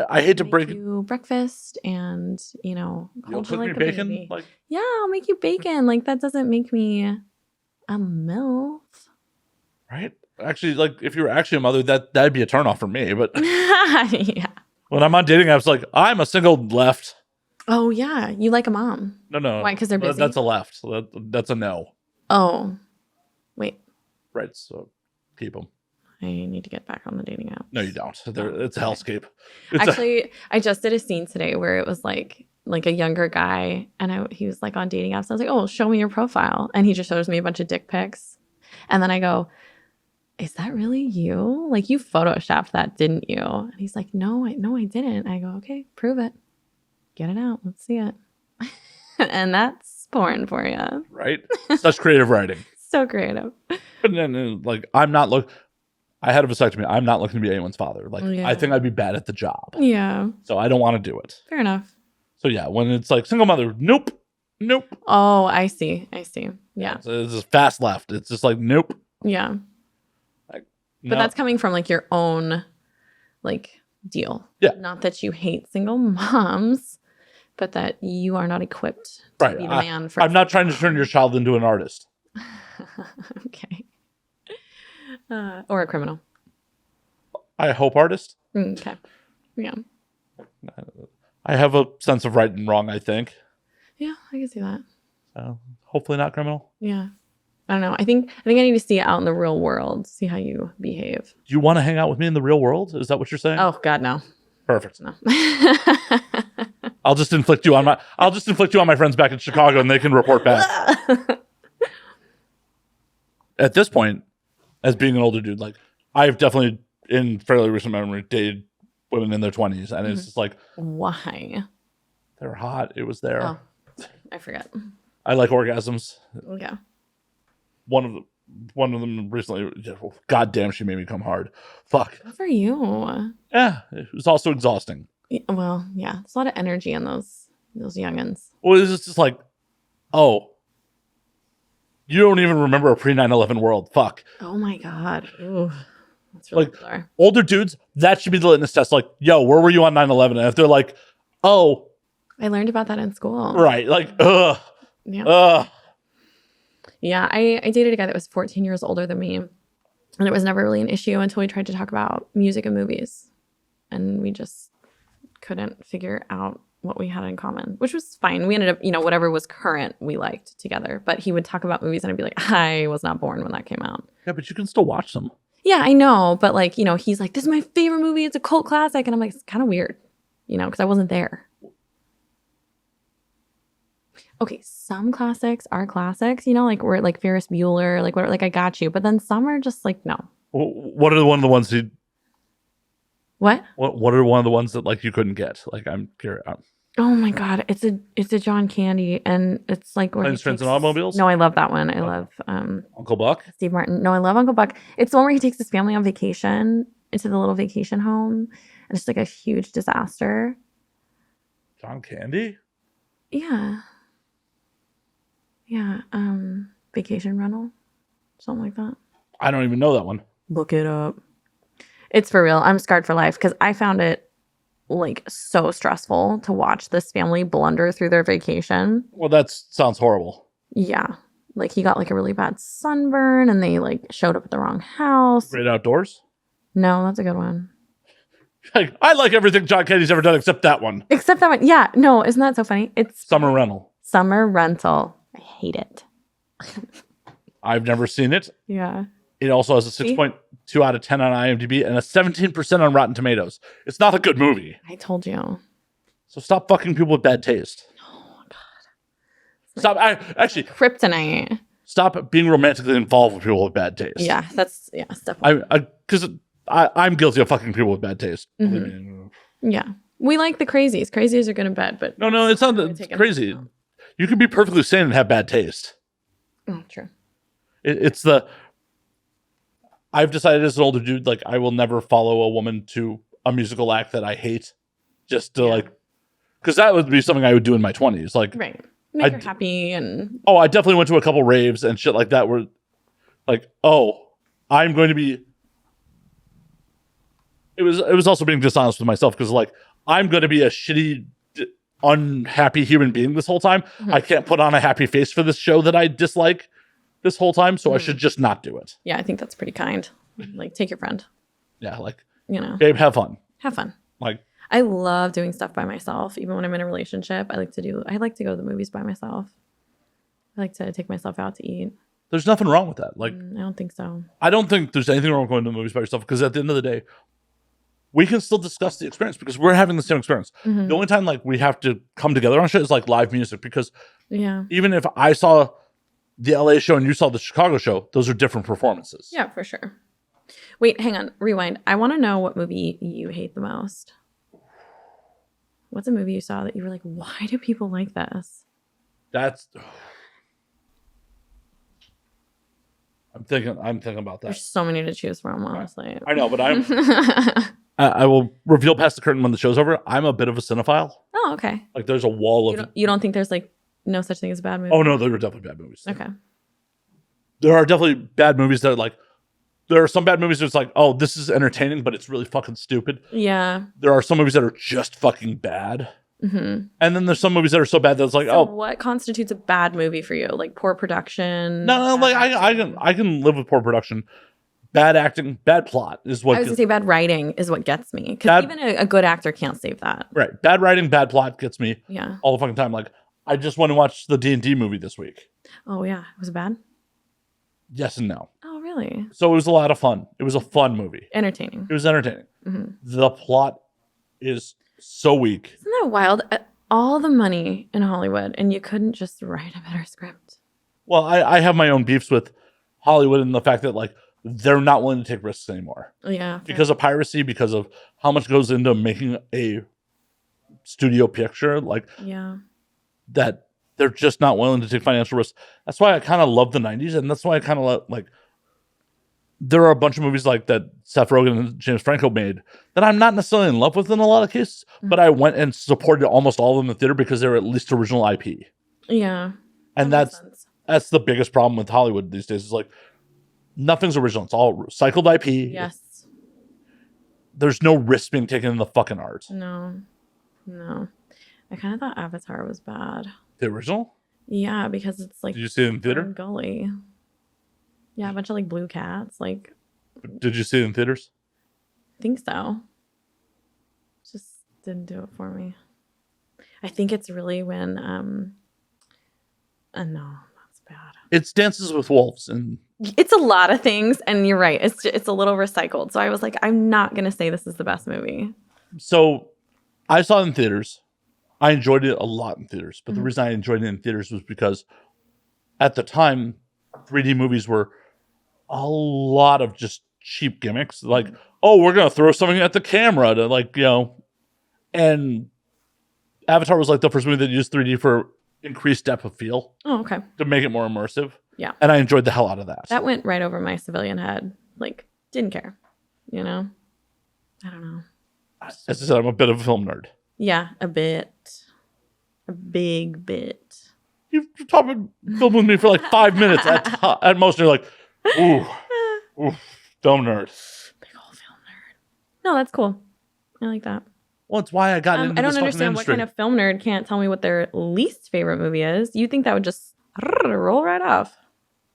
I hate to break you breakfast and, you'll hold cook you like me a bacon? baby. Like, yeah, I'll make you bacon. Like that doesn't make me a MILF. Right? Actually, like if you were actually a mother, that'd be a turnoff for me. But yeah. When I'm on dating apps, like I'm a single left. Oh yeah, you like a mom? No. Why? Because they're busy. That's a left. That's a no. Oh, wait. Right. So keep them. I need to get back on the dating app. No, you don't. It's a hellscape. I just did a scene today where it was like a younger guy, and he was like on dating apps. And I was like, "Oh, show me your profile," and he just shows me a bunch of dick pics, and then I go, "Is that really you? Like you photoshopped that, didn't you?" And he's like, "No, I didn't." I go, "Okay, prove it. Get it out. Let's see it." And that's porn for you, right? Such creative writing. So creative. But then, like, I had a vasectomy. I'm not looking to be anyone's father. Like, I think I'd be bad at the job. Yeah. So I don't want to do it. Fair enough. So yeah, when it's like single mother, nope. Oh, I see. Yeah. It's just fast left. It's just like, nope. Yeah. Like, but that's coming from like your own like deal. Yeah. Not that you hate single moms, but that you are not equipped to be the man for. I'm not trying to turn your child into an artist. Okay. Or a criminal. I hope artist. Okay. Yeah. I have a sense of right and wrong, I think. Yeah, I can see that. So hopefully not criminal. Yeah. I don't know. I think I need to see it out in the real world, see how you behave. Do you want to hang out with me in the real world? Is that what you're saying? Oh God, no. Perfect. No. I'll just inflict you on my friends back in Chicago and they can report back. At this point, as being an older dude, like I've definitely in fairly recent memory dated women in their 20s, and it's just like, why? They were hot. It was there. Oh, I forget. I like orgasms. Yeah. One of them recently, God damn, she made me come hard. Fuck. Good for you. Yeah, it was also exhausting. Well, yeah, there's a lot of energy in those youngins. Well, it's just like, oh, you don't even remember a pre 9/11 world. Fuck. Oh my God. Ooh, that's really bizarre. Older dudes, that should be the litmus test. Like, yo, where were you on 9/11? And if they're like, oh, I learned about that in school. Right. Like, ugh. Yeah. Ugh. Yeah, I dated a guy that was 14 years older than me. And it was never really an issue until we tried to talk about music and movies. And we just couldn't figure out what we had in common, which was fine. We ended up, whatever was current, we liked together. But he would talk about movies and I'd be like, I was not born when that came out. Yeah, but you can still watch them. Yeah, I know. But like, he's like, this is my favorite movie. It's a cult classic. And I'm like, it's kind of weird, because I wasn't there. Okay, some classics are classics, like we're like Ferris Bueller, like what, like I got you. But then some are just like, no. What are one of the ones you... What? What are one of the ones that like you couldn't get? Like I'm curious. Oh my God, it's a John Candy, and it's like Planes, Trains, and Automobiles. No, I love that one. I love Uncle Buck. Steve Martin. No, I love Uncle Buck. It's the one where he takes his family on vacation into the little vacation home, and it's like a huge disaster. John Candy. Yeah. Yeah. Vacation rental, something like that. I don't even know that one. Look it up. It's for real. I'm scarred for life because I found it like so stressful to watch this family blunder through their vacation. Well, that sounds horrible. Yeah. Like he got like a really bad sunburn and they like showed up at the wrong house. Great Outdoors? No, that's a good one. Like, I like everything John Candy's ever done except that one. Except that one. Yeah. No, isn't that so funny? It's Summer Rental. Summer Rental. I hate it. I've never seen it. Yeah. It also has a 6.2 out of 10 on IMDb and a 17% on Rotten Tomatoes. It's not a good movie. I told you. So stop fucking people with bad taste. Oh, God. Stop. Kryptonite. Stop being romantically involved with people with bad taste. Yeah, that's definitely. Because I'm guilty of fucking people with bad taste. Yeah. We like the crazies. Crazies are good in bed, but no, it's not crazy. You can be perfectly sane and have bad taste. Oh, true. I've decided as an older dude, like I will never follow a woman to a musical act that I hate, just to because that would be something I would do in my 20s. Like, right, make her happy and. Oh, I definitely went to a couple raves and shit like that. Where, like, I'm going to be. It was also being dishonest with myself because like I'm going to be a shitty, unhappy human being this whole time. I can't put on a happy face for this show that I dislike this whole time, so I should just not do it. Yeah, I think that's pretty kind. Like, take your friend. Yeah, like, babe, have fun. Have fun. Like, I love doing stuff by myself, even when I'm in a relationship. I like to go to the movies by myself. I like to take myself out to eat. There's nothing wrong with that. Like, I don't think so. I don't think there's anything wrong with going to the movies by yourself because at the end of the day, we can still discuss the experience because we're having the same experience. The only time like we have to come together on shit is like live music because even if I saw the LA show and you saw the Chicago show, those are different performances. Yeah, for sure. Wait, hang on. Rewind. I want to know what movie you hate the most. What's a movie you saw that you were like, why do people like this? I'm thinking about that. There's so many to choose from, honestly. I know, but I will reveal past the curtain when the show's over. I'm a bit of a cinephile. Oh, okay. Like there's a wall of... You don't think there's like no such thing as a bad movie? Oh, no, there were definitely bad movies. Okay. There are definitely bad movies that are like... There are some bad movies that's like, oh, this is entertaining, but it's really fucking stupid. Yeah. There are some movies that are just fucking bad. And then there's some movies that are so bad that it's like, what constitutes a bad movie for you? Like poor production? No, like I can live with poor production. Bad acting, bad plot is what... I was going to say bad writing is what gets me. Because even a good actor can't save that. Right. Bad writing, bad plot gets me all the fucking time. Like, I just went and watched the D&D movie this week. Oh, yeah. Was it bad? Yes and no. Oh, really? So it was a lot of fun. It was a fun movie. Entertaining. It was entertaining. The plot is so weak. Isn't that wild? All the money in Hollywood, and you couldn't just write a better script. Well, I have my own beefs with Hollywood and the fact that, like, they're not willing to take risks anymore. Yeah. Because of piracy, because of how much goes into making a studio picture, like, that they're just not willing to take financial risks. That's why I kind of love the 90s, and that's why I kind of like, there are a bunch of movies like that Seth Rogen and James Franco made that I'm not necessarily in love with in a lot of cases, but I went and supported almost all of them in the theater because they're at least original IP. Yeah. And that's the biggest problem with Hollywood these days is like, nothing's original. It's all recycled IP. Yes. There's no risk being taken in the fucking art. No. I kind of thought Avatar was bad. The original? Yeah, because it's like... Did you see it in theater? Gully. Yeah, a bunch of like blue cats. Like... Did you see it in theaters? I think so. Just didn't do it for me. I think it's really when... no, that's bad. It's Dances with Wolves and... It's a lot of things, and you're right. It's a little recycled. So I was like, I'm not going to say this is the best movie. So I saw it in theaters. I enjoyed it a lot in theaters. But the reason I enjoyed it in theaters was because at the time, 3D movies were a lot of just cheap gimmicks. Like, oh, we're going to throw something at the camera to like, and Avatar was like the first movie that used 3D for increased depth of field. Oh, okay. To make it more immersive. Yeah. And I enjoyed the hell out of that. That went right over my civilian head. Like, didn't care. I don't know. As I said, I'm a bit of a film nerd. Yeah, a bit. A big bit. You've talked film with me for like 5 minutes at most. And you're like, ooh, film nerd. Big old film nerd. No, that's cool. I like that. Well, it's why I got into this fucking industry. I don't understand what kind of film nerd can't tell me what their least favorite movie is. You think that would just roll right off?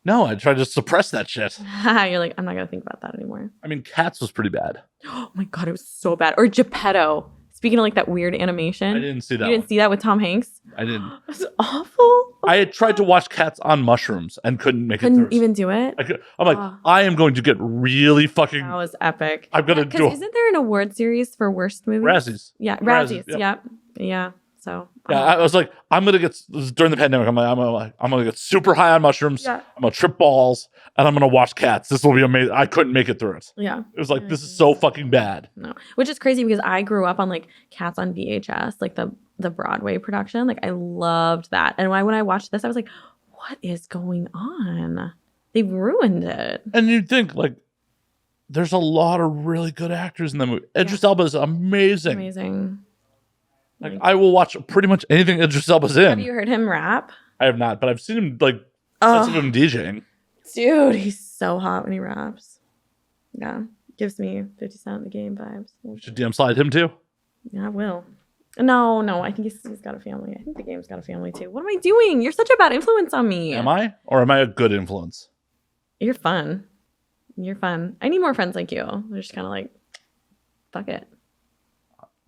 No, I tried to suppress that shit. You're like, I'm not going to think about that anymore. I mean, Cats was pretty bad. Oh my God, it was so bad. Or Geppetto. Speaking of like that weird animation. I didn't see that. You didn't see that with Tom Hanks? I didn't. It was awful. I had tried to watch Cats on mushrooms and couldn't make it through. Couldn't even do it? I'm like, I am going to get really fucking... That was epic. I'm going to do... Isn't there an award series for worst movie? Razzies. Yeah, Razzies. Yep. Yeah. So yeah, I was like, I'm gonna get during the pandemic. I'm gonna get super high on mushrooms. Yeah. I'm gonna trip balls, and I'm gonna watch cats. This will be amazing. I couldn't make it through it. Yeah. It was like, this is so fucking bad. No, which is crazy because I grew up on like Cats on VHS, like the Broadway production. Like I loved that, and when I watched this, I was like, what is going on? They've ruined it. And you'd think like, there's a lot of really good actors in the movie. Idris Elba is amazing. Amazing. Like I will watch pretty much anything Idris Elba's in. Have you heard him rap? I have not, but I've seen him like sense of him DJing. Dude, he's so hot when he raps. Yeah, gives me 50 Cent the Game vibes. Should DM slide him too? Yeah, I will. No, I think he's got a family. I think the Game's got a family too. What am I doing? You're such a bad influence on me. Am I? Or am I a good influence? You're fun. You're fun. I need more friends like you. They're just kind of like, fuck it.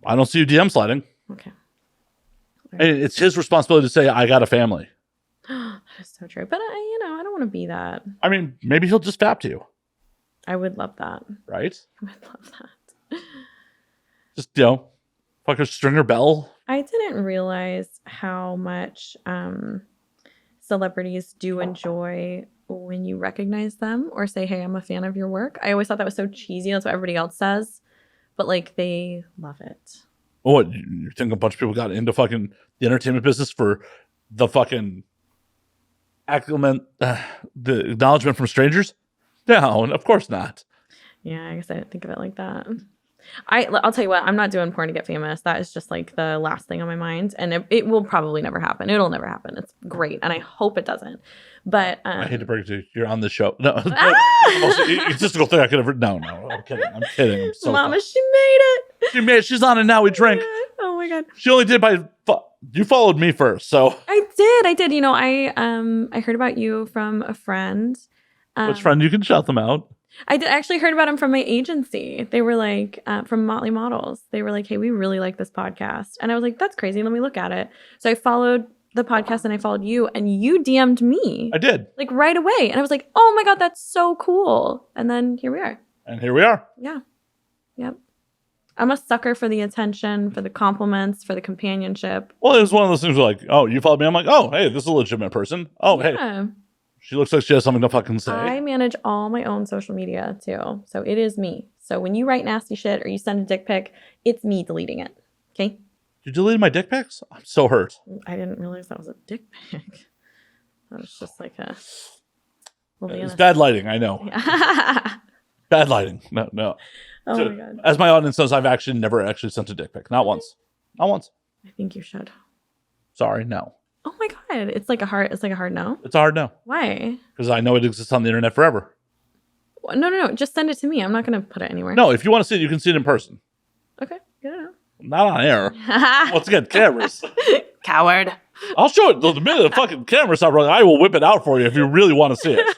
I don't see you DM sliding. Okay. And it's his responsibility to say, I got a family. That is so true. But I don't want to be that. I mean, maybe he'll just fap to you. I would love that. Right? I would love that. Just, fuck a Stringer Bell. I didn't realize how much celebrities do enjoy when you recognize them or say, hey, I'm a fan of your work. I always thought that was so cheesy. That's what everybody else says. But like, they love it. Oh, what? You think a bunch of people got into fucking the entertainment business for the fucking the acknowledgement from strangers? No, of course not. Yeah, I guess I didn't think of it like that. I'll tell you what, I'm not doing porn to get famous. That is just like the last thing on my mind. And it will probably never happen. It'll never happen. It's great. And I hope it doesn't. But I hate to break it to you. You're on the show. No, most egotistical thing I could ever. No, I'm kidding. I'm so Mama, she made it. She's on it now. We drink. Oh my God. She only did you followed me first, so. I did. I heard about you from a friend. Which friend? You can shout them out. I actually heard about him from my agency. They were like, from Motley Models. They were like, hey, we really like this podcast. And I was like, that's crazy. Let me look at it. So I followed the podcast and I followed you and you DM'd me. I did. Like right away. And I was like, oh my God, that's so cool. And then here we are. Yeah. Yep. I'm a sucker for the attention, for the compliments, for the companionship. Well, it was one of those things where like, oh, you followed me. I'm like, oh, hey, this is a legitimate person. Oh, yeah. Hey. She looks like she has something to fucking say. I manage all my own social media too. So it is me. So when you write nasty shit or you send a dick pic, it's me deleting it. Okay? You deleted my dick pics? I'm so hurt. I didn't realize that was a dick pic. That was just like a... It's bad lighting, I know. Yeah. Bad lighting. No. Oh so, my God. as my audience knows, I've actually never actually sent a dick pic. Not once. I think you should. Sorry, no. Oh my God. It's like a hard no? It's a hard no. Why? Because I know it exists on the internet forever. No. Just send it to me. I'm not going to put it anywhere. No, if you want to see it, you can see it in person. Okay. Good enough. Not on air. Once again, cameras. Coward. I'll show it. The minute the fucking camera stops running, I will whip it out for you if you really want to see it.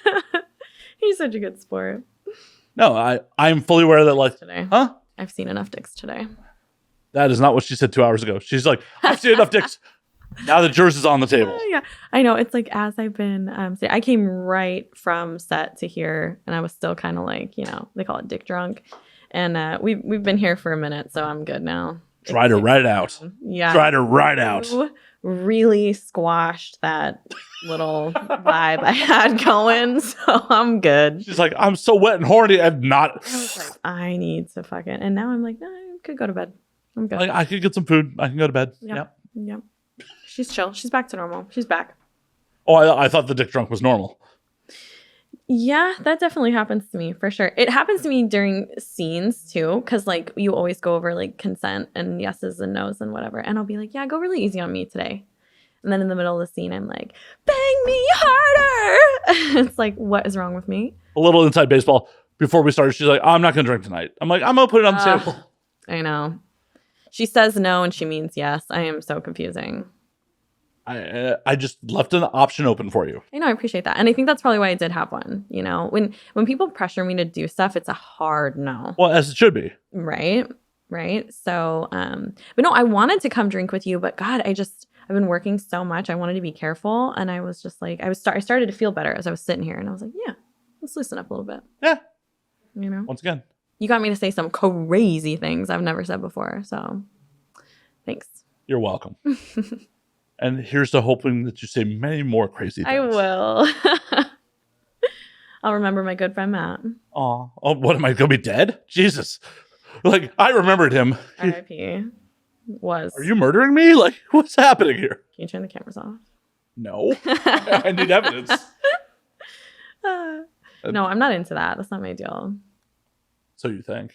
He's such a good sport. No, I'm fully aware that like, today. Huh? I've seen enough dicks today. That is not what she said 2 hours ago. She's like, I've seen enough dicks. Now that yours is on the table. Yeah, I know. It's like as I've been, I came right from set to here, and I was still kind of like, they call it dick drunk, and we've been here for a minute, so I'm good now. Tried to write it out. Yeah, tried to write out. Really squashed that little vibe I had going, so I'm good. She's like, I'm so wet and horny, and not. I was like, I need to fucking, and now I'm like, no, I could go to bed. I'm good. Like, I could get some food. I can go to bed. Yep. She's chill. She's back to normal. She's back. Oh, I thought the dick drunk was normal. Yeah, that definitely happens to me for sure. It happens to me during scenes too, because like you always go over like consent and yeses and nos and whatever, and I'll be like, yeah, go really easy on me today. And then in the middle of the scene, I'm like, bang me harder. It's like, what is wrong with me? A little inside baseball. Before we started, she's like, I'm not going to drink tonight. I'm like, I'm going to put it on the table. I know. She says no and she means yes. I am so confusing. I just left an option open for you. I know, I appreciate that. And I think that's probably why I did have one. When people pressure me to do stuff, it's a hard no. Well, as it should be. Right. So, but no, I wanted to come drink with you, but God, I've been working so much. I wanted to be careful. And I was just like, I started to feel better as I was sitting here. And I was like, yeah, let's loosen up a little bit. Yeah. Once again. You got me to say some crazy things I've never said before. So thanks. You're welcome. And here's to hoping that you say many more crazy things. I will. I'll remember my good friend Matt. Oh, what am I going to be dead? Jesus. Like, I remembered him. R.I.P. Was. Are you murdering me? Like, what's happening here? Can you turn the cameras off? No. I need evidence. No, I'm not into that. That's not my deal. So you think?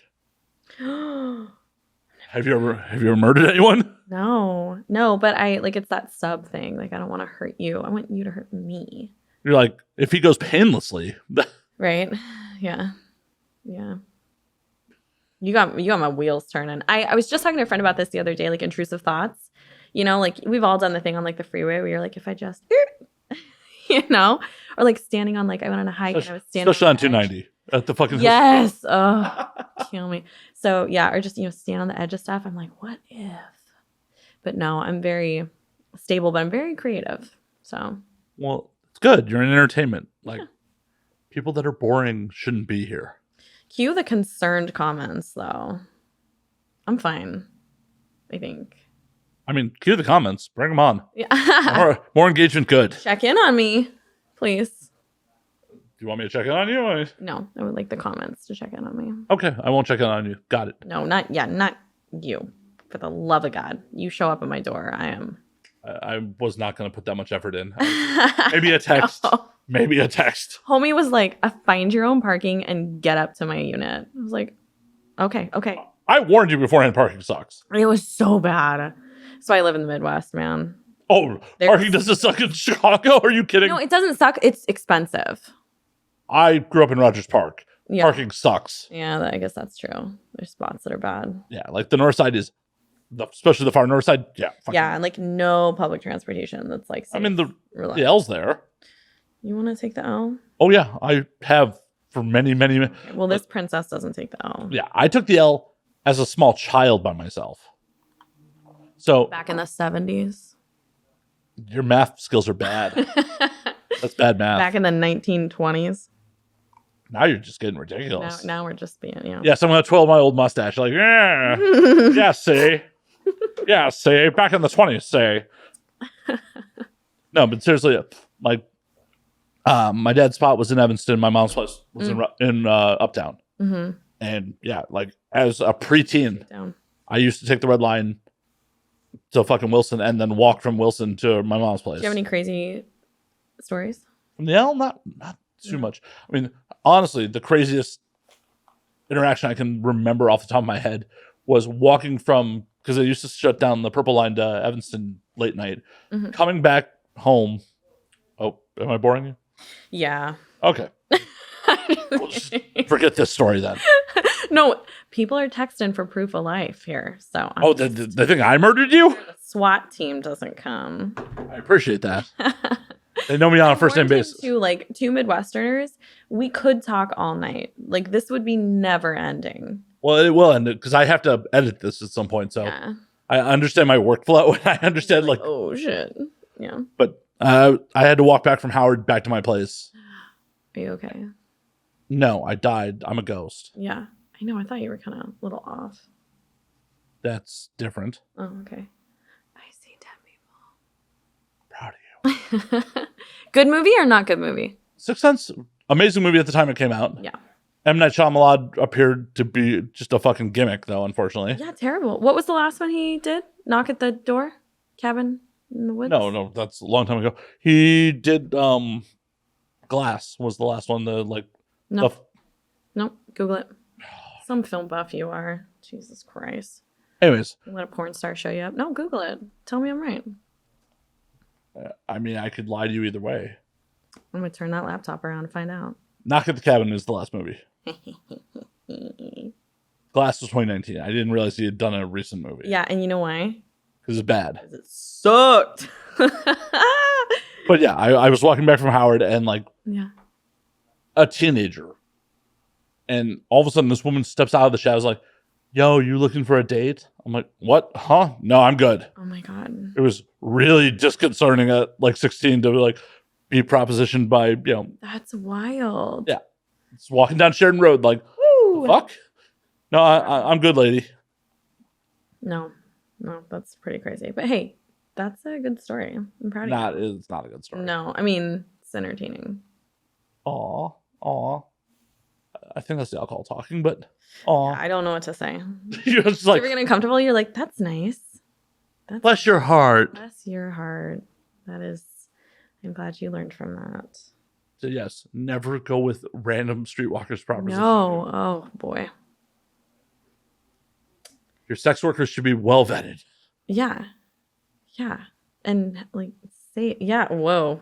Have you ever murdered anyone? No, but it's that sub thing. Like, I don't want to hurt you. I want you to hurt me. You're like, if he goes painlessly. Right? Yeah. You got my wheels turning. I was just talking to a friend about this the other day, like intrusive thoughts. Like we've all done the thing on like the freeway where you're like, if I just, or like standing on, like I went on a hike and I was standing especially on 290 at the fucking yes. Oh, kill me. So yeah, or just stand on the edge of stuff. I'm like, what if? But no, I'm very stable, but I'm very creative. So well, it's good. You're in entertainment. Like people that are boring shouldn't be here. Cue the concerned comments, though. I'm fine, I think. I mean, cue the comments. Bring them on. Yeah. more engagement, good. Check in on me, please. Do you want me to check in on you? No, I would like the comments to check in on me. Okay, I won't check in on you. Got it. No, not you. For the love of God, you show up at my door. I was not going to put that much effort in. Maybe a text. No. Maybe a text. Homie was like, find your own parking and get up to my unit. I was like, okay. I warned you beforehand, parking sucks. It was so bad. So I live in the Midwest, man. Oh, parking doesn't suck in Chicago? Are you kidding? No, it doesn't suck. It's expensive. I grew up in Rogers Park. Yeah. Parking sucks. Yeah, I guess that's true. There's spots that are bad. Yeah, like the north side is, especially the far north side. Yeah. Yeah, and like no public transportation that's like safe. I mean, the L's there. You want to take the L? Oh, yeah. I have for many. Okay, well, this princess doesn't take the L. Yeah, I took the L as a small child by myself. So back in the 70s. Your math skills are bad. That's bad math. Back in the 1920s. Now you're just getting ridiculous. Now we're just being, Yeah, someone with a 12-my-old mustache. Like, yeah. Yeah, see? Yeah, see? Back in the 20s, see? No, but seriously, like, my dad's spot was in Evanston. My mom's place was in Uptown. Mm-hmm. And yeah, like as a preteen, I used to take the red line to fucking Wilson and then walk from Wilson to my mom's place. Do you have any crazy stories? From the L? Not too much. I mean, honestly, the craziest interaction I can remember off the top of my head was walking from, because I used to shut down the Purple Line to Evanston late night, coming back home. Oh, am I boring you? Yeah. Okay. We'll just forget this story then. No, people are texting for proof of life here. So they think I murdered you? The SWAT team doesn't come. I appreciate that. They know me on a first name basis. To like two Midwesterners, we could talk all night. Like this would be never ending. Well, it will end because I have to edit this at some point. So yeah. I understand my workflow. I understand like oh shit. Yeah. But I had to walk back from Howard back to my place. Are you okay? No, I died. I'm a ghost. Yeah. I know. I thought you were kind of a little off. That's different. Oh, okay. I see dead people. Proud of you. Good movie or not good movie? Sixth Sense, amazing movie at the time it came out. Yeah. M. Night Shyamalan appeared to be just a fucking gimmick, though, unfortunately. Yeah, terrible. What was the last one he did? Knock at the Door? Cabin in the Woods? No, that's a long time ago. He did Glass was the last one. Nope. Google it. Some film buff you are. Jesus Christ. Anyways. Let a porn star show you up. No, Google it. Tell me I'm right. I mean, I could lie to you either way. I'm going to turn that laptop around and find out. Knock at the Cabin is the last movie. Glass was 2019. I didn't realize he had done a recent movie. Yeah, and you know why? Because it's bad. Because it sucked. But yeah, I was walking back from Howard and a teenager. And all of a sudden this woman steps out of the shadows like, yo, you looking for a date? I'm like, what? Huh? No, I'm good. Oh my God. It was really disconcerting at like 16 to like be propositioned by, That's wild. Yeah. It's walking down Sheridan Road like, woo, fuck? No, I'm good, lady. No. No, that's pretty crazy. But hey, that's a good story. I'm proud of you. It's not a good story. No, I mean, it's entertaining. Aw. I think that's the alcohol talking, but aw. Yeah, I don't know what to say. You're just like, if you're getting uncomfortable, you're like, that's nice. Bless your heart. Bless your heart. That is, I'm glad you learned from that. So yes, never go with random streetwalkers proposition. No. Oh, boy. Your sex workers should be well vetted. Yeah. And like, say, yeah, whoa.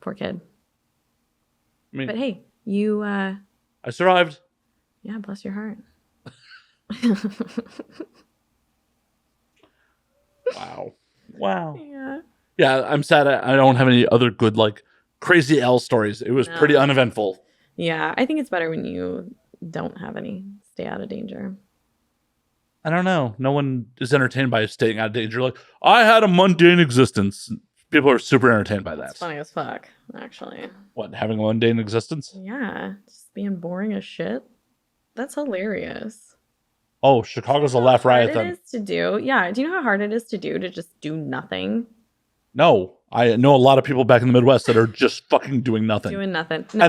Poor kid. I mean, but hey, you... I survived. Yeah, bless your heart. Wow. Yeah, I'm sad I don't have any other good, like, crazy L stories. It was pretty uneventful. Yeah, I think it's better when you don't have any. Stay out of danger. I don't know. No one is entertained by staying out of danger. Like, I had a mundane existence. People are super entertained by that. It's funny as fuck, actually. What, having a mundane existence? Yeah, just being boring as shit. That's hilarious. Oh, Chicago's a laugh riot then. It is to do. Yeah, do you know how hard it is to do to just do nothing? No, I know a lot of people back in the Midwest that are just fucking doing nothing. No, and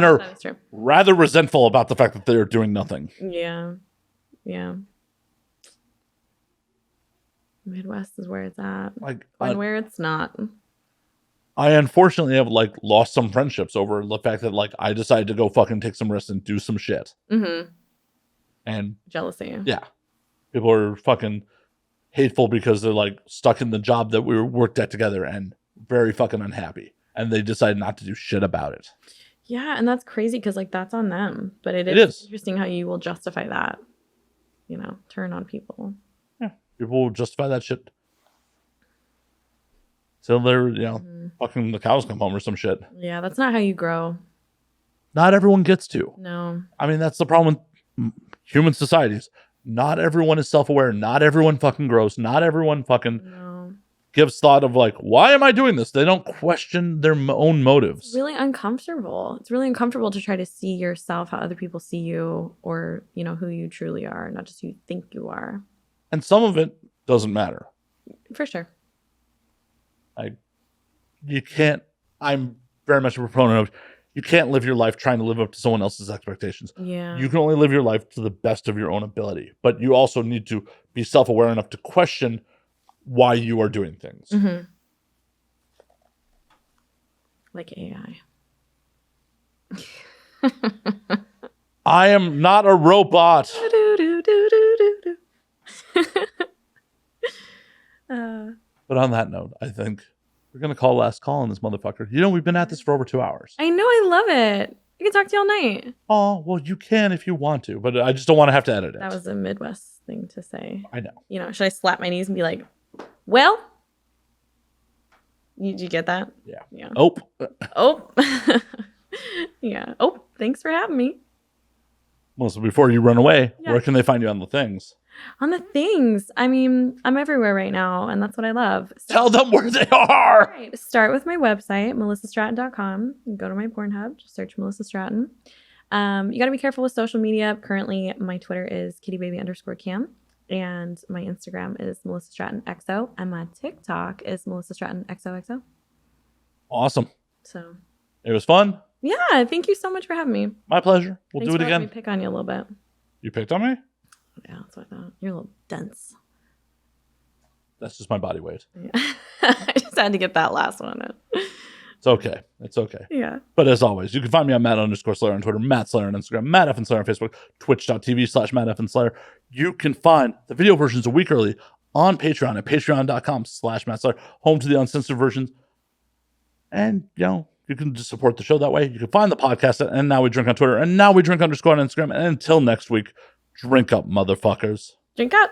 are that is true. rather resentful about the fact that they're doing nothing. Yeah. Midwest is where it's at. Like, and where it's not. I unfortunately have like lost some friendships over the fact that like I decided to go fucking take some risks and do some shit. Mm-hmm. And jealousy. Yeah. People are fucking hateful because they're like stuck in the job that we worked at together and very fucking unhappy. And they decide not to do shit about it. Yeah, and that's crazy because like that's on them. But it is interesting how you will justify that. You know, turn on people. Yeah. People will justify that shit. So they're, fucking the cows come home or some shit. Yeah, that's not how you grow. Not everyone gets to. No. I mean, that's the problem with human societies. Not everyone is self-aware. Not everyone fucking grows. Not everyone fucking gives thought of like, why am I doing this? They don't question their own motives. It's really uncomfortable. It's really uncomfortable to try to see yourself how other people see you or, who you truly are, not just who you think you are. And some of it doesn't matter. For sure. You can't, I'm very much a proponent of, you can't live your life trying to live up to someone else's expectations. Yeah. You can only live your life to the best of your own ability, but you also need to be self-aware enough to question why you are doing things. Mm-hmm. Like AI. I am not a robot. But on that note, I think we're going to call last call on this motherfucker. We've been at this for over 2 hours. I know. I love it. I can talk to you all night. Oh, well, you can if you want to, but I just don't want to have to edit it. That was a Midwest thing to say. I know. Should I slap my knees and be like, well? Did you get that? Yeah. Oh. Yeah. Oh, thanks for having me. Melissa, before you run away, where can they find you on the things? On the things. I mean, I'm everywhere right now, and that's what I love. So, tell them where they are. Right. Start with my website, melissastratton.com. Go to my Pornhub. Just search Melissa Stratton. You got to be careful with social media. Currently, my Twitter is kittybaby_cam. And my Instagram is Melissa Stratton XO. And my TikTok is Melissa Stratton XOXO. Awesome. So it was fun. Yeah. Thank you so much for having me. My pleasure. We'll do it again. Let me pick on you a little bit. You picked on me? Yeah, that's what I thought. You're a little dense. That's just my body weight. Yeah. I just had to get that last one in. It's okay. It's okay. Yeah. But as always, you can find me on Matt_Slayer on Twitter, Matt Slayer on Instagram, Matt F. and Slayer on Facebook, twitch.tv/Matt F. and Slayer. You can find the video versions a week early on Patreon at patreon.com/Matt Slayer, home to the uncensored versions. And, you can just support the show that way. You can find the podcast at And Now We Drink on Twitter, and Now We Drink _ on Instagram. And until next week, drink up, motherfuckers. Drink up.